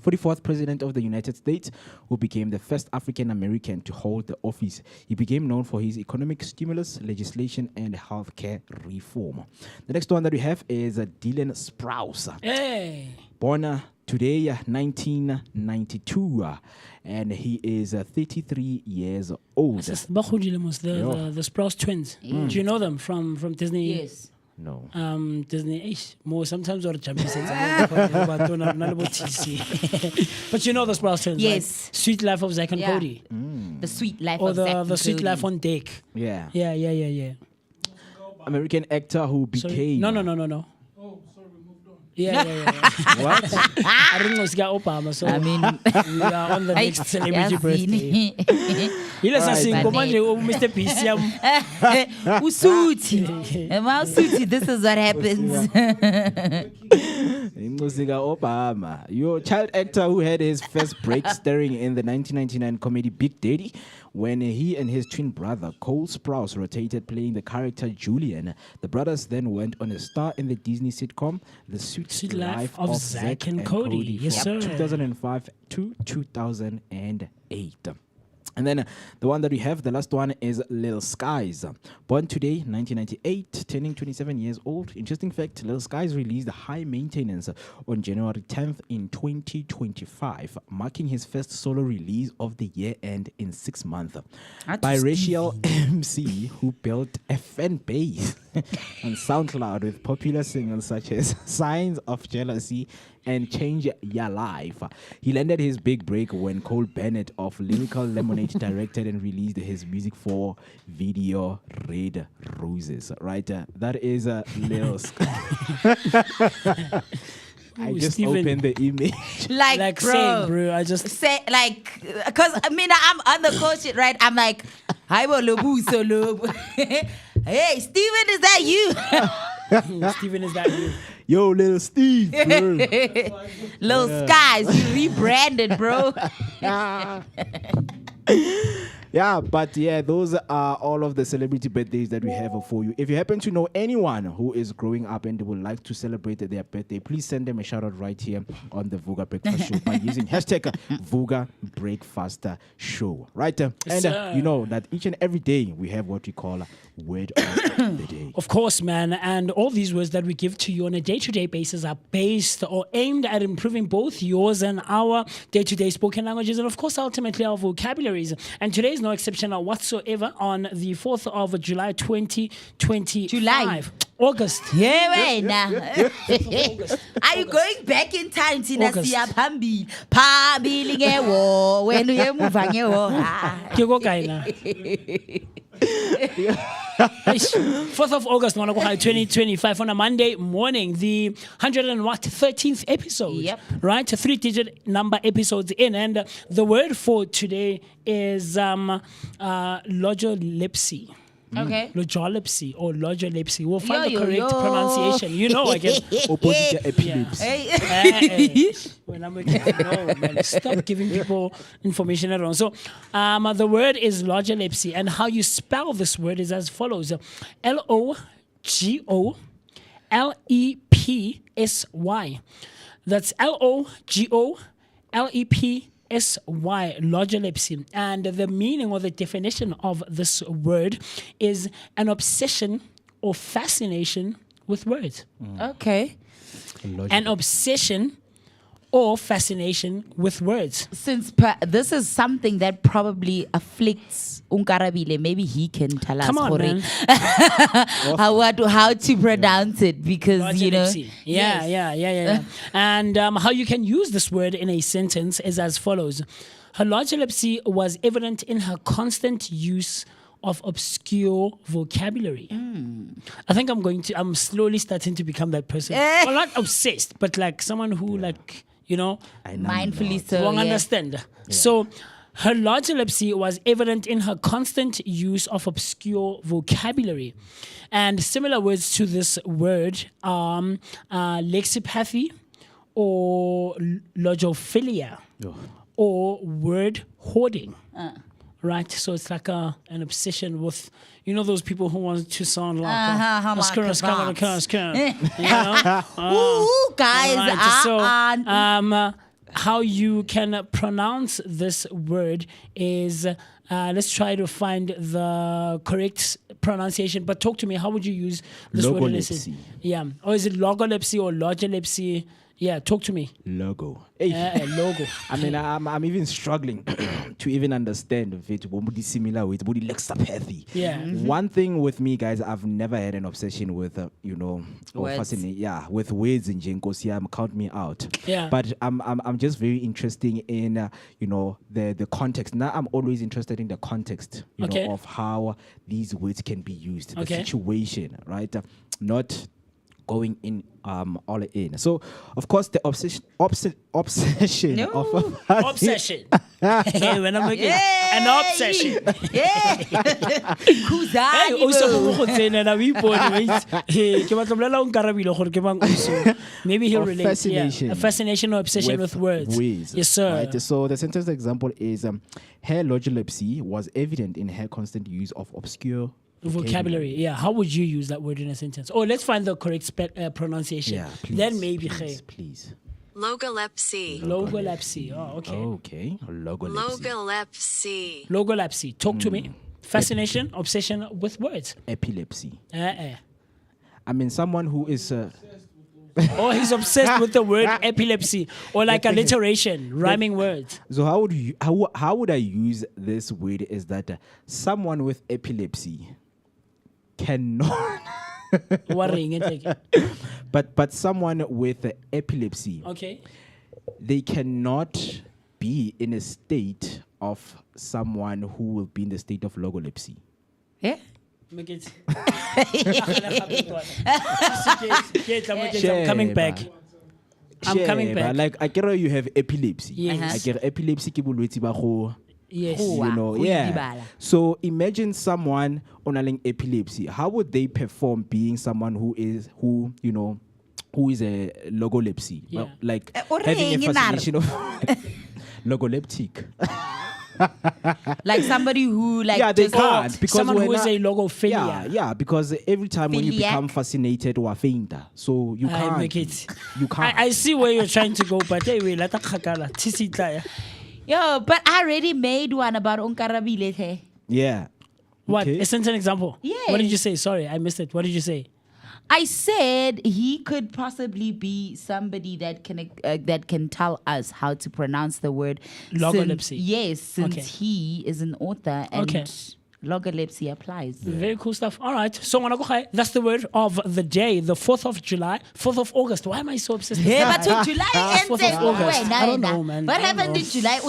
44th President of the United States, who became the first African-American to hold the office. He became known for his economic stimulus, legislation, and healthcare reform. The next one that we have is Dylan Sprouse.
Hey.
Born today, 1992, and he is 33 years old.
The Sprouse twins. Do you know them from Disney?
Yes.
No.
Disney. More sometimes or But you know the Sprouse twins.
Yes.
Right? Sweet Life of Zack and
Yeah.
Cody.
The sweet life
Or
of Zack
the
and
Sweet
Cody.
Life on Deck.
Yeah.
Yeah.
American actor who
Sorry.
became...
No. Oh, sorry, we moved on. Yeah.
What?
I didn't know it's got Obama, so
I mean,
we are on the next celebrity birthday. Mr. Pisiam.
Usuti. Usuti, this is what happens.
Musika Obama, your child actor who had his first break starring in the 1999 comedy Big Daddy, when he and his twin brother Cole Sprouse rotated playing the character Julian. The brothers then went on a star in the Disney sitcom The Sweet Life of Zack and Cody
Yes,
from
sir.
2005 to 2008. And then the one that we have, the last one, is Lil Skies. Born today, 1998, turning 27 years old. Interesting fact, Lil Skies released High Maintenance on January 10th in 2025, marking his first solo release of the year and in 6 months. Biracial MC who built a fan base on SoundCloud with popular singles such as Signs of Jealousy and Change Your Life. He landed his big break when Cole Bennett of Lyrical Lemonade directed and released his music for video Red Roses. Right? That is Lil I just
Steven.
opened the image.
Like
bro.
same, bro. I just
Say, like, because I mean, I'm on the coach shit, right? I'm like, hi, Lobu, so Lobu. Hey, Steven, is that you?
Steven, is that you?
Yo, little Steve. bro.
Little Skies, you rebranded, bro.
Yeah, but yeah, those are all of the celebrity birthdays that we have for you. If you happen to know anyone who is growing up and would like to celebrate their birthday, please send them a shout out right here on the Vooka Breakfast Show by using hashtag Vooka Breakfast Show. Right? And you know that each and every day we have what we call Word of the Day.
Of course, man. And all these words that we give to you on a day-to-day basis are based or aimed at improving both yours and our day-to-day spoken languages and, of course, ultimately our vocabularies. And today is no exception whatsoever on the 4th of July 2025. August.
Yeah, wait now. Are you going back in time to
August.
Nasia Pambi? Pambi ngewo when you move ngewo.
Ke go kae na? 4th of August 2025 on a Monday morning, the 113th episode.
Yep.
Right? 3-digit number episodes in. And the word for today is logolepsy.
Okay.
Logolepsy or logolepsy. We'll find
Yo,
the correct
yo.
pronunciation. You know, I guess.
Opposite the epilepsy.
When I'm no, man, stop giving people information wrong. So, the word is logolepsy, and how you spell this word is as follows: Logolepsy. That's Logolepsy. Logolepsy. And the meaning or the definition of this word is an obsession or fascination with words.
Okay.
An obsession or fascination with words.
Since this is something that probably afflicts Unkarabile, maybe he can tell us
Come on, man.
how to pronounce it, because you know.
Logolepsy. Yeah. And how you can use this word in a sentence is as follows: her logolepsy was evident in her constant use of obscure vocabulary. I think I'm slowly starting to become that person. Well, not obsessed, but like someone who like, you know,
Mindfully so.
won't
yeah.
understand. So her logolepsy was evident in her constant use of obscure vocabulary. And similar words to this word are lexipathy or logophilia or word hoarding. Right? So it's like an obsession with, you know, those people who want to sound like
Ooh, guys.
Right, so, how you can pronounce this word is, let's try to find the correct pronunciation. But talk to me, how would you use this word?
Logolepsy.
Yeah. Or is it logolepsy or logolepsy? Yeah, talk to me.
Logo. Hey.
Logo.
I mean, I'm even struggling to even understand if it would be similar with body lexapathy.
Yeah.
One thing with me, guys, I've never had an obsession with, you know, or
Words.
fascinating. Yeah, with words in Jenkos. Yeah, count me out.
Yeah.
But I'm just very interested in, you know, the context. Now I'm always interested in the context, you
Okay.
know, of how these words can be used, the
Okay.
situation, right? Not going in all in. So of course the obsession
No.
of
Obsession. When I'm looking, an obsession.
Yeah.
Hey, uso go tsena na we ipone, wait. Hey, ke batla bolela o nkarabile gore ke bang uso. Maybe he'll
Of
relate.
fascination.
Yeah. A fascination or obsession with words. Yes, sir.
Right? So the sentence example is her logolepsy was evident in her constant use of obscure
Vocabulary. Yeah. How would you use that word in a sentence? Oh, let's find the correct pronunciation.
Yeah, please.
Then maybe
please.
Logolepsy.
Logolepsy. Oh, okay.
Okay. Logolepsy.
Logolepsy.
Logolepsy. Talk to me. Fascination, obsession with words.
Epilepsy.
I
mean, someone who is
Or he's obsessed with the word epilepsy, or like alliteration, rhyming words.
So how would I use this word is that someone with epilepsy cannot
Worrying and taking.
but someone with epilepsy,
Okay.
they cannot be in a state of someone who will be in the state of logolepsy.
Yeah.
Make it. I'm coming back. I'm coming back.
Like I get you have epilepsy.
Yes.
I get epilepsy ke bolwetse ba go
Yes.
you know,
Go
yeah.
idibala.
So imagine someone on epilepsy. How would they perform being someone who who is a logolepsy.
Yeah.
Well, like
Or
having a
hanging
fascination of logoleptic.
Like somebody who like
Yeah, they
just
can't because
someone who
we're
is
not-
a logophilia.
Yeah, because every time when you
Philiac.
become fascinated, or fainter, so you
I
can't
make it.
You can't.
I see where you're trying to go, but anyway, let kgakala. Tisita.
Yo, but I already made one about Onkarabile. Hey.
Yeah.
What?
Okay.
A sentence example.
Yeah.
What did you say? Sorry, I missed it. What did you say?
I said he could possibly be somebody that can tell us how to pronounce the word
Logolepsy.
Yes, since
Okay.
he is an author and
Okay.
logolepsy applies.
Very cool stuff. All right. So that's the word of the day, the 4th of July, 4th of August. Why am I so obsessed with
Yeah,
that?
but to July ends
4th of
and
August.
when,
I don't know, man.
What
I don't
happened
know.
in July?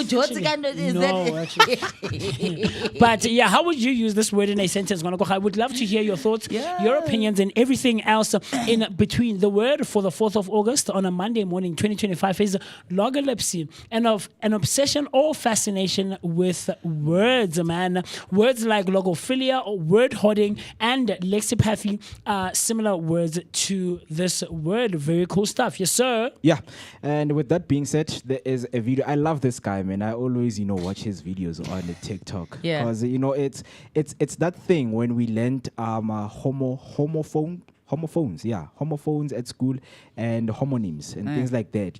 But yeah, how would you use this word in a sentence? I would love to hear your thoughts, your opinions, and everything else in between. The word for the 4th of August on a Monday morning, 2025, is logolepsy, and of an obsession or fascination with words, man. Words like logophilia, or word hoarding, and lexipathy are similar words to this word. Very cool stuff. Yes, sir.
Yeah, and with that being said, there is a video. I love this guy, man. I always, watch his videos on the TikTok.
Yeah.
Because it's that thing when we learned homophones at school and homonyms and things like that.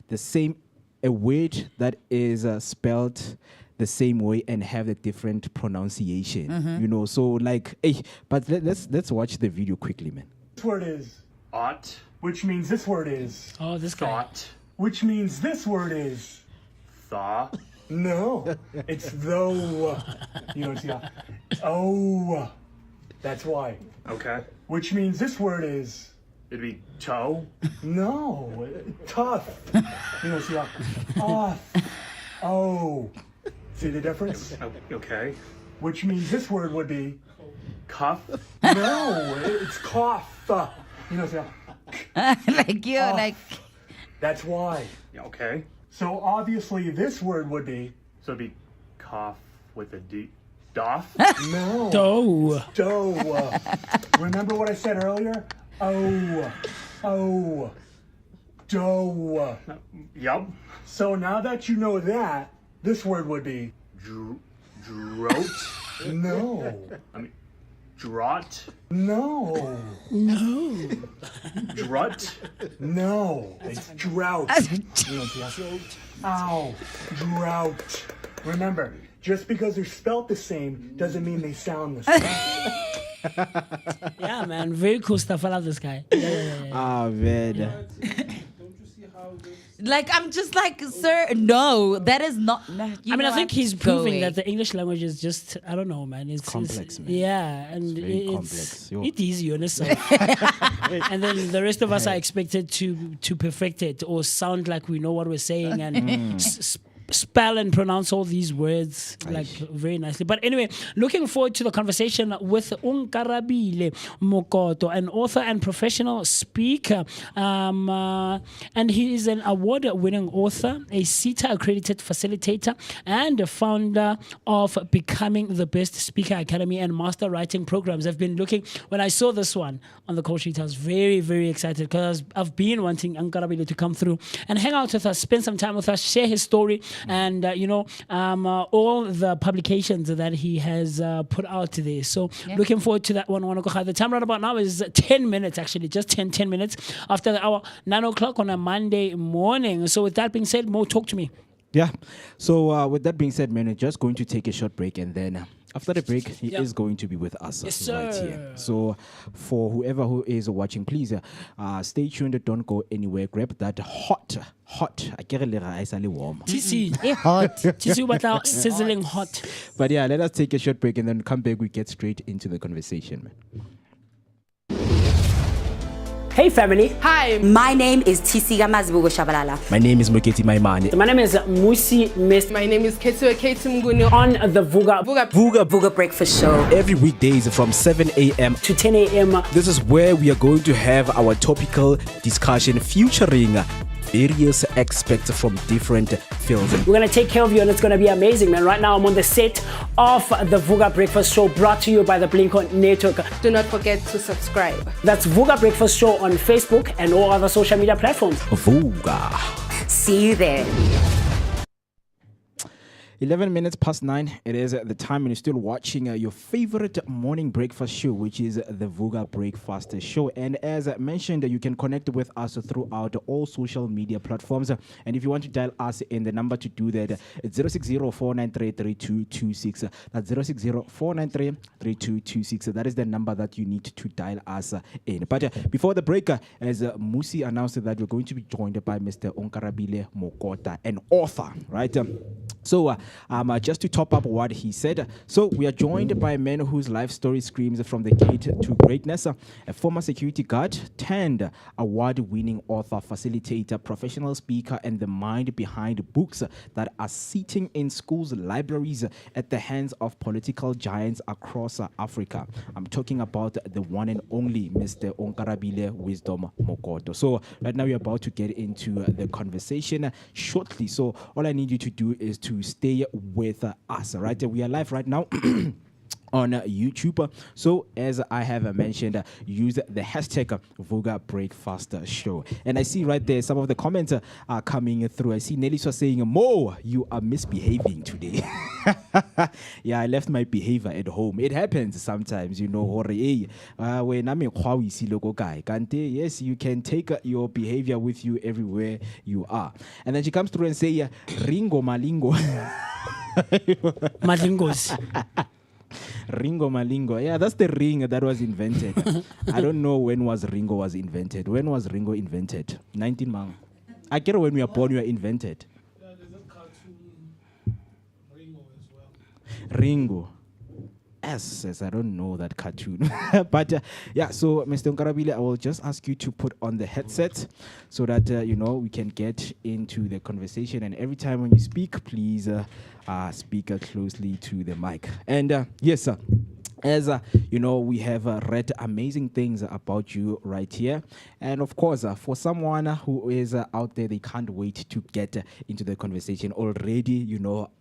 The same a word that is spelled the same way and have a different pronunciation. So like, hey, but let's watch the video quickly, man.
This word is ought, which means this word is
Oh, this guy.
thought, which means this word is thaw. No, it's though. Yeah. Oh, that's why. Okay. Which means this word is. It'd be toe. No, tough. Yeah. Off. Oh. See the difference? Okay. Which means this word would be cuff. No, it's cough. Yeah.
Like you, like
That's why. Okay. So obviously this word would be. So it'd be cough with a D. Doff? No.
Dough.
Dough. Remember what I said earlier? Oh. Dough. Yup. So now that you know that, this word would be drought. No. I mean, draught. No. Drut. No. It's drought. Ow. Drought. Remember, just because they're spelt the same doesn't mean they sound the same.
Yeah, man. Very cool stuff. I love this guy. Yeah.
Ah, man.
like I'm just like, sir, no, that is not. No,
I think he's proving that the English language is just, I don't know, man. It's
complex, man.
Yeah, and
very
it's
complex. Yo.
it is honest. And then the rest of us are expected to perfect it or sound like we know what we're saying and spell and pronounce all these words like very nicely. But anyway, looking forward to the conversation with Unkarabile Mokoto, an author and professional speaker. And he is an award-winning author, a CETA accredited facilitator, and the founder of Becoming the Best Speaker Academy and Master Writing Programs. I've been looking, when I saw this one on the call sheet, I was very, very excited because I've been wanting Unkarabile to come through and hang out with us, spend some time with us, share his story, and all the publications that he has put out there. So looking forward to that one. The time right about now is 10 minutes, actually, just 10 minutes after the hour, 9 o'clock on a Monday morning. So with that being said, Mo, talk to me.
Yeah. So with that being said, man, we're just going to take a short break, and then after the break, he is going to be with us right here. So for whoever who is watching, please stay tuned. Don't go anywhere. Grab that hot. I can't warm.
TC, hot. TC, what sizzling hot.
But yeah, let us take a short break and then come back. We get straight into the conversation, man.
Hey family.
Hi.
My name is Tisiga Mazibugo Shabalala.
My name is Moketi Maimane.
My name is Musi Miss.
My name is Ketsu Mguni
On the Vooka
Breakfast Show.
Every weekdays from 7 a.m.
to 10 a.m.
This is where we are going to have our topical discussion featuring various experts from different fields.
We're going to take care of you and it's going to be amazing, man. Right now I'm on the set of the Vooka Breakfast Show brought to you by the Blink-On Network.
Do not forget to subscribe.
That's Vooka Breakfast Show on Facebook and all other social media platforms.
Vooka.
See you there.
11 minutes past 9. It is the time when you're still watching your favorite morning breakfast show, which is the Vooka Breakfast Show. And as I mentioned, you can connect with us throughout all social media platforms. And if you want to dial us in, the number to do that, it's 060-493-3226. That's 060-493-3226. That is the number that you need to dial us in. But before the break, as Musi announced that we're going to be joined by Mr. Onkarabile Mokota, an author, right? So just to top up what he said, so we are joined by a man whose life story screams from the gate to greatness, a former security guard, turned award-winning author, facilitator, professional speaker, and the mind behind books that are sitting in schools' libraries at the hands of political giants across Africa. I'm talking about the one and only Mr. Onkarabile Wisdom Mokoto. So right now we're about to get into the conversation shortly. So all I need you to do is to stay with us, right? We are live right now on YouTube. So as I have mentioned, use the hashtag Vooka Breakfast Show. And I see right there some of the comments are coming through. I see Nelly was saying, Mo, you are misbehaving today. Yeah, I left my behavior at home. It happens sometimes, you know. When I'm in Kante, yes, you can take your behavior with you everywhere you are. And then she comes through and say, Ringo Malingo.
Malingos.
Ringo Malingo. Yeah, that's the ring that was invented. I don't know when was Ringo was invented. When was Ringo invented? 19 mang. I get when we are born, we are invented.
Yeah, there's a cartoon Ringo as well.
Ringo. Yes, I don't know that cartoon. But yeah, so Mr. Onkarabile, I will just ask you to put on the headset so that, we can get into the conversation. And every time when you speak, please speak closely to the mic. And yes, sir. As we have read amazing things about you right here. And of course, for someone who is out there, they can't wait to get into the conversation already.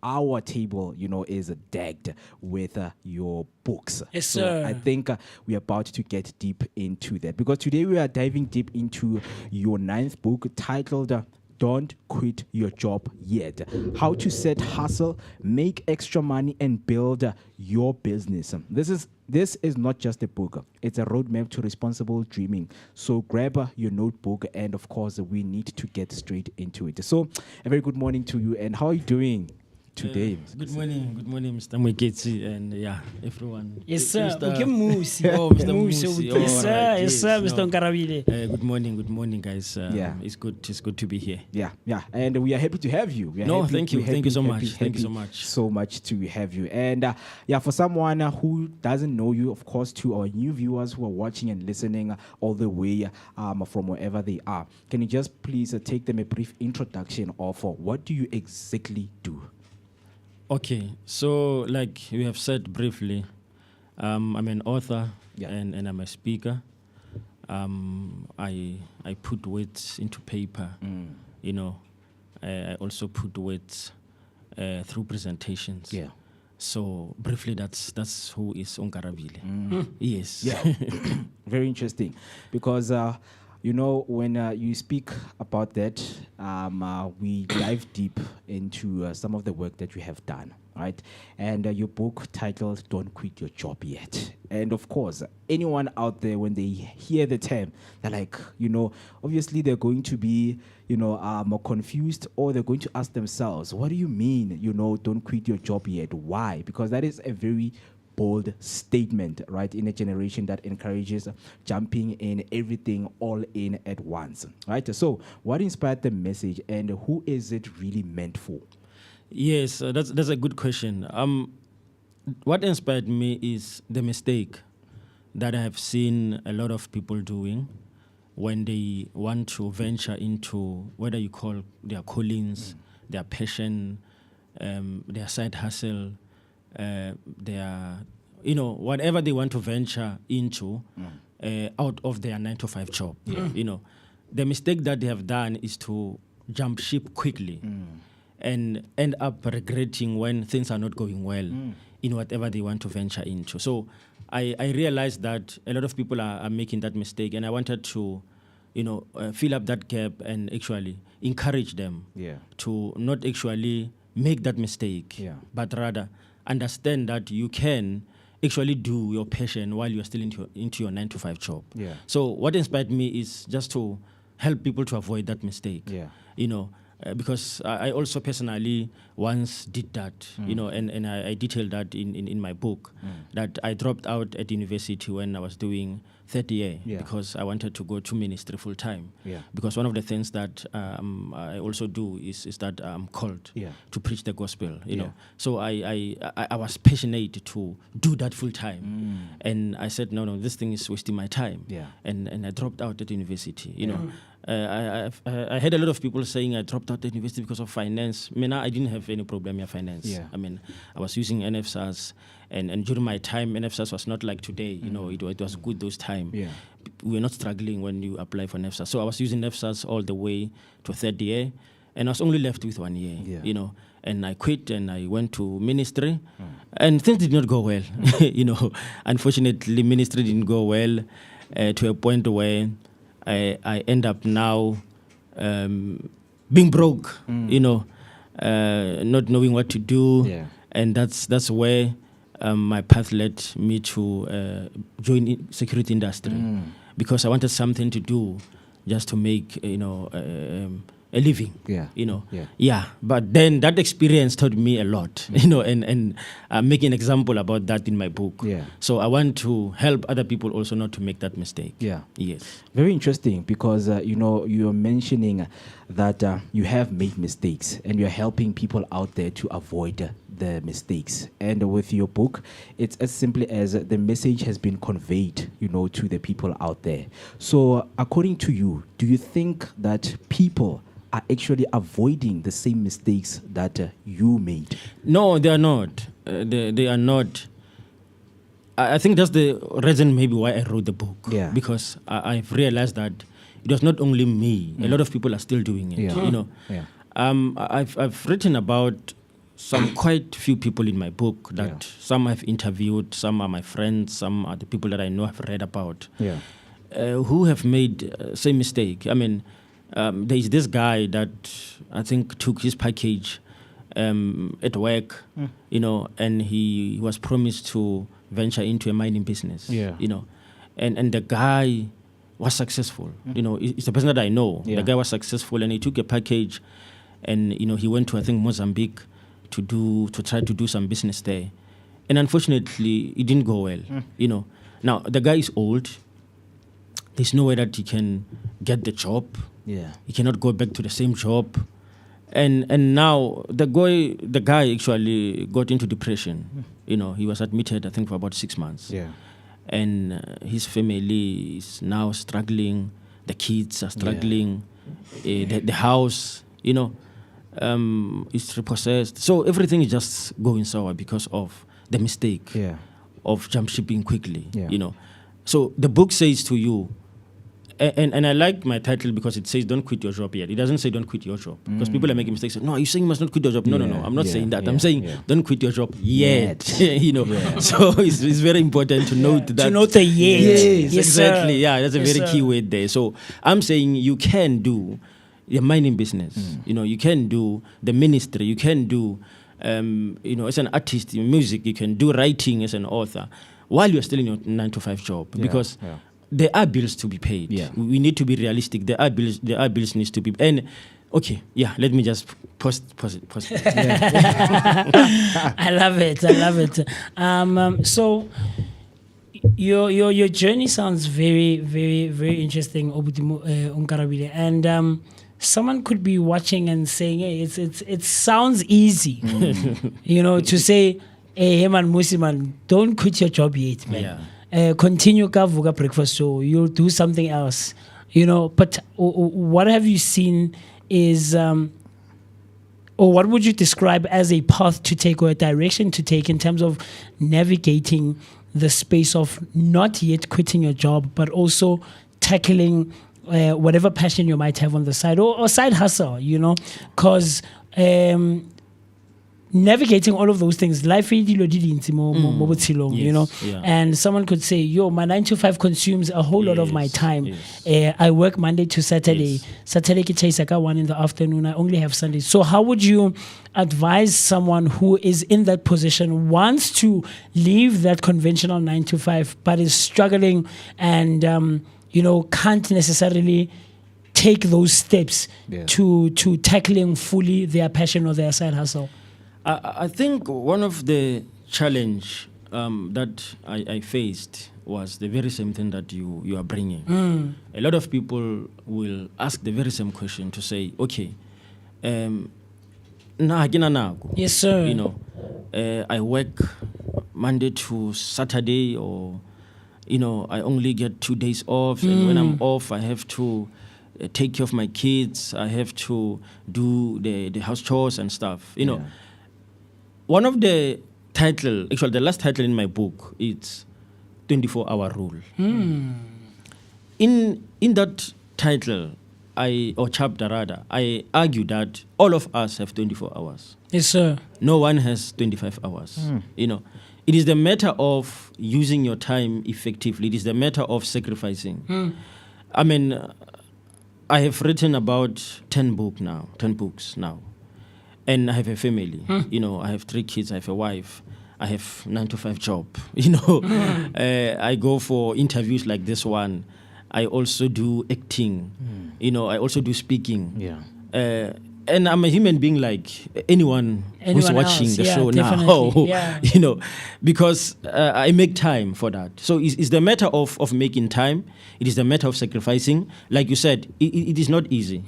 Our table, is decked with your books.
Yes,
so
sir.
I think we're about to get deep into that, because today we are diving deep into your 9th book titled Don't Quit Your Job Yet. How to set hustle, make extra money, and build your business. This is not just a book. It's a roadmap to responsible dreaming. So grab your notebook, and of course, we need to get straight into it. So a very good morning to you, and how are you doing today?
Good morning, Mr. Mweketsi, and everyone.
Yes, sir.
Mr.
Okay, Musi.
Mr. Musi.
Yes, sir.
Alright,
Yes, sir, Mr. Onkarabile.
Good morning, guys. It's good to be here.
Yeah, and we are happy to have you.
Thank you so much. Thank you so much.
So much to have you. And for someone who doesn't know you, of course, to our new viewers who are watching and listening all the way from wherever they are, can you just please take them a brief introduction of what do you exactly do?
Okay, so like we have said briefly, I'm an author and I'm a speaker. I put words into paper, I also put words through presentations.
Yeah.
So briefly, that's who is Onkarabile. Yes.
Yeah. Very interesting, because when you speak about that, we dive deep into some of the work that you have done, right? And your book titled Don't Quit Your Job Yet. And of course, anyone out there, when they hear the term, they're like, obviously they're going to be, more confused, or they're going to ask themselves, what do you mean, don't quit your job yet? Why? Because that is a very bold statement, right, in a generation that encourages jumping in everything all in at once, right? So what inspired the message, and who is it really meant for?
Yes, that's a good question. What inspired me is the mistake that I have seen a lot of people doing when they want to venture into whether you call their callings, their passion, their side hustle, their, whatever they want to venture into out of their 9-to-5 job. the mistake that they have done is to jump ship quickly and end up regretting when things are not going well in whatever they want to venture into. So I realized that a lot of people are making that mistake, and I wanted to, fill up that gap and actually encourage them to not actually make that mistake, but rather understand that you can actually do your passion while you're still into your 9-to-5 job. So what inspired me is just to help people to avoid that mistake. Because I also personally once did that, and I detailed that in my book, that I dropped out at university when I was doing third year because I wanted to go to ministry full time. Because one of the things that I also do is that I'm called to preach the gospel. So I was passionate to do that full time, and I said no, this thing is wasting my time. And I dropped out at university. I had a lot of people saying I dropped out at university because of finance. I didn't have any problem with finance. I was using NFSAS, and during my time, NFSAS was not like today. It was good those time. We were not struggling when you apply for NFSAS. So I was using NFSAS all the way to third year, and I was only left with 1 year. And I quit and I went to ministry, and things did not go well. Unfortunately, ministry didn't go well to a point where I end up now being broke, not knowing what to do, and that's where my path led me to join security industry because I wanted something to do just to make a living. But then that experience taught me a lot, and I'm making an example about that in my book. So I want to help other people also not to make that mistake. Yes.
Very interesting because you're mentioning that you have made mistakes and you're helping people out there to avoid the mistakes. And with your book, it's as simply as the message has been conveyed, to the people out there. So according to you, do you think that people are actually avoiding the same mistakes that you made?
No, they are not. They are not. I think that's the reason maybe why I wrote the book. Because I've realized that it was not only me. A lot of people are still doing it. I've written about some quite few people in my book that some I've interviewed, some are my friends, some are the people that I know I've read about, who have made same mistake. There is this guy that I think took his package at work, and he was promised to venture into a mining business, and the guy was successful. It's the person that I know. The guy was successful, and he took a package, and he went to I think Mozambique to try to do some business there, and unfortunately it didn't go well. Now the guy is old. There's no way that he can get the job. He cannot go back to the same job, and now the guy actually got into depression. He was admitted I think for about 6 months. And his family is now struggling. The kids are struggling. The house, is repossessed. So everything is just going sour because of the mistake of jump shipping quickly. So the book says to you. And I like my title because it says don't quit your job yet. It doesn't say don't quit your job. Because people are making mistakes. No, you're saying you must not quit your job. No. I'm not saying that. I'm saying don't quit your job yet. So it's very important to note that.
To note the yet.
Yes, exactly. Sir. That's a very key word there. So I'm saying you can do the mining business. You can do the ministry. You can do, as an artist in music. You can do writing as an author while you're still in your 9-to-5 job. Because there are bills to be paid. We need to be realistic. There are bills needs to be. And let me just pause it.
I love it. So your journey sounds very, very, very interesting, Onkarabile. And someone could be watching and saying, "Hey, it sounds easy," to say, "Hey, man, Musiman, don't quit your job yet, man." Continue Vooka Breakfast Show. You'll do something else, But what have you seen is, or what would you describe as a path to take or a direction to take in terms of navigating the space of not yet quitting your job, but also tackling whatever passion you might have on the side or side hustle, because navigating all of those things, life is
Yes,
and someone could say, yo, my 9 to 5 consumes a whole lot of my time. I work Monday to Saturday. Saturday ki chase aka 1 in the afternoon. I only have Sundays. So how would you advise someone who is in that position, wants to leave that conventional 9 to 5, but is struggling and can't necessarily take those steps to tackling fully their passion or their side hustle?
I think one of the challenge that I faced was the very same thing that you are bringing. A lot of people will ask the very same question to say, okay,
yes, sir.
I work Monday to Saturday, or I only get 2 days off, and when I'm off, I have to take care of my kids. I have to do the house chores and stuff. One of the title, actually the last title in my book, it's 24-hour rule. In that title, or chapter rather, I argue that all of us have 24 hours.
Yes, sir.
No one has 25 hours. It is the matter of using your time effectively. It is the matter of sacrificing. I mean, I have written about 10 books now. And I have a family. I have 3 kids. I have a wife. I have 9 to 5 job. I go for interviews like this one. I also do acting. I also do speaking. And I'm a human being like anyone who's watching
else.
the
Yeah,
show
definitely.
now. Because I make time for that. So it's the matter of making time. It is the matter of sacrificing. Like you said, it is not easy.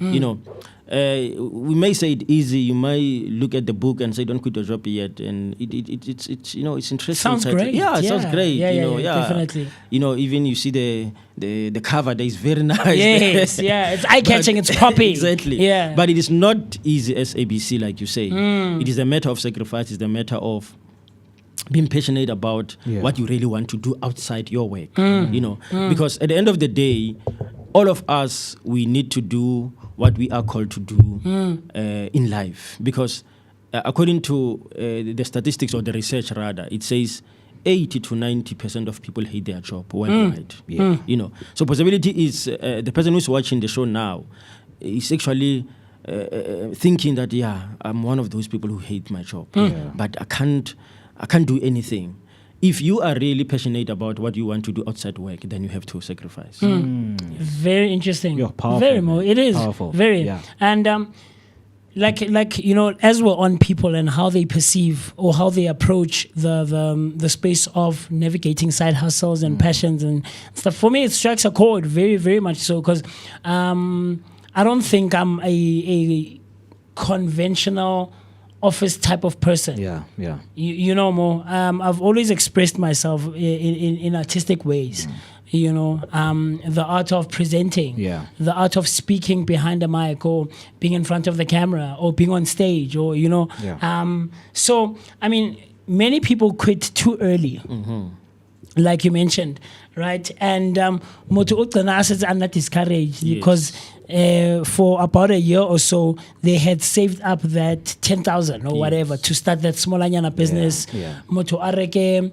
We may say it easy. You might look at the book and say, "Don't quit your job yet," and it's interesting.
Sounds great.
Yeah, it sounds great.
Definitely.
Even you see the cover there is very nice.
Yes, it's eye catching. It's poppy.
Exactly.
Yeah.
But it is not easy as ABC, like you say. It is a matter of sacrifice. It's a matter of being passionate about what you really want to do outside your work. Because at the end of the day, all of us, we need to do what we are called to do in life. Because according to the statistics or the research rather, it says 80 to 90% of people hate their job worldwide. So possibility is the person who's watching the show now is actually thinking that I'm one of those people who hate my job, but I can't do anything. If you are really passionate about what you want to do outside work, then you have to sacrifice.
Very interesting.
You're powerful.
Very more. It is
Powerful.
very.
Yeah.
And like as we're on people and how they perceive or how they approach the space of navigating side hustles and passions and stuff. For me, it strikes a chord very, very much so, because I don't think I'm a conventional office type of person. You know, Mo. I've always expressed myself in artistic ways. The art of presenting, the art of speaking behind a mic, or being in front of the camera, or being on stage, or so I mean, many people quit too early. Like you mentioned, right? And moto assets are not discouraged because for about a year or so they had saved up that 10,000 or whatever to start that small anyana business. Moto areke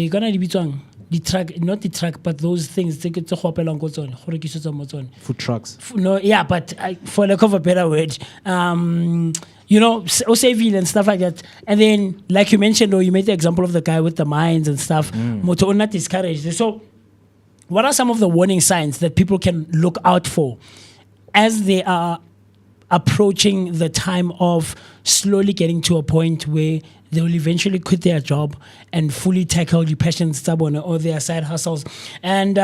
gonna the truck, not the truck, but those things they get to
Food trucks.
No, yeah, but for lack of a better word, Soweto and stuff like that. And then, like you mentioned, or you made the example of the guy with the mines and stuff. Moto not discouraged. So, what are some of the warning signs that people can look out for as they are approaching the time of slowly getting to a point where they will eventually quit their job and fully tackle the passions or their side hustles? And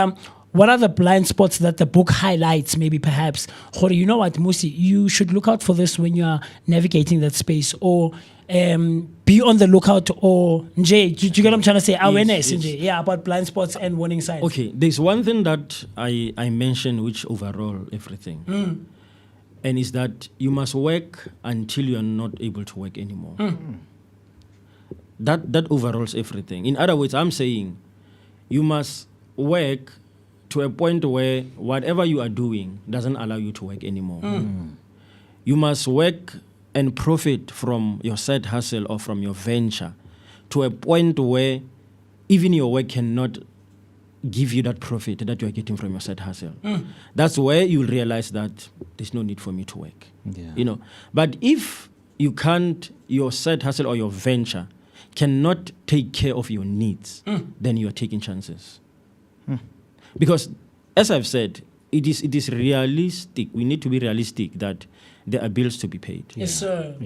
what are the blind spots that the book highlights, maybe perhaps? Or you know what, Musi, you should look out for this when you are navigating that space, or be on the lookout, or Nje, do you get what I'm trying to say? Awareness,
Yes.
Nje. Yeah, about blind spots and warning signs.
Okay, there's one thing that I mentioned which overall everything. And is that you must work until you are not able to work anymore. That overalls everything. In other words, I'm saying you must work to a point where whatever you are doing doesn't allow you to work anymore. You must work and profit from your side hustle or from your venture to a point where even your work cannot give you that profit that you are getting from your side hustle. That's where you'll realize that there's no need for me to work. But if you can't, your side hustle or your venture cannot take care of your needs, then you are taking chances. Because, as I've said, it is realistic. We need to be realistic that there are bills to be paid.
Yes, sir.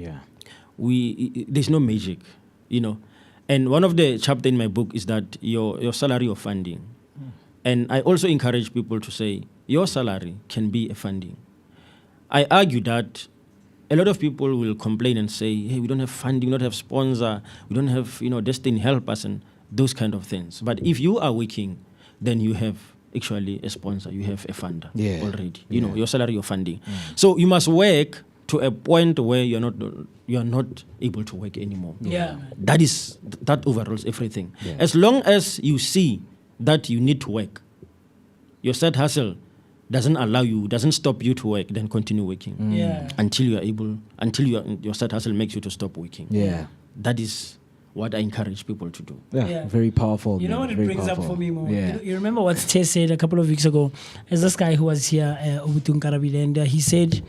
There's no magic, And one of the chapter in my book is that your salary or funding. And I also encourage people to say, your salary can be a funding. I argue that a lot of people will complain and say, hey, we don't have funding, we don't have sponsor, we don't have, Destiny help us and those kind of things. But if you are working, then you have actually a sponsor, you have a funder already. Your salary, your funding. So you must work to a point where you're not able to work anymore. That overrules everything. As long as you see that you need to work, your side hustle doesn't stop you to work, then continue working until your side hustle makes you to stop working. That is what I encourage people to do.
Very powerful.
You know what it
very
brings
powerful.
up for me more? You remember what Tess said a couple of weeks ago? There's this guy who was here, Obutun Karabile, and he said,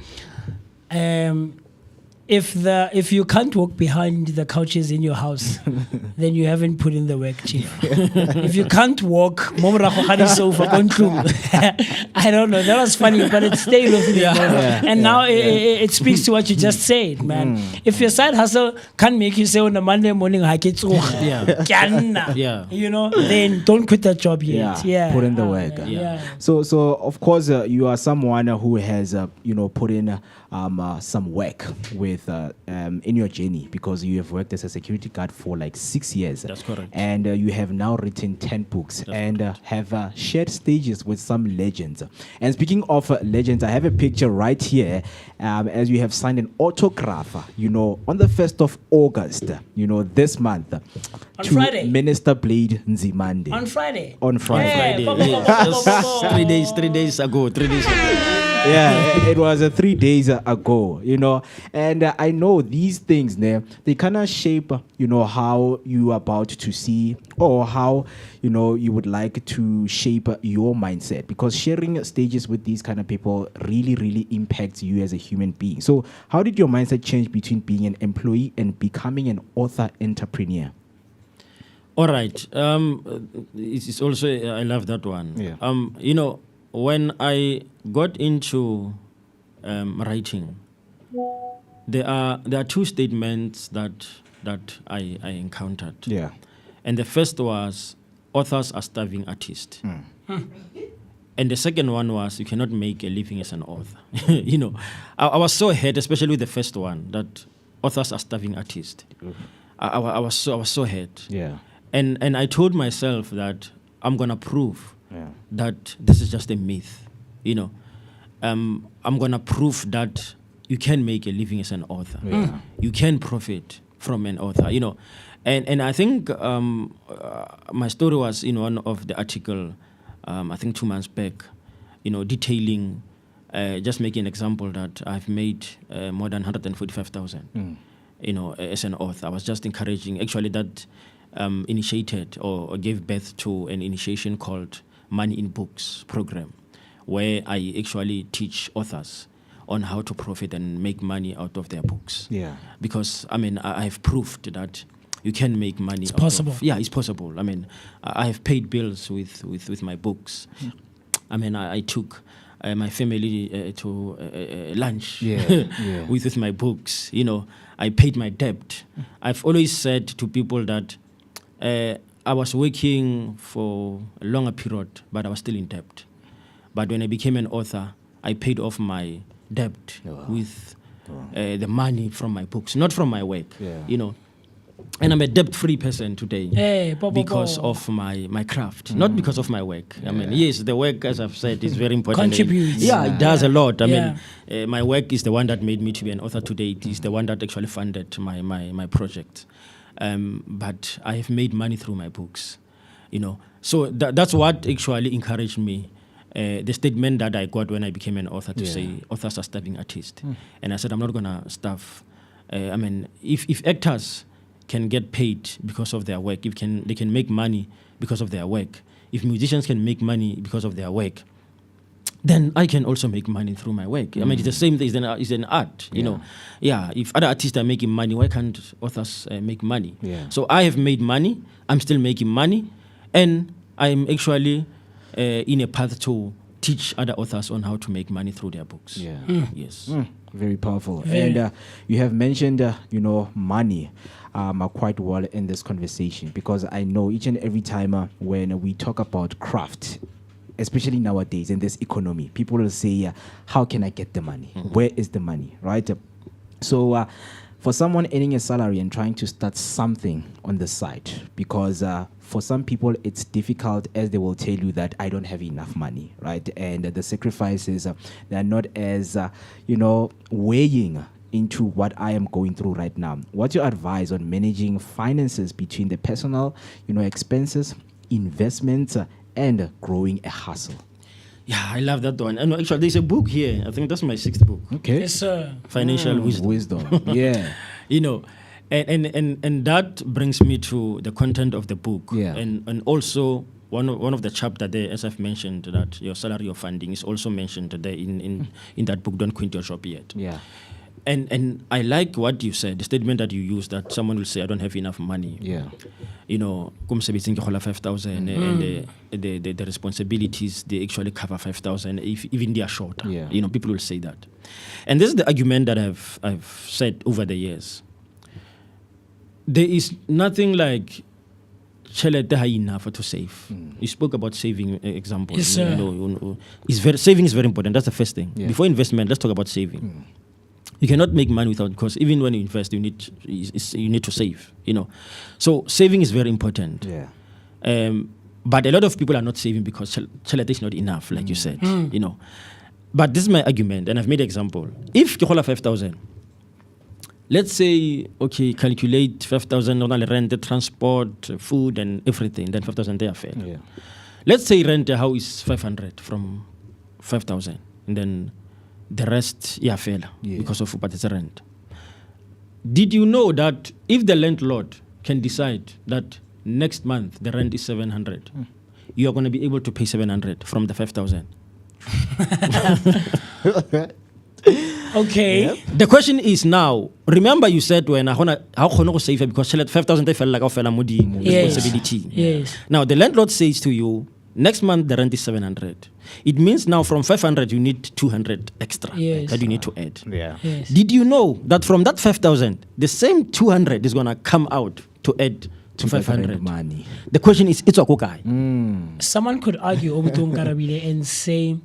if you can't walk behind the couches in your house, then you haven't put in the work, chief. If you can't walk, sofa, I don't know. That was funny, but it stayed with me. And now it speaks to what you just said, man. If your side hustle can't make you say on a Monday morning, then don't quit that job yet.
Put in the work. So of course, you are someone who has put in some work with in your journey, because you have worked as a security guard for like 6 years.
That's correct.
And you have now written 10 books have shared stages with some legends. And speaking of legends, I have a picture right here as you have signed an autograph, on the 1st of August, this month.
On Friday.
Minister Blade Nzimande.
On Friday.
On Friday.
Yes. 3 days ago.
It was 3 days ago, and I know these things they kind of shape, how you are about to see, or how, you would like to shape your mindset, because sharing stages with these kind of people really, really impacts you as a human being. So how did your mindset change between being an employee and becoming an author entrepreneur?
All right. It's also, I love that one. When I got into writing, there are two statements that I encountered. And the first was, authors are starving artists. And the second one was, you cannot make a living as an author. I was so hurt, especially with the first one, that authors are starving artists. I was so hurt. And I told myself that I'm gonna prove that this is just a myth. I'm gonna prove that you can make a living as an author. You can profit from an author. And I think my story was in one of the article, I think 2 months back, detailing, just making an example that I've made more than 145,000. As an author, I was just encouraging. Actually, that initiated or gave birth to an initiation called Money in Books program, where I actually teach authors on how to profit and make money out of their books. Because I've proved that you can make money.
It's possible.
It's possible. I have paid bills with my books. I took my family to lunch with my books. I paid my debt. I've always said to people that I was working for a longer period, but I was still in debt. But when I became an author, I paid off my debt with the money from my books, not from my work. And I'm a debt-free person today because of my craft, not because of my work. Yes, the work, as I've said, is very important.
Contributes.
It does a lot. My work is the one that made me to be an author today. It is the one that actually funded my project. But I have made money through my books, So that's what actually encouraged me the statement that I got when I became an author to
Yeah.
say authors are starving artists. And I said, I'm not going to starve. I mean, if actors can get paid because of their work, they can make money because of their work, if musicians can make money because of their work, then I can also make money through my work. I mean, it's the same thing. It's an art, you know. Yeah, if other artists are making money, why can't authors make money?
Yeah.
So I have made money. I'm still making money. And I'm actually in a path to teach other authors on how to make money through their books.
Yeah.
Yes.
Very powerful.
Very.
And you have mentioned, money quite well in this conversation, because I know each and every time when we talk about craft, especially nowadays in this economy, people will say, how can I get the money? Where is the money, right? So for someone earning a salary and trying to start something on the side, because for some people it's difficult, as they will tell you that I don't have enough money, right? And the sacrifices, they're not as, weighing into what I am going through right now. What's your advice on managing finances between the personal, expenses, investments, and growing a hustle?
Yeah, I love that one. And actually, there's a book here. I think that's my 6th book.
Okay.
Yes, sir.
Financial Wisdom.
Yeah.
And that brings me to the content of the book.
Yeah.
And also one of the chapter there, as I've mentioned, that your salary or funding is also mentioned there in that book. Don't quit your job yet.
Yeah.
And I like what you said, the statement that you used, that someone will say, I don't have enough money.
Yeah.
Kumsebenzing ke hola 5,000 and the responsibilities, they actually cover 5,000 if even they are short.
Yeah.
People will say that. And this is the argument that I've said over the years. There is nothing like chelete ha enough to save. You spoke about saving examples.
Yes, sir.
Saving is very important. That's the first thing.
Yeah.
Before investment, let's talk about saving. You cannot make money without, because even when you invest, you need to save. So saving is very important.
Yeah.
But a lot of people are not saving because chelete is not enough, like you said. But this is my argument, and I've made an example. If you hold 5,000, let's say, okay, calculate 5,000 on rent, the transport, food, and everything. Then 5,000 they are fair.
Yeah.
Let's say rent a house is 500 from 5,000, and then the rest, fair because of what is rent. Did you know that if the landlord can decide that next month the rent is 700, you are going to be able to pay 700 from the 5,000?
Okay.
Yep. The question is now, remember you said when how can save it because 5,000 they felt like responsibility.
Yes.
Now the landlord says to you, next month the rent is 700. It means now from 500 you need 200 extra that you need to add.
Yeah.
Yes.
Did you know that from that 5,000, the same 200 is going to come out to add to 500
money?
The question is, it's a kokai.
Someone could argue Obutong Karabile and say,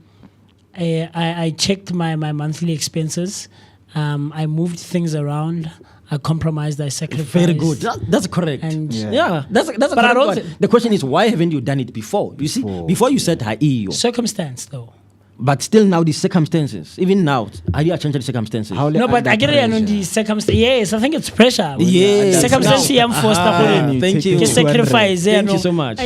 I checked my monthly expenses. I moved things around. I compromised. I sacrificed.
Very good. That's correct.
And
that's a correct one. The question is, why haven't you done it before? You see, before you said haiyo.
Circumstance, though.
But still now the circumstances, even now, are you changing the circumstances?
No, but I get it on the circumstance. Yes, I think it's pressure.
Yes.
Circumstance I'm forced to
thank you.
Sacrifice.
Thank you so much.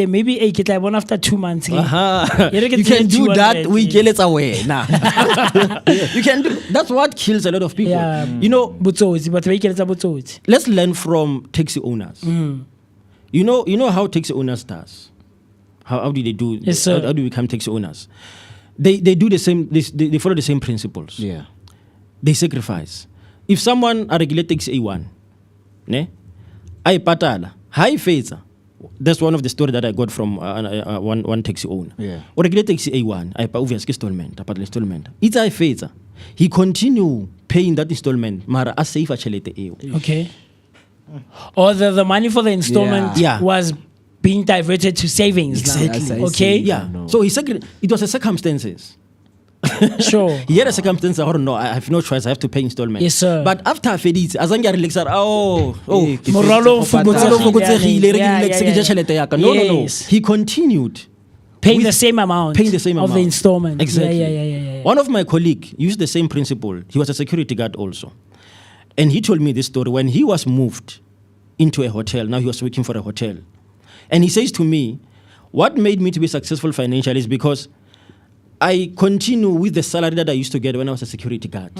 Maybe I get one after 2 months.
You can do that. We get it away now. You can do. That's what kills a lot of people.
Yeah.
Let's learn from taxi owners. You know how taxi owners does. How do they do?
Yes, sir.
How do we become taxi owners? They do the same. They follow the same principles.
Yeah.
They sacrifice. If someone a regular taxi A1, ne, I patala high feza. That's one of the story that I got from one taxi owner.
Yeah.
Or regular taxi A1, I pay obvious installment, I pay installment. It's a feza. He continue paying that installment. Mara a safe a chelete eo.
Okay. Or the money for the installment was being diverted to savings.
Exactly.
Now. Okay.
Yeah. So it was a circumstances.
Sure.
He had a circumstance. I don't know. I have no choice. I have to pay installment.
Yes, sir.
But after I fed it, as I get relaxed, no. He continued
paying the same amount.
Of
the installment.
Exactly.
Yeah.
One of my colleagues used the same principle. He was a security guard also, and he told me this story when he was moved into a hotel. Now he was working for a hotel, and he says to me, what made me to be successful financially is because I continue with the salary that I used to get when I was a security guard.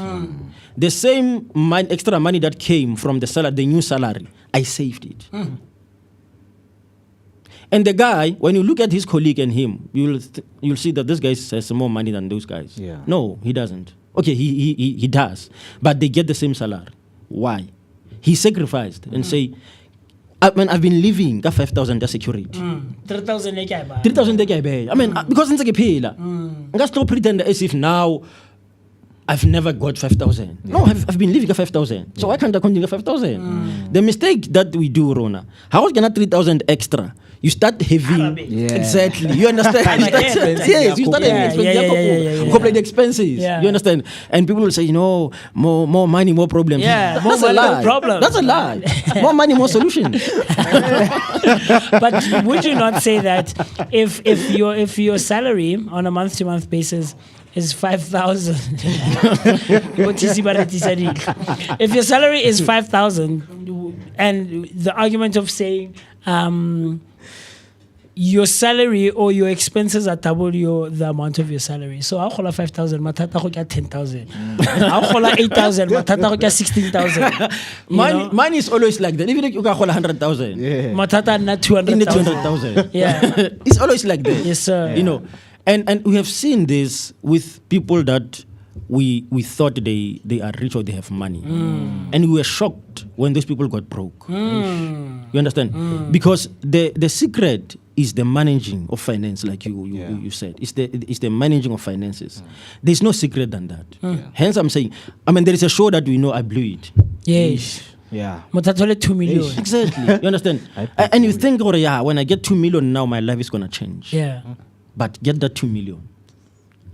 The same extra money that came from the new salary, I saved it. And the guy, when you look at his colleague and him, you'll see that this guy has more money than those guys.
Yeah.
No, he doesn't. Okay, he does, but they get the same salary. Why? He sacrificed and say, I've been living got 5,000 just security.
3,000 I buy.
3,000 I pay. I mean, because it's like a pay. Just don't pretend as if now I've never got 5,000. No, I've been living at 5,000. So why can't I continue 5,000? The mistake that we do, Rona, how is gonna 3,000 extra? You start having exactly. You understand? Yes, you start having complete expenses. You understand? And people will say, more money, more problems.
Yeah,
that's a lie. That's a lie. More money, more solutions.
But would you not say that if your salary on a month-to-month basis is 5,000, if your salary is 5,000, and the argument of saying your salary or your expenses are double the amount of your salary. So I'll call 5,000, matata go get 10,000. I'll call 8,000, matata go get 16,000.
Money is always like that. Even if you can call 100,000,
matata not 200,000.
Yeah, it's always like that.
Yes, sir.
And we have seen this with people that we thought they are rich or they have money, and we were shocked when those people got broke. You understand? Because the secret is the managing of finance, like you said. It's the managing of finances. There's no secret than that. Hence, I'm saying, there is a show that we know I blew it.
Yes.
Yeah.
Mutatole 2 million.
Exactly. You understand? And you think, when I get 2 million now, my life is gonna change.
Yeah.
But get that 2 million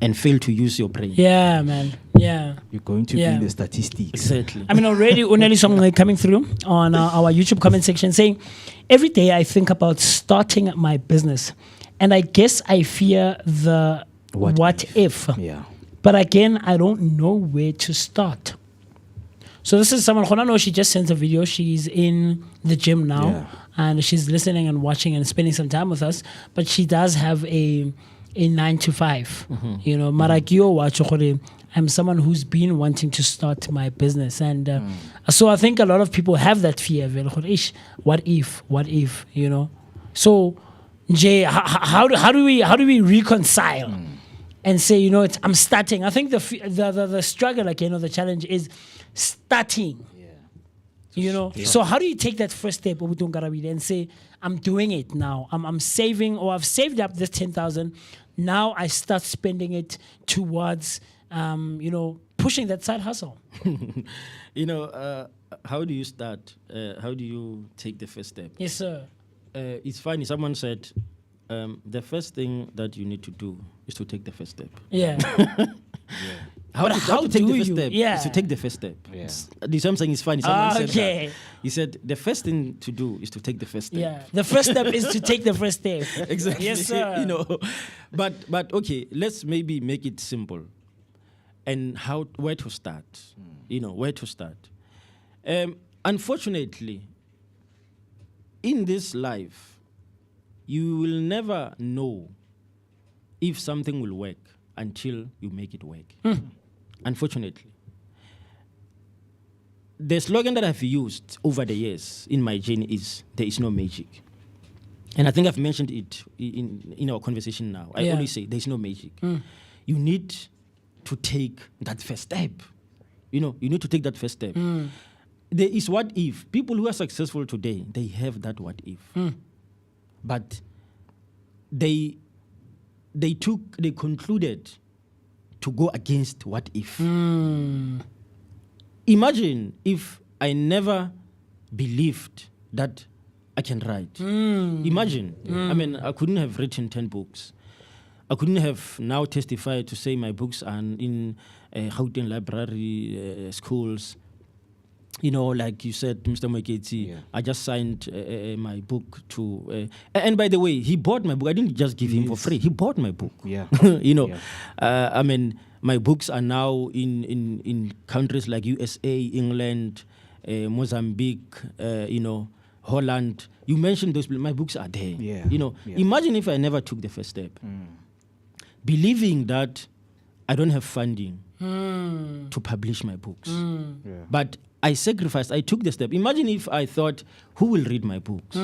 and fail to use your brain.
Yeah, man. Yeah.
You're going to be in the statistics.
Exactly.
Already Uneli something coming through on our YouTube comment section saying, every day I think about starting my business, and I guess I fear the what if.
Yeah.
But again, I don't know where to start. So this is someone, Khona, she just sent a video. She's in the gym now, and she's listening and watching and spending some time with us. But she does have a 9 to 5. Marakio Wachokore. I'm someone who's been wanting to start my business, and so I think a lot of people have that fear. What if? So, Jay, how do we reconcile and say, I'm starting? I think the struggle, the challenge is starting. So how do you take that first step and say, I'm doing it now. I'm saving, or I've saved up this 10,000. Now I start spending it towards pushing that side hustle.
How do you start? How do you take the first step?
Yes, sir.
It's funny. Someone said the first thing that you need to do is to take the first step.
Yeah.
How to take the first step?
Yeah.
Is to take the first step. Yeah. The something is funny. Someone said that. He said the first thing to do is to take the first step.
Yeah. The first step is to take the first step.
Exactly.
Yes, sir.
But okay, let's maybe make it simple. And where to start? Where to start? Unfortunately, in this life, you will never know if something will work until you make it work. Unfortunately. The slogan that I've used over the years in my journey is, there is no magic. And I think I've mentioned it in our conversation now. I always say, there is no magic. You need to take that first step. You need to take that first step. There is what if. People who are successful today, they have that what if. But they concluded to go against what if. Imagine if I never believed that I can write. Imagine. I couldn't have written 10 books. I couldn't have now testified to say my books are in Gauteng library, schools. Like you said, Mr. Mweketi, I just signed my book to... and by the way, he bought my book. I didn't just give him for free. He bought my book.
Yeah.
My books are now in countries like USA, England, Mozambique, Holland. You mentioned those. My books are there.
Yeah.
Imagine if I never took the first step, believing that I don't have funding to publish my books. But I sacrificed. I took the step. Imagine if I thought, who will read my books?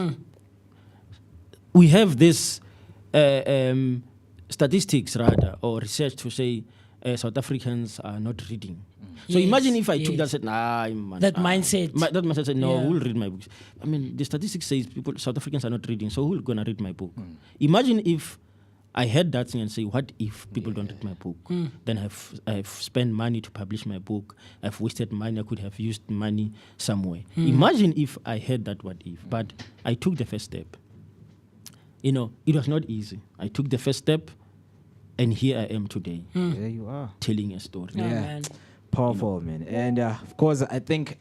We have this statistics rather or research to say South Africans are not reading. So imagine if I took that said,
that mindset.
That mindset said, no, who will read my books? I mean, the statistics says South Africans are not reading, so who's gonna read my book? Imagine if I had that thing and say, what if people don't read my book? Then I've spent money to publish my book. I've wasted money. I could have used money somewhere. Imagine if I had that what if. But I took the first step. It was not easy. I took the first step, and here I am today.
There you are.
Telling a story.
Yeah. Powerful, man. And of course, I think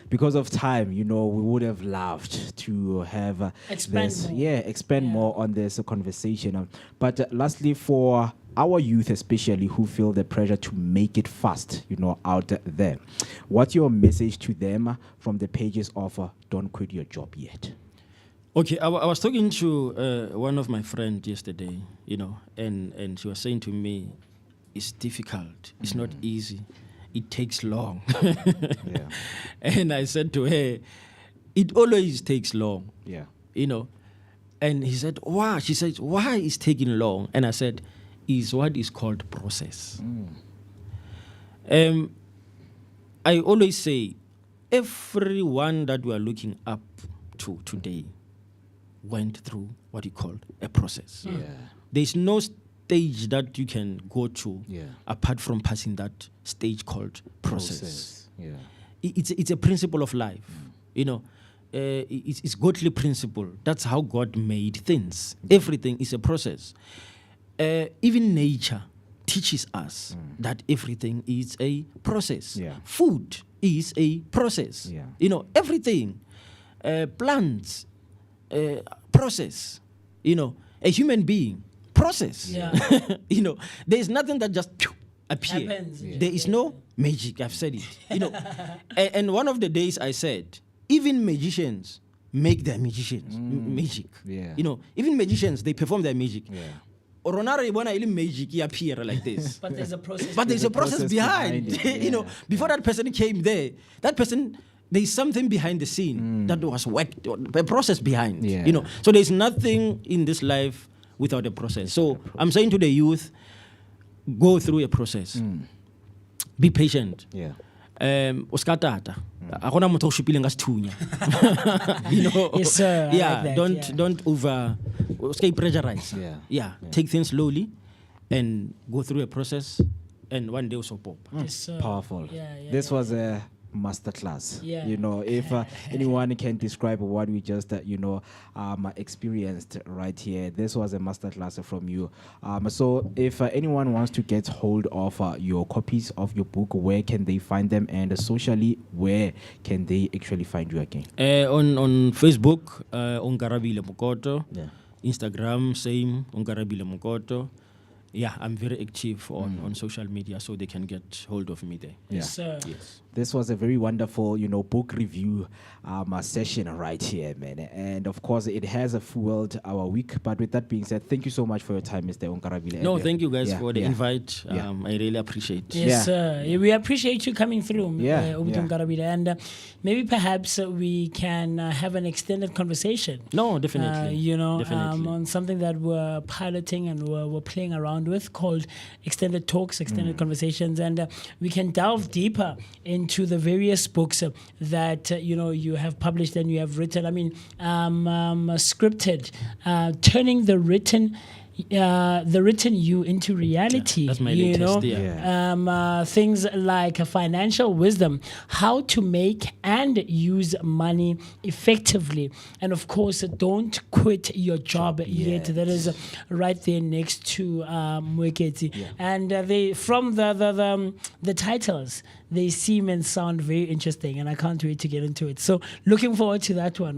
because of time, we would have loved to have expand more on this conversation. But lastly, for our youth especially who feel the pressure to make it fast, out there, what's your message to them from the pages of Don't Quit Your Job Yet?
Okay, I was talking to one of my friends yesterday, and she was saying to me, it's difficult, it's not easy. It takes long. And I said to her, it always takes long.
Yeah.
And he said, why? She said, why is taking long? And I said, is what is called process. I always say, everyone that we are looking up to today went through what you call a process. There's no stage that you can go to apart from passing that stage called process. It's a principle of life. It's godly principle. That's how God made things. Everything is a process. Even nature teaches us that everything is a process. Food is a process. Everything. Plants, process. A human being, process. There is nothing that just appears. There is no magic. I've said it. And one of the days I said, even magicians make their magic. Even magicians, they perform their magic. Magic appear like this.
But there's a process.
But there's a process behind. Before that person came there, there's something behind the scene that was worked, a process behind. So there's nothing in this life without a process. So I'm saying to the youth, go through a process. Be patient. Uskatata. Akona motho shipile ngasithunya.
Yes, sir.
Don't over pressurize. Take things slowly and go through a process, and one day also pop.
Yes,
powerful. This was a masterclass. If anyone can describe what we just experienced right here, this was a masterclass from you. So if anyone wants to get hold of your copies of your book, where can they find them, and socially, where can they actually find you again?
On Facebook, Ongarabile Mokoto. Instagram, same, Ongarabile Mokoto. I'm very active on social media, so they can get hold of me there.
Yes, sir.
Yes.
This was a very wonderful, book review session right here, man. And of course, it has fueled our week. But with that being said, thank you so much for your time, Mr. Onkarabile.
No, thank you guys for the invite. I really appreciate it.
Yes, sir. We appreciate you coming through, Onkarabile. And maybe perhaps we can have an extended conversation.
No, definitely.
Definitely. On something that we're piloting and we're playing around with called extended talks, extended conversations. And we can delve deeper into the various books that you have published and you have written. I mean, scripted, turning the written you into reality.
That's my latest,
things like financial wisdom, how to make and use money effectively, and of course, don't quit your job yet. That is right there next to Mweketi. And they from the titles, they seem and sound very interesting, and I can't wait to get into it. So looking forward to that one.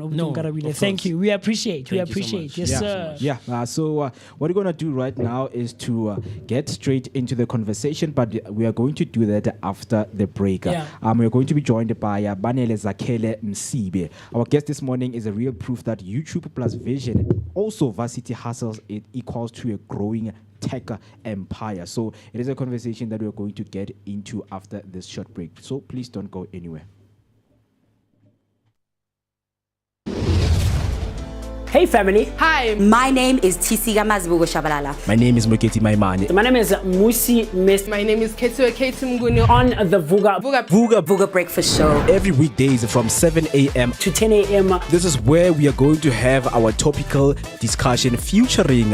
Thank you. We appreciate.
Thank you so much.
Yes,
Yeah.
sir.
Yeah. So what we're gonna do right now is to get straight into the conversation, but we are going to do that after the break.
Yeah.
We're going to be joined by Banele Zakele Msibe. Our guest this morning is a real proof that YouTube plus vision, also varsity hustles, it equals to a growing tech empire. So it is a conversation that we're going to get into after this short break. So please don't go anywhere.
Hey, family.
Hi,
My name is Tisiga Mazibugo Shabalala.
My name is Moketi Maimane.
My name is Musi Miss
my name is Ketue Ketumguni
on the Vooka
Vooka Breakfast Show.
Every weekdays from 7 a.m.
to 10 a.m.
This is where we are going to have our topical discussion featuring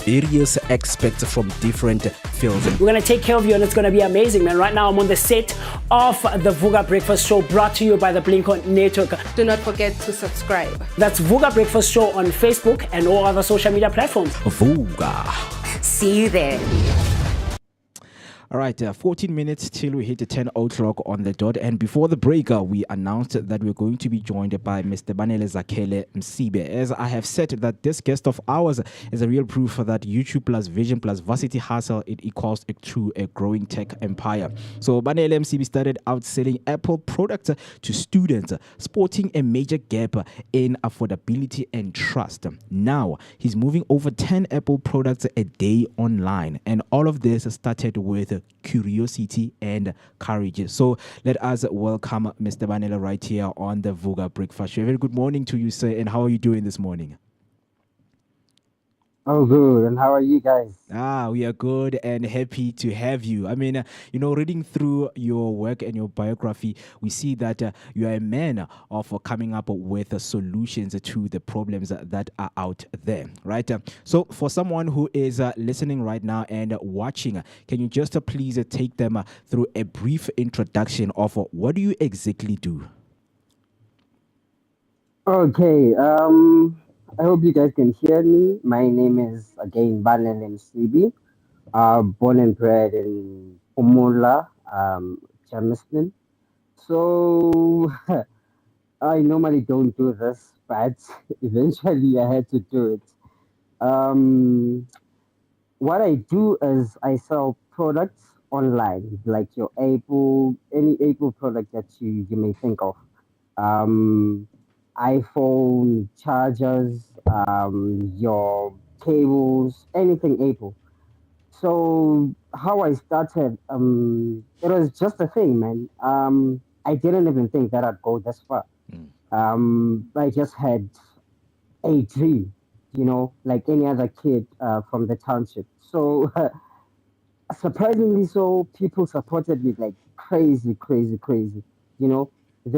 various experts from different fields.
We're going to take care of you, and it's going to be amazing, man. Right now, I'm on the set of the Vooka Breakfast Show, brought to you by the Blink-On Network.
Do not forget to subscribe.
That's Vooka Breakfast Show on Facebook and all other social media platforms.
Vooka.
See you there.
All right, 14 minutes till we hit the 10 o'clock on the dot. And before the break, we announced that we're going to be joined by Mr. Banele Zakele Msibe. As I have said, that this guest of ours is a real proof that YouTube plus vision plus varsity hustle, it equals to a growing tech empire. So Banele Msibe started out selling Apple products to students, sporting a major gap in affordability and trust. Now, he's moving over 10 Apple products a day online. And all of this started with curiosity and courage. So let us welcome Mr. Banele right here on the Vooka Breakfast Show. Very good morning to you, sir, and how are you doing this morning?
Oh, good. And how are you guys?
We are good and happy to have you. I mean, reading through your work and your biography, we see that you are a man of coming up with solutions to the problems that are out there, right? So for someone who is listening right now and watching, can you just please take them through a brief introduction of what do you exactly do?
Okay. I hope you guys can hear me. My name is again Banele Msibi. Born and bred in Umula, Germiston. So I normally don't do this, but eventually I had to do it. What I do is I sell products online, like your any Apple product that you may think of. iPhone chargers, your cables, anything Apple. So how I started, it was just a thing, man. I didn't even think that I'd go this far. I just had a dream, like any other kid from the township. So surprisingly so, people supported me like crazy, crazy, crazy. They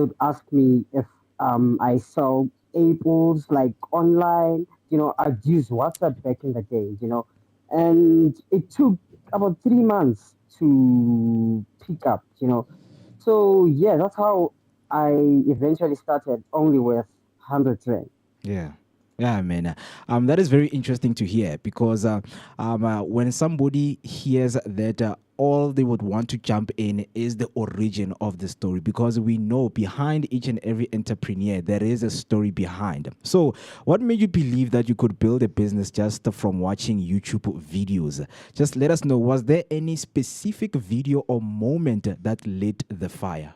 would ask me if I sell apples like online. I'd use WhatsApp back in the day, and it took about 3 months to pick up. So yeah, that's how I eventually started only with 100 rand.
Yeah. Yeah, man. That is very interesting to hear because when somebody hears that all they would want to jump in is the origin of the story, because we know behind each and every entrepreneur there is a story behind. So what made you believe that you could build a business just from watching YouTube videos? Just let us know, was there any specific video or moment that lit the fire?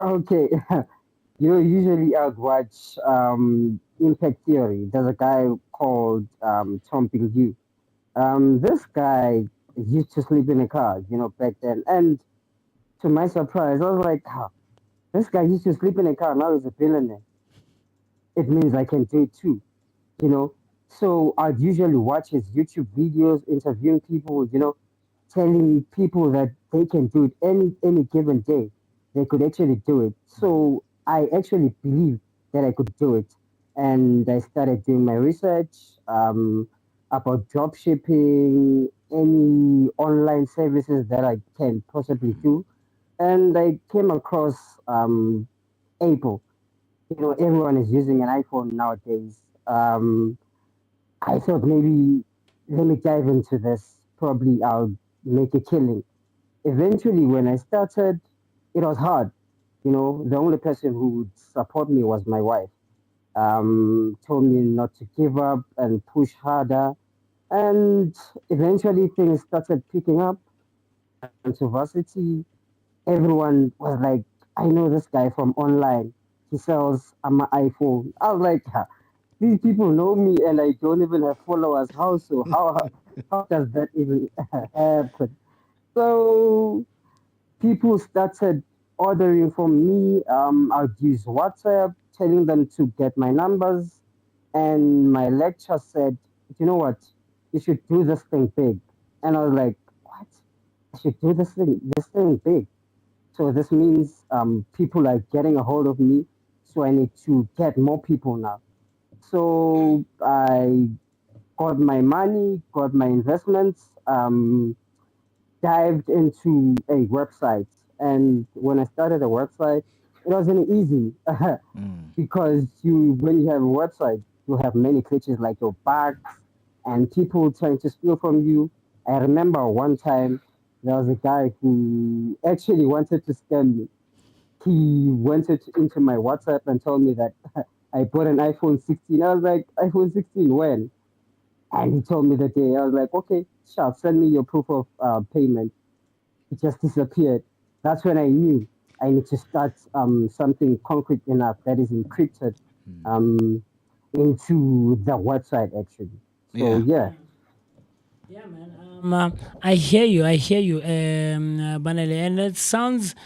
Okay. Usually I'd watch Impact Theory. There's a guy called Topical. This guy used to sleep in a car, back then. And to my surprise, I was like, this guy used to sleep in a car, now he's a billionaire. It means I can do it too. So I'd usually watch his YouTube videos, interviewing people, telling people that they can do it any given day. They could actually do it. So I actually believed that I could do it. And I started doing my research about drop shipping, any online services that I can possibly do. And I came across Apple. Everyone is using an iPhone nowadays. I thought maybe let me dive into this. Probably I'll make a killing. eventually, when I started, it was hard. The only person who would support me was my wife. Told me not to give up and push harder. And eventually, things started picking up. And to varsity, everyone was like, I know this guy from online. He sells my iPhone. I was like, "Ha, these people know me and I don't even have followers. How so? How does that even happen? So people started ordering from me. I'd use WhatsApp, telling them to get my numbers. And my lecturer said, you know what? You should do this thing big. And I was like, what? I should do this thing big. So this means people are getting a hold of me. So I need to get more people now. So I got my money, got my investments, dived into a website. And when I started a website, it wasn't easy because when you have a website, you have many glitches like your bugs and people trying to steal from you. I remember one time there was a guy who actually wanted to scam me. He went into my WhatsApp and told me that I bought an iPhone 16. I was like, iPhone 16 when? And he told me the day. I was like, okay, sure, send me your proof of payment. It just disappeared. That's when I knew I need to start something concrete enough that is encrypted um, into the website actually. So yeah.
Yeah, man. I hear you. Banele, and it sounds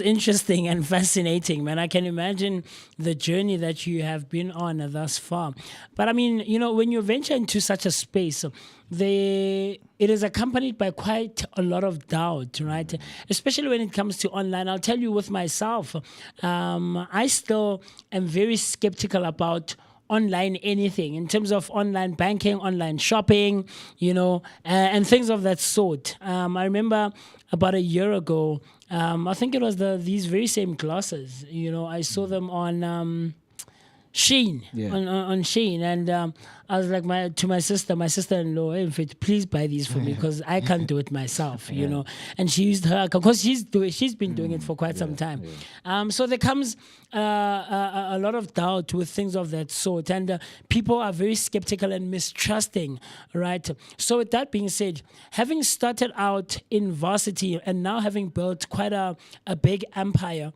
interesting and fascinating, man. I can imagine the journey that you have been on thus far. But I mean, when you venture into such a space, it is accompanied by quite a lot of doubt, right? Especially when it comes to online. I'll tell you, with myself, I still am very skeptical about online anything in terms of online banking, online shopping, and things of that sort. I remember about a year ago, I think it was these very same glasses. I saw them on Sheen, on Sheen, and I was like to my sister-in-law, hey, Mfethu, please buy these for me because I can't do it myself, And she used her because she's been doing it for quite some time. So there comes a lot of doubt with things of that sort, and people are very skeptical and mistrusting, right? So with that being said, having started out in varsity and now having built quite a big empire,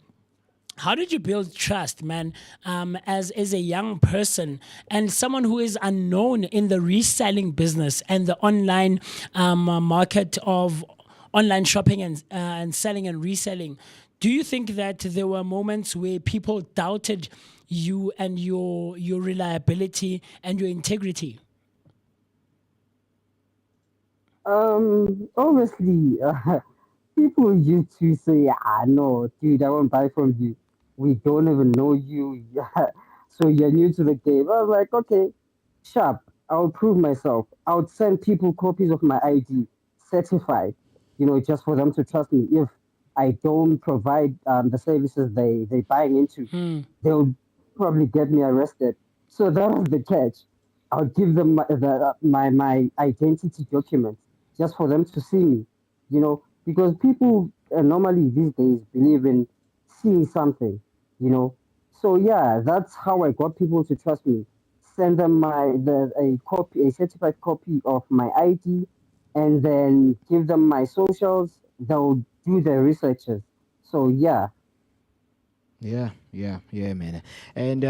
how did you build trust, man, as a young person and someone who is unknown in the reselling business and the online market of online shopping and selling and reselling? Do you think that there were moments where people doubted you and your reliability and your integrity?
Obviously, people used to say, no, dude, I won't buy from you. We don't even know you. So you're new to the game. I was like, okay, sharp. I'll prove myself. I would send people copies of my ID, certified, just for them to trust me. If I don't provide the services they buying into, they'll probably get me arrested. So that was the catch. I'll give them my identity documents just for them to see me, because people normally these days believe in seeing something, you know. So yeah, that's how I got people to trust me. Send them a certified copy of my ID, and then give them my socials. They'll do their researches. So yeah.
Yeah, man. And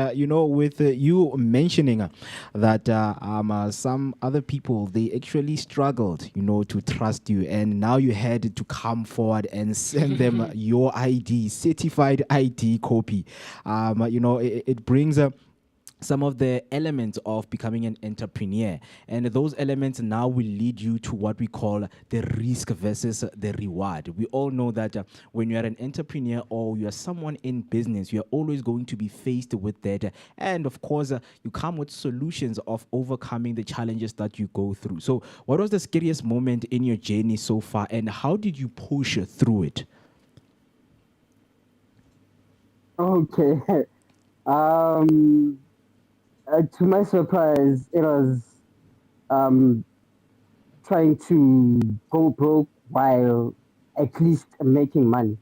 with you mentioning that some other people they actually struggled, to trust you, and now you had to come forward and send them your ID, certified ID copy. It brings some of the elements of becoming an entrepreneur, and those elements now will lead you to what we call the risk versus the reward. We all know that when you are an entrepreneur or you are someone in business, you are always going to be faced with that, and of course you come with solutions of overcoming the challenges that you go through. So what was the scariest moment in your journey so far, and how did you push through it?
Okay. um to my surprise, it was um, trying to go broke while at least making money.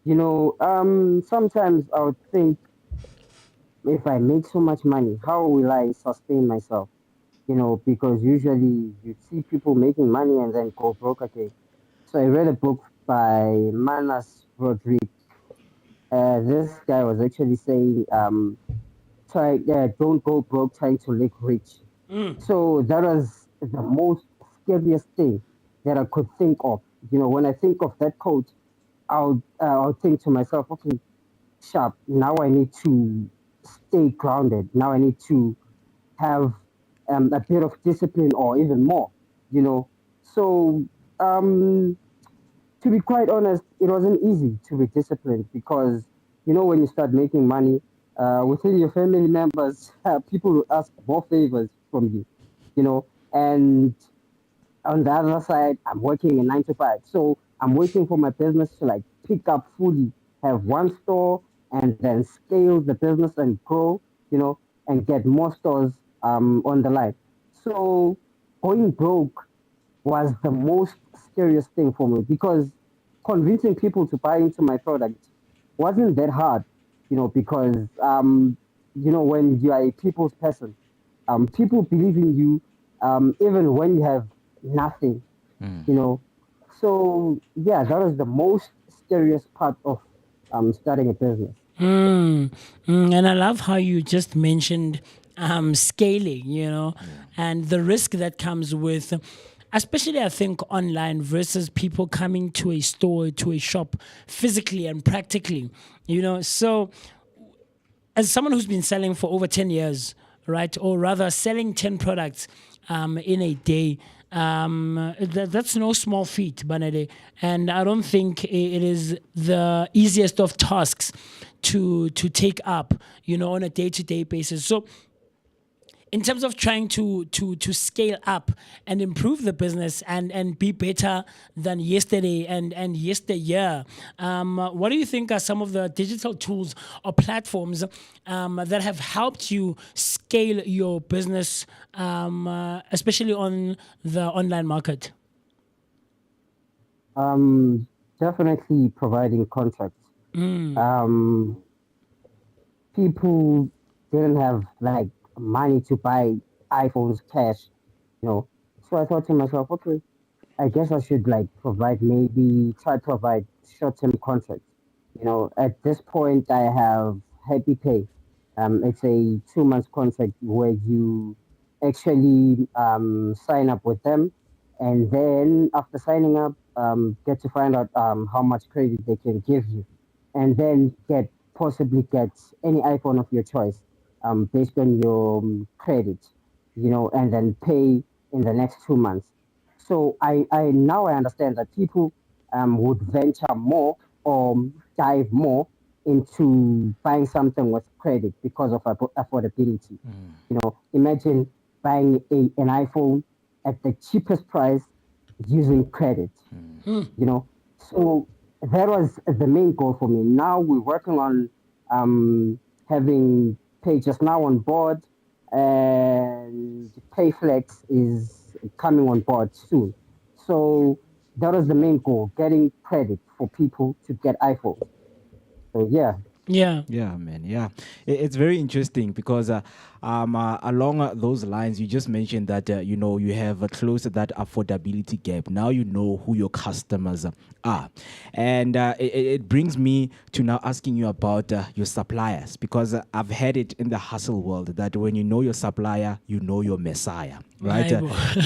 Sometimes I would think, if I make so much money, how will I sustain myself? Because usually you see people making money and then go broke again. So I read a book by Manas Rodriguez. This guy was actually saying, don't go broke trying to look rich. So that was the most scariest thing that I could think of. When I think of that quote, I'll think to myself, okay, sharp. Now I need to stay grounded. Now I need to have a bit of discipline or even more. You know. So to be quite honest, it wasn't easy to be disciplined because when you start making money within your family members, people will ask more favors from you. And on the other side, I'm working a 9 to 5. So I'm waiting for my business to like pick up fully, have one store and then scale the business and grow, and get more stores on the line. So going broke was the most scariest thing for me because convincing people to buy into my product wasn't that hard, because when you are a people's person, people believe in you even when you have nothing, you know. So yeah, that was the most scariest part of starting a business.
And I love how you just mentioned scaling, and the risk that comes with, especially I think online versus people coming to a store, to a shop physically and practically, So, as someone who's been selling for over 10 years, right, or rather selling 10 products in a day, that's no small feat, Banade. And I don't think it is the easiest of tasks to take up, on a day-to-day basis. So in terms of trying to scale up and improve the business and be better than yesterday and yesteryear, what do you think are some of the digital tools or platforms that have helped you scale your business, especially on the online market?
Definitely providing contracts. People didn't have like money to buy iPhones cash, you know. So I thought to myself, okay, I guess I should like try to provide short-term contracts. At this point, I have Happy Pay. It's a 2 month contract where you actually sign up with them, and then after signing up, get to find out how much credit they can give you, and then possibly get any iPhone of your choice based on your credit, and then pay in the next 2 months. So I now I understand that people would venture more or dive more into buying something with credit because of affordability. Imagine buying an iPhone at the cheapest price using credit. So that was the main goal for me. Now we're working on having pages now on board, and Payflex is coming on board soon. So that was the main goal: getting credit for people to get iPhones. So yeah.
Yeah, man. Yeah, it's very interesting because along those lines, you just mentioned that you have closed that affordability gap. Now you know who your customers are, and it brings me to now asking you about your suppliers, because I've had it in the hustle world that when you know your supplier, you know your messiah, right?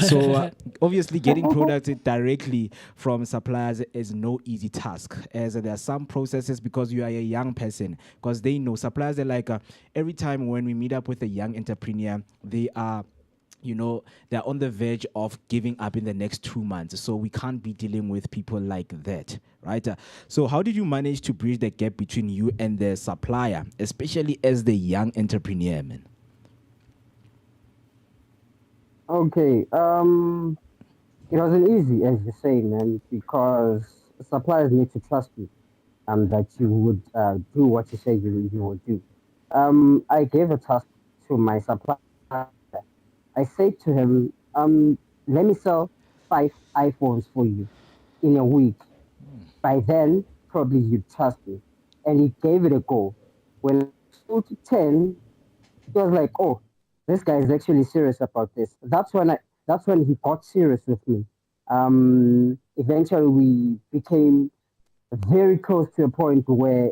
So obviously, getting products directly from suppliers is no easy task, as there are some processes because you are a young person, because they know suppliers are like every time when we meet up with a young entrepreneur, they are they're on the verge of giving up in the next 2 months. So we can't be dealing with people like that, right? So how did you manage to bridge the gap between you and the supplier, especially as the young entrepreneur, man?
Okay. It wasn't easy, as you say, man, because suppliers need to trust you, that you would do what you say you would do. I gave a task to my supplier. I said to him, let me sell 5 iPhones for you in a week. by then probably you'd trust me. And he gave it a go. When I sold to 10, he was like, oh, this guy is actually serious about this. That's when he got serious with me. Eventually we became very close to a point where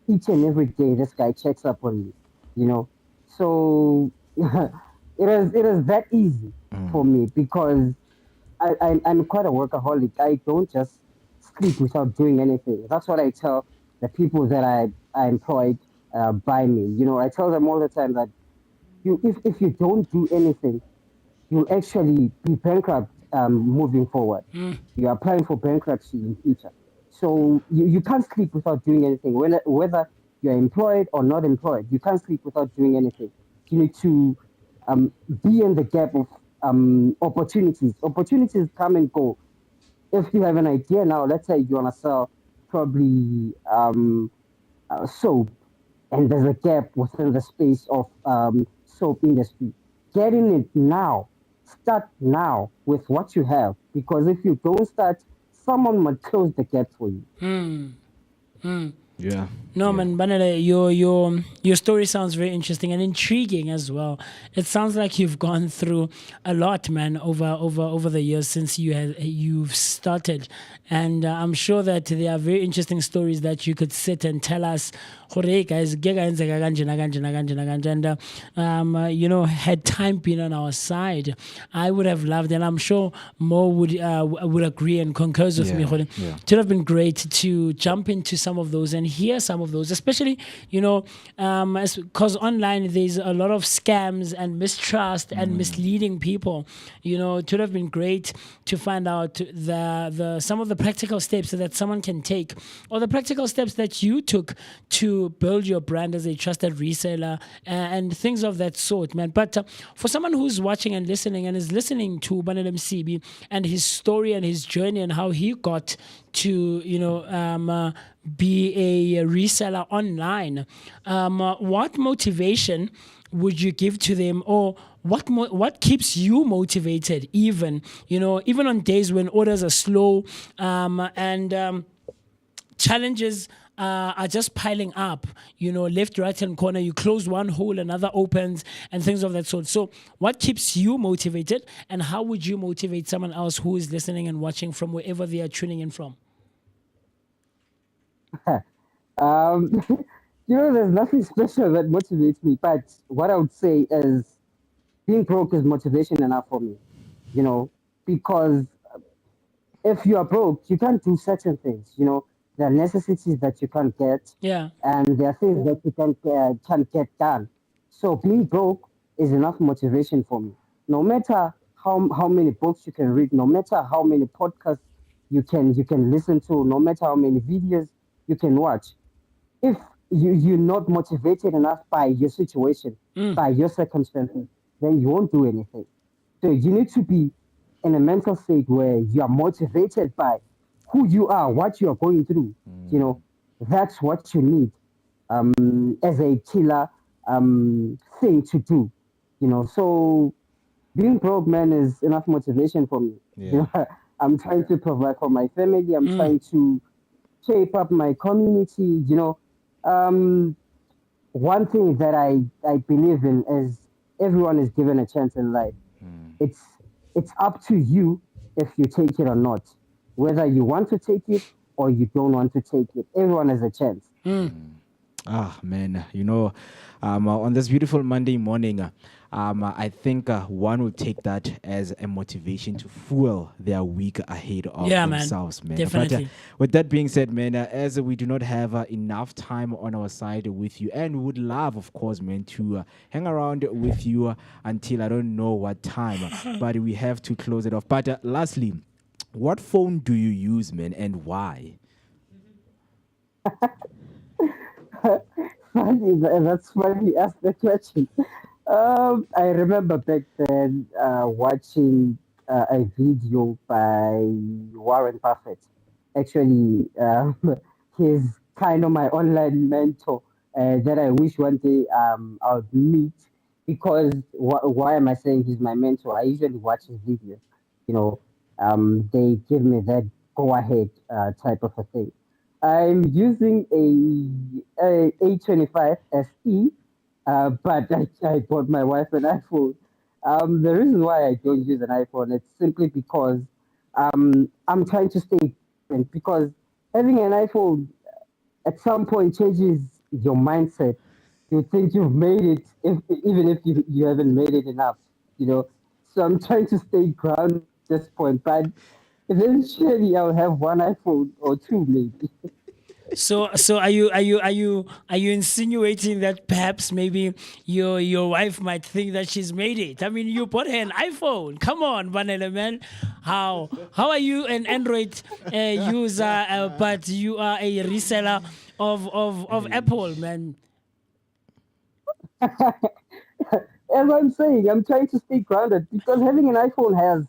each and every day this guy checks up on me, you know. So it is that easy for me because I'm quite a workaholic. I don't just sleep without doing anything. That's what I tell the people that I employed by me. You know, I tell them all the time that if you don't do anything, you'll actually be bankrupt moving forward. You are applying for bankruptcy in future. So you can't sleep without doing anything. Whether you're employed or not employed, you can't sleep without doing anything. You need to be in the gap of opportunities. Opportunities come and go. If you have an idea now, let's say you want to sell probably soap, and there's a gap within the space of soap industry. Get in it now. Start now with what you have, because if you don't start, someone might close the gap for you.
Yeah.
No, man, Banele, your story sounds very interesting and intriguing as well. It sounds like you've gone through a lot, man, over the years since you've started, and I'm sure that there are very interesting stories that you could sit and tell us. "Hore, guys, and had time been on our side, I would have loved, and I'm sure Mo would agree and concurs with me. Hore. It would have been great to jump into some of those and hear some of those, especially because online there's a lot of scams and mistrust and misleading people. It would have been great to find out the some of the practical steps that someone can take, or the practical steps that you took to build your brand as a trusted reseller and things of that sort, man. But for someone who's watching and listening and is listening to Banel MCB and his story and his journey and how he got to be a reseller online, what motivation would you give to them, or what keeps you motivated, even on days when orders are slow and challenges are just piling up, left, right, and corner. You close one hole, another opens, and things of that sort. So what keeps you motivated, and how would you motivate someone else who is listening and watching from wherever they are tuning in from?
um, there's nothing special that motivates me, but what I would say is being broke is motivation enough for me, because if you are broke, you can't do certain things. There are necessities that you can't get,
Yeah.
and there are things that you can't get done. So being broke is enough motivation for me. No matter how many books you can read, no matter how many podcasts you can listen to, no matter how many videos you can watch, if you're not motivated enough by your situation, by your circumstances, then you won't do anything. So you need to be in a mental state where you are motivated by who you are, what you are going through. That's what you need as a killer thing to do. So being broke, man, is enough motivation for me. I'm trying to provide for my family. I'm trying to shape up my community. Um, One thing that I believe in is everyone is given a chance in life. It's it's up to you if you take it or not. Whether you want to take it or you don't want to take it. Everyone has a chance.
Ah, man, on this beautiful Monday morning, I think one will take that as a motivation to fuel their week ahead of themselves, man.
Definitely.
But with that being said, man, as we do not have enough time on our side with you, and would love, of course, man, to hang around with you until I don't know what time, but we have to close it off. But lastly, what phone do you use, man, and why?
That's funny. Ask the question. I remember back then watching a video by Warren Buffett. Actually, he's kind of my online mentor that I wish one day I would meet. Because why am I saying he's my mentor? I usually watch his videos. They give me that go ahead type of a thing. I'm using a A25 SE, but I bought my wife an iPhone. The reason why I don't use an iPhone, it's simply because I'm trying to stay different, because having an iPhone at some point changes your mindset. You think you've made it, even if you haven't made it enough, you know. So I'm trying to stay grounded at this point, but eventually I'll have one iPhone or two, maybe.
So are you insinuating that perhaps maybe your wife might think that she's made it? I mean, you bought her an iPhone. Come on, Vanilla man. How are you an Android user, but you are a reseller of Apple, man?
As I'm saying, I'm trying to stay grounded because having an iPhone has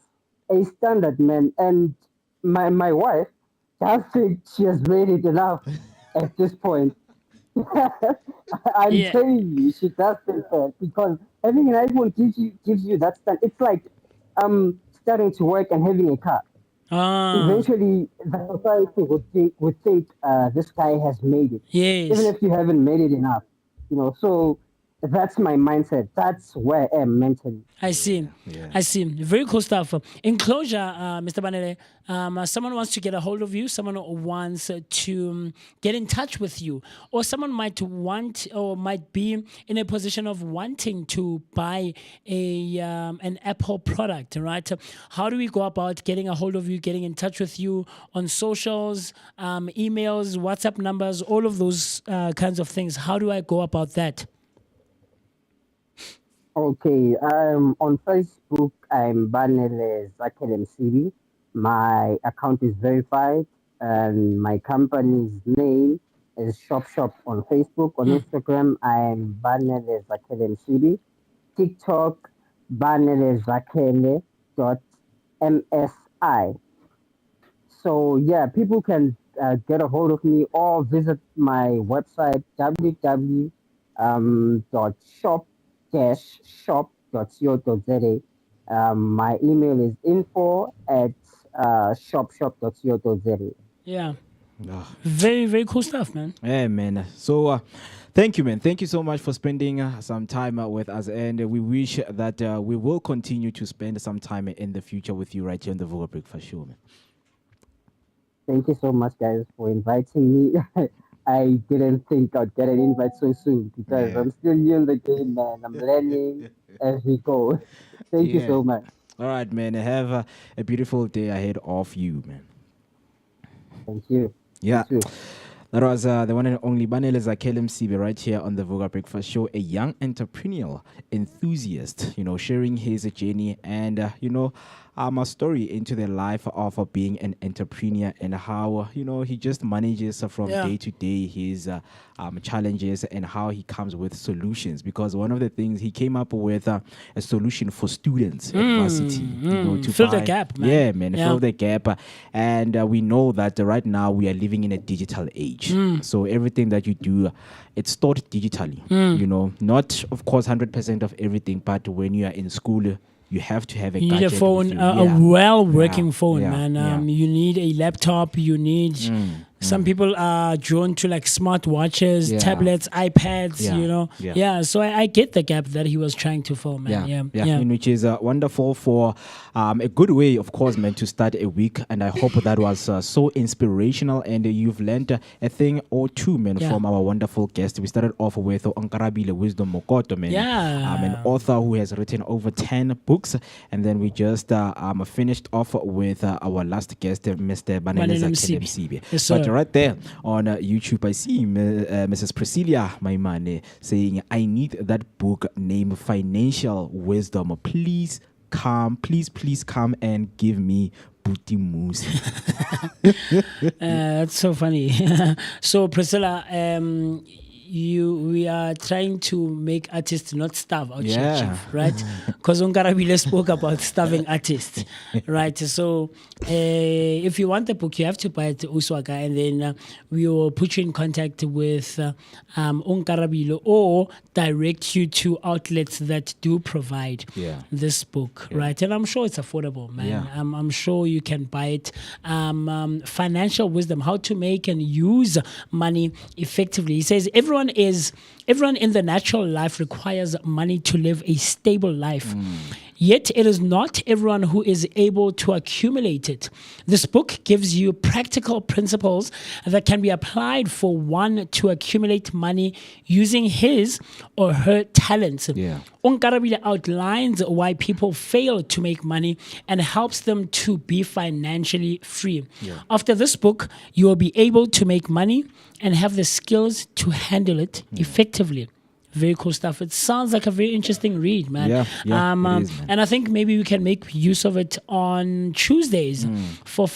a standard, man. And my wife does think she has made it enough at this point. I'm
Yeah.
telling you, she does think that because having an iPhone gives you that stand. It's like starting to work and having a car. Eventually, the society would think this guy has made it, even
Yes.
if you haven't made it enough. So that's my mindset. That's where I am mentally.
I see. I see. Very cool stuff. In closure, Mr. Banele, someone wants to get a hold of you. Someone wants to get in touch with you, or someone might want or might be in a position of wanting to buy an Apple product. Right? How do we go about getting a hold of you, getting in touch with you on socials, emails, WhatsApp numbers, all of those kinds of things? How do I go about that?
Okay, on Facebook, I'm Banele Academy City. My account is verified, and my company's name is Shop on Facebook. On Instagram, I'm Banele Academy City. TikTok, banelezakele.msi. So yeah, people can get a hold of me or visit my website www.shop-shop.co.za. My email is info@shop.co.za.
Yeah. Very, very cool stuff, man.
Yeah, man. So, thank you, man. Thank you so much for spending some time with us. And we wish that we will continue to spend some time in the future with you right here on the Vooka Breakfast Show, man.
Thank you so much, guys, for inviting me. I didn't think I'd get an invite so soon because I'm still new in the game, man. I'm learning as we go. Thank you so much.
All right, man. Have a beautiful day ahead of you, man.
Thank you.
Yeah.
You too.
That was the one and only Banele Zakele Msibe right here on the Vooka Breakfast Show, a young entrepreneurial enthusiast, sharing his journey and, a story into the life of being an entrepreneur and how, he just manages from day to day his challenges and how he comes with solutions. Because one of the things he came up with a solution for students at varsity, to
fill the gap, man.
Yeah, man, fill the gap. And we know that right now we are living in a digital age. So everything that you do, it's taught digitally. Not of course 100% of everything, but when you are in school, you have to have a
you need a
gadget
phone,
with you.
a well-working phone,
Yeah.
man.
Yeah.
You need a laptop. You need. Some people are drawn to like smartwatches, tablets, iPads. So I get the gap that he was trying to fill, man. Yeah.
Which is wonderful for a good way, of course, man, to start a week. And I hope that was so inspirational and you've learned a thing or two, man, from our wonderful guest. We started off with Onkarabile Wisdom Mokoto, man. An author who has written over 10 books. And then we just finished off with our last guest, Mr. Banele Msibe.
Yes, sir.
But right there on YouTube, I see Mrs. Priscilla Maimane saying, I need that book named Financial Wisdom. Please come and give me Booty Moose.
That's so funny. So Priscilla, we are trying to make artists not starve out here,
Yeah.
Chief, right? Because Onkarabile spoke about starving artists, right? So if you want the book, you have to buy it to Uswaka, and then we will put you in contact with Onkarabile or direct you to outlets that do provide this book, right? And I'm sure it's affordable, man.
Yeah.
I'm sure you can buy it. Financial wisdom, how to make and use money effectively. He says everyone in the natural life requires money to live a stable life. Yet it is not everyone who is able to accumulate it. This book gives you practical principles that can be applied for one to accumulate money using his or her talents. Onkarabile outlines why people fail to make money and helps them to be financially free. After this book, you will be able to make money and have the skills to handle it effectively. Very cool stuff. It sounds like a very interesting read, man.
It is, man.
And I think maybe we can make use of it on Tuesdays for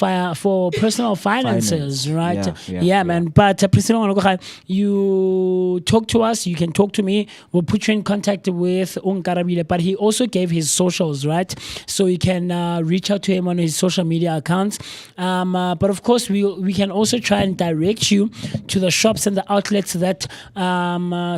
personal finances, right? Yeah, man. But Priscilla Wanogocha, you talk to us. You can talk to me. We'll put you in contact with Onkarabile. But he also gave his socials, right? So you can reach out to him on his social media accounts. But of course, we can also try and direct you to the shops and the outlets that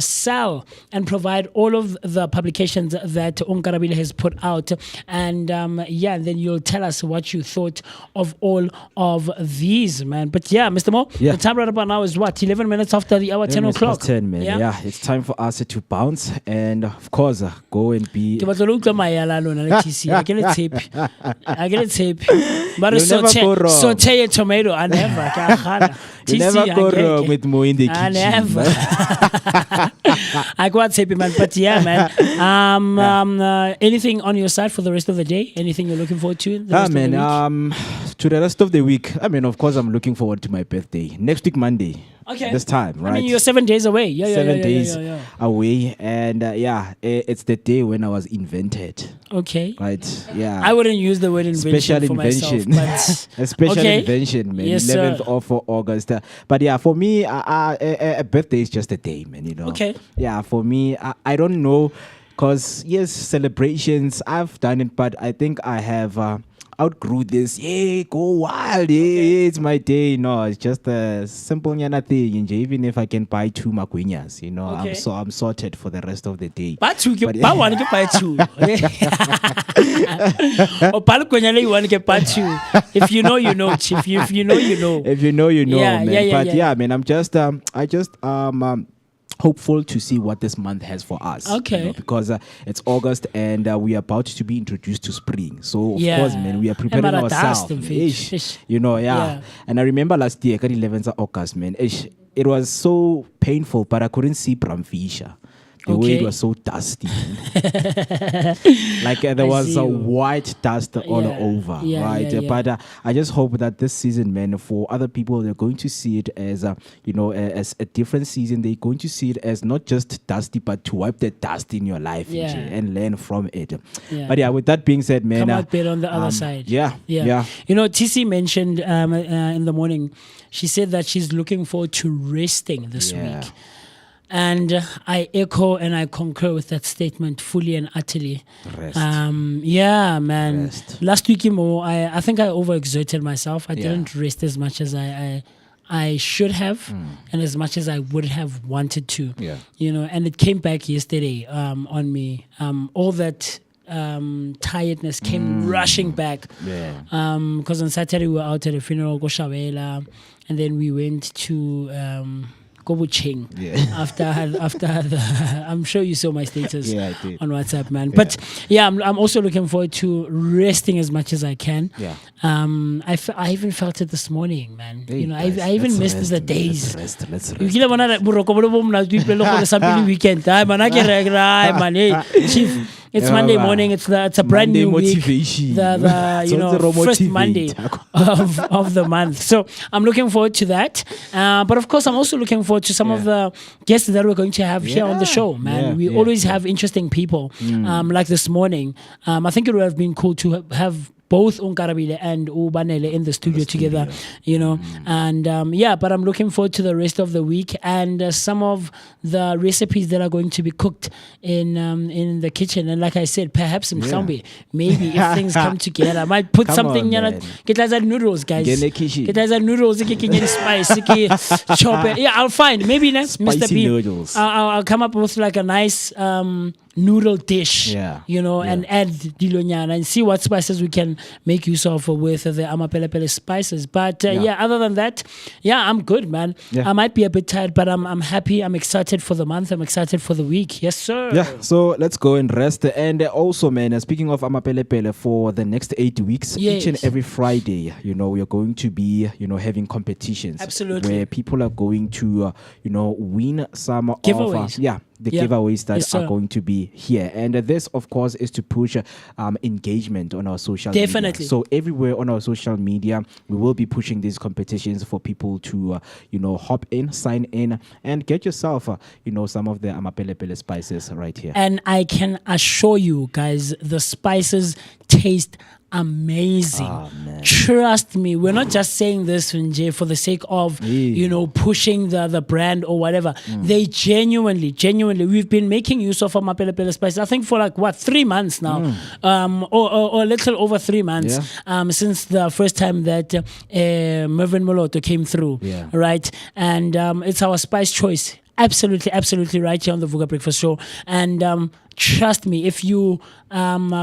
sell and provide all of the publications that Onkarabile has put out. And then you'll tell us what you thought of all of these, man. But yeah, Mr. Mo, the time right about now is what? 11 minutes after the hour, 10 o'clock.
10, man. Yeah, it's time for us to bounce and, of course, go and be...
I get a tape. But
You'll never go wrong.
saute a tomato. I never.
You never go wrong with Mo in the kitchen.
I never. I go out tape, man. But yeah, man. Anything on your side for the rest of the day? Anything you're looking forward to?
To the rest of the week, I mean, of course, I'm looking forward to my birthday. Next week, Monday.
Okay.
This time, right?
I mean, you're 7 days away.
7 days away. And it's the day when I was invented.
Okay.
Right? Yeah.
I wouldn't use the word invention
Special
for
invention.
myself. But
A special invention, man.
Yes,
11th
sir.
of August. But yeah, for me, a birthday is just a day, man, you know.
Okay.
Yeah, for me, I don't know. Because, yes, celebrations, I've done it, but I think I have... outgrew this. Yeah, go wild. Yeah, it's my day. No, it's just a simple nyana thing. Even if I can buy 2 magwinyas, you know,
Okay.
I'm sorted for the rest of the day.
But you can buy one, you can buy 2. Or Palukonyale, you want to get buy 2. If you know, you know, Chief. If you know, you know.
If you know, you know,
Yeah,
man.
yeah,
But
yeah.
yeah, man, hopeful to see what this month has for us.
Okay.
You know, because it's August and we are about to be introduced to spring. So, of
Yeah.
course, man, we are preparing
Emara
ourselves.
dust and
Ish.
fish.
You know, yeah.
Yeah.
And I remember last year, 11th of August, man, it was so painful, but I couldn't see Bramfisha. The way
Okay.
it was so dusty. Like there
I
was
see
a
you.
white dust all
Yeah.
over,
Yeah,
right?
yeah, yeah.
But I just hope that this season, man, for other people, they're going to see it as, as a different season. They're going to see it as not just dusty, but to wipe the dust in your life
Yeah.
and learn from it.
Yeah.
But yeah, with that being said, man.
Come out better on the other side.
Yeah.
You know, TC mentioned in the morning, she said that she's looking forward to resting this
Yeah.
week. And I echo and I concur with that statement fully and utterly.
Rest.
Yeah, man.
Rest.
Last week, I think I overexerted myself. I
Yeah.
didn't rest as much as I should have and as much as I would have wanted to.
Yeah.
You know, and it came back yesterday on me. All that tiredness came rushing back.
Yeah.
Because on Saturday we were out at a funeral, Goshawela, and then we went to Kobuching.
Yeah.
After the, I'm sure you saw my status
Yeah, I did.
on WhatsApp, man. But yeah, I'm also looking forward to resting as much as I can.
Yeah.
I even felt it this morning, man.
Hey,
You know, I
guys,
even
let's
missed
rest,
the
man.
days.
Let's rest.
You kila bona boroko bo bo mna twi pele go sa weekend. Ay man, I get man. Hey, Chief, it's
Yeah,
Monday
man.
morning. It's a brand
Monday
new
motivation.
week. The first
Motivate.
Monday of the month. So I'm looking forward to that. But of course, I'm also looking forward to some of the guests that we're going to have here on the show, man. We always have interesting people. Like this morning, I think it would have been cool to have both Unkarabile and Ubanele in the studio together, you know. And but I'm looking forward to the rest of the week and some of the recipes that are going to be cooked in the kitchen. And like I said, perhaps some maybe if things come together, I might put something, get like noodles, guys. Get like noodles, get spice, chop it. Yeah, I'll find maybe next Mr. P.
Noodles.
I'll come up with like a nice noodle dish, you know, and add dilonyana and see what spices we can make use of with the amapelepele spices. But other than that, I'm good, man. I might be a bit tired, but I'm happy. I'm excited for the month. I'm excited for the week. Yes, sir.
Yeah, so let's go and rest. And also, man, speaking of amapelepele, for the next 8 weeks, each and every Friday, you know, we are going to be, you know, having competitions.
Absolutely.
Where people are going to, you know, win some
giveaways.
The giveaways that are going to be here. And this, of course, is to push engagement on our social media. So everywhere on our social media, we will be pushing these competitions for people to, you know, hop in, sign in, and get yourself, you know, some of the amapelepele spices right here.
And I can assure you guys, the spices taste amazing. Trust me, we're not just saying this for the sake of you know, pushing the brand or whatever. They genuinely we've been making use of amapelepele spices, I think, for like 3 months now, or a little over 3 months, since the first time that Mervyn Moloto came through, right? And it's our spice choice. Absolutely right here on the Vooka Breakfast Show. And trust me, if you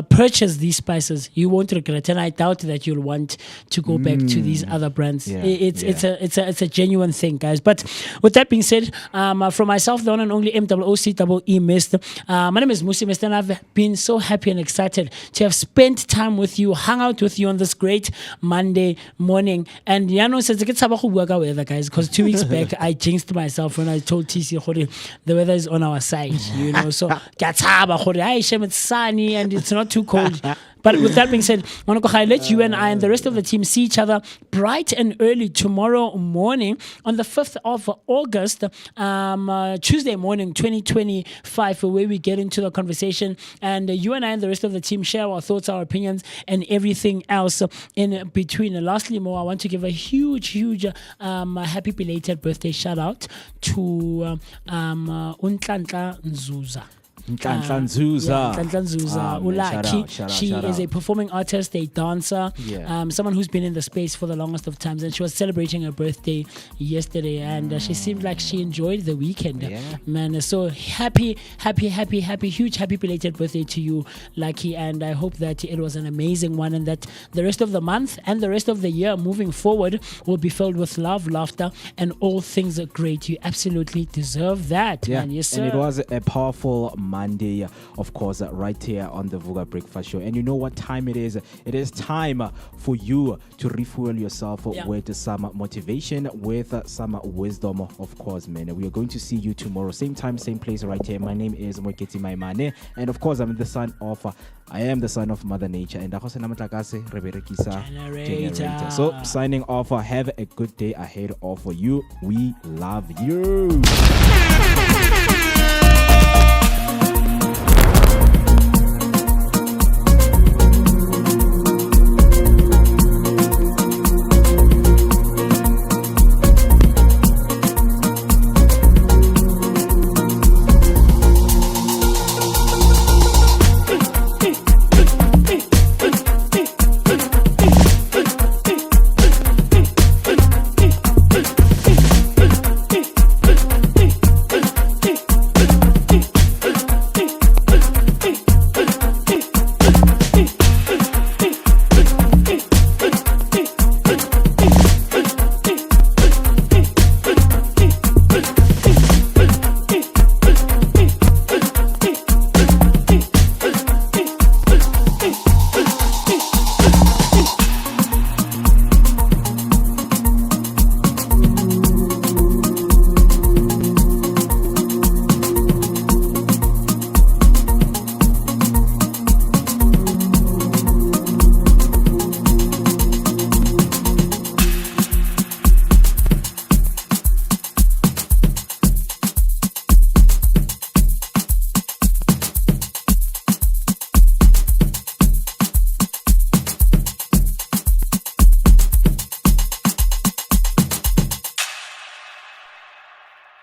purchase these spices, you won't regret, and I doubt that you'll want to go back to these other brands. It's a genuine thing, guys. But with that being said, from myself, the one and only MOOCEE Mist, my name is Musi Mist, and I've been so happy and excited to have spent time with you, hung out with you on this great Monday morning. And says it gets weather, guys, because 2 weeks back I jinxed myself when I told TC the weather is on our side, you know. So it's sunny and it's not too cold. But with that being said, I'll let you and I and the rest of the team see each other bright and early tomorrow morning on the 5th of August, Tuesday morning, 2025, where we get into the conversation. And you and I and the rest of the team share our thoughts, our opinions, and everything else in between. And lastly, I want to give a huge happy belated birthday shout out to Untlantla Nzuza. Ulaki. She is a performing artist, a dancer, someone who's been in the space for the longest of times, and she was celebrating her birthday yesterday, and she seemed like she enjoyed the weekend. Man, so happy, huge happy belated birthday to you, Lucky, and I hope that it was an amazing one, and that the rest of the month and the rest of the year moving forward will be filled with love, laughter, and all things great. You absolutely deserve that, man. Yes, sir.
And it was a powerful Monday, of course, right here on the Vooka Breakfast Show. And you know what time it is? It is time for you to refuel yourself with some motivation, with some wisdom, of course, man. We are going to see you tomorrow, same time, same place, right here. My name is Moeketsi Maimane, and of course, I am the son of Mother Nature, and generator. So signing off. Have a good day ahead of you. We love you.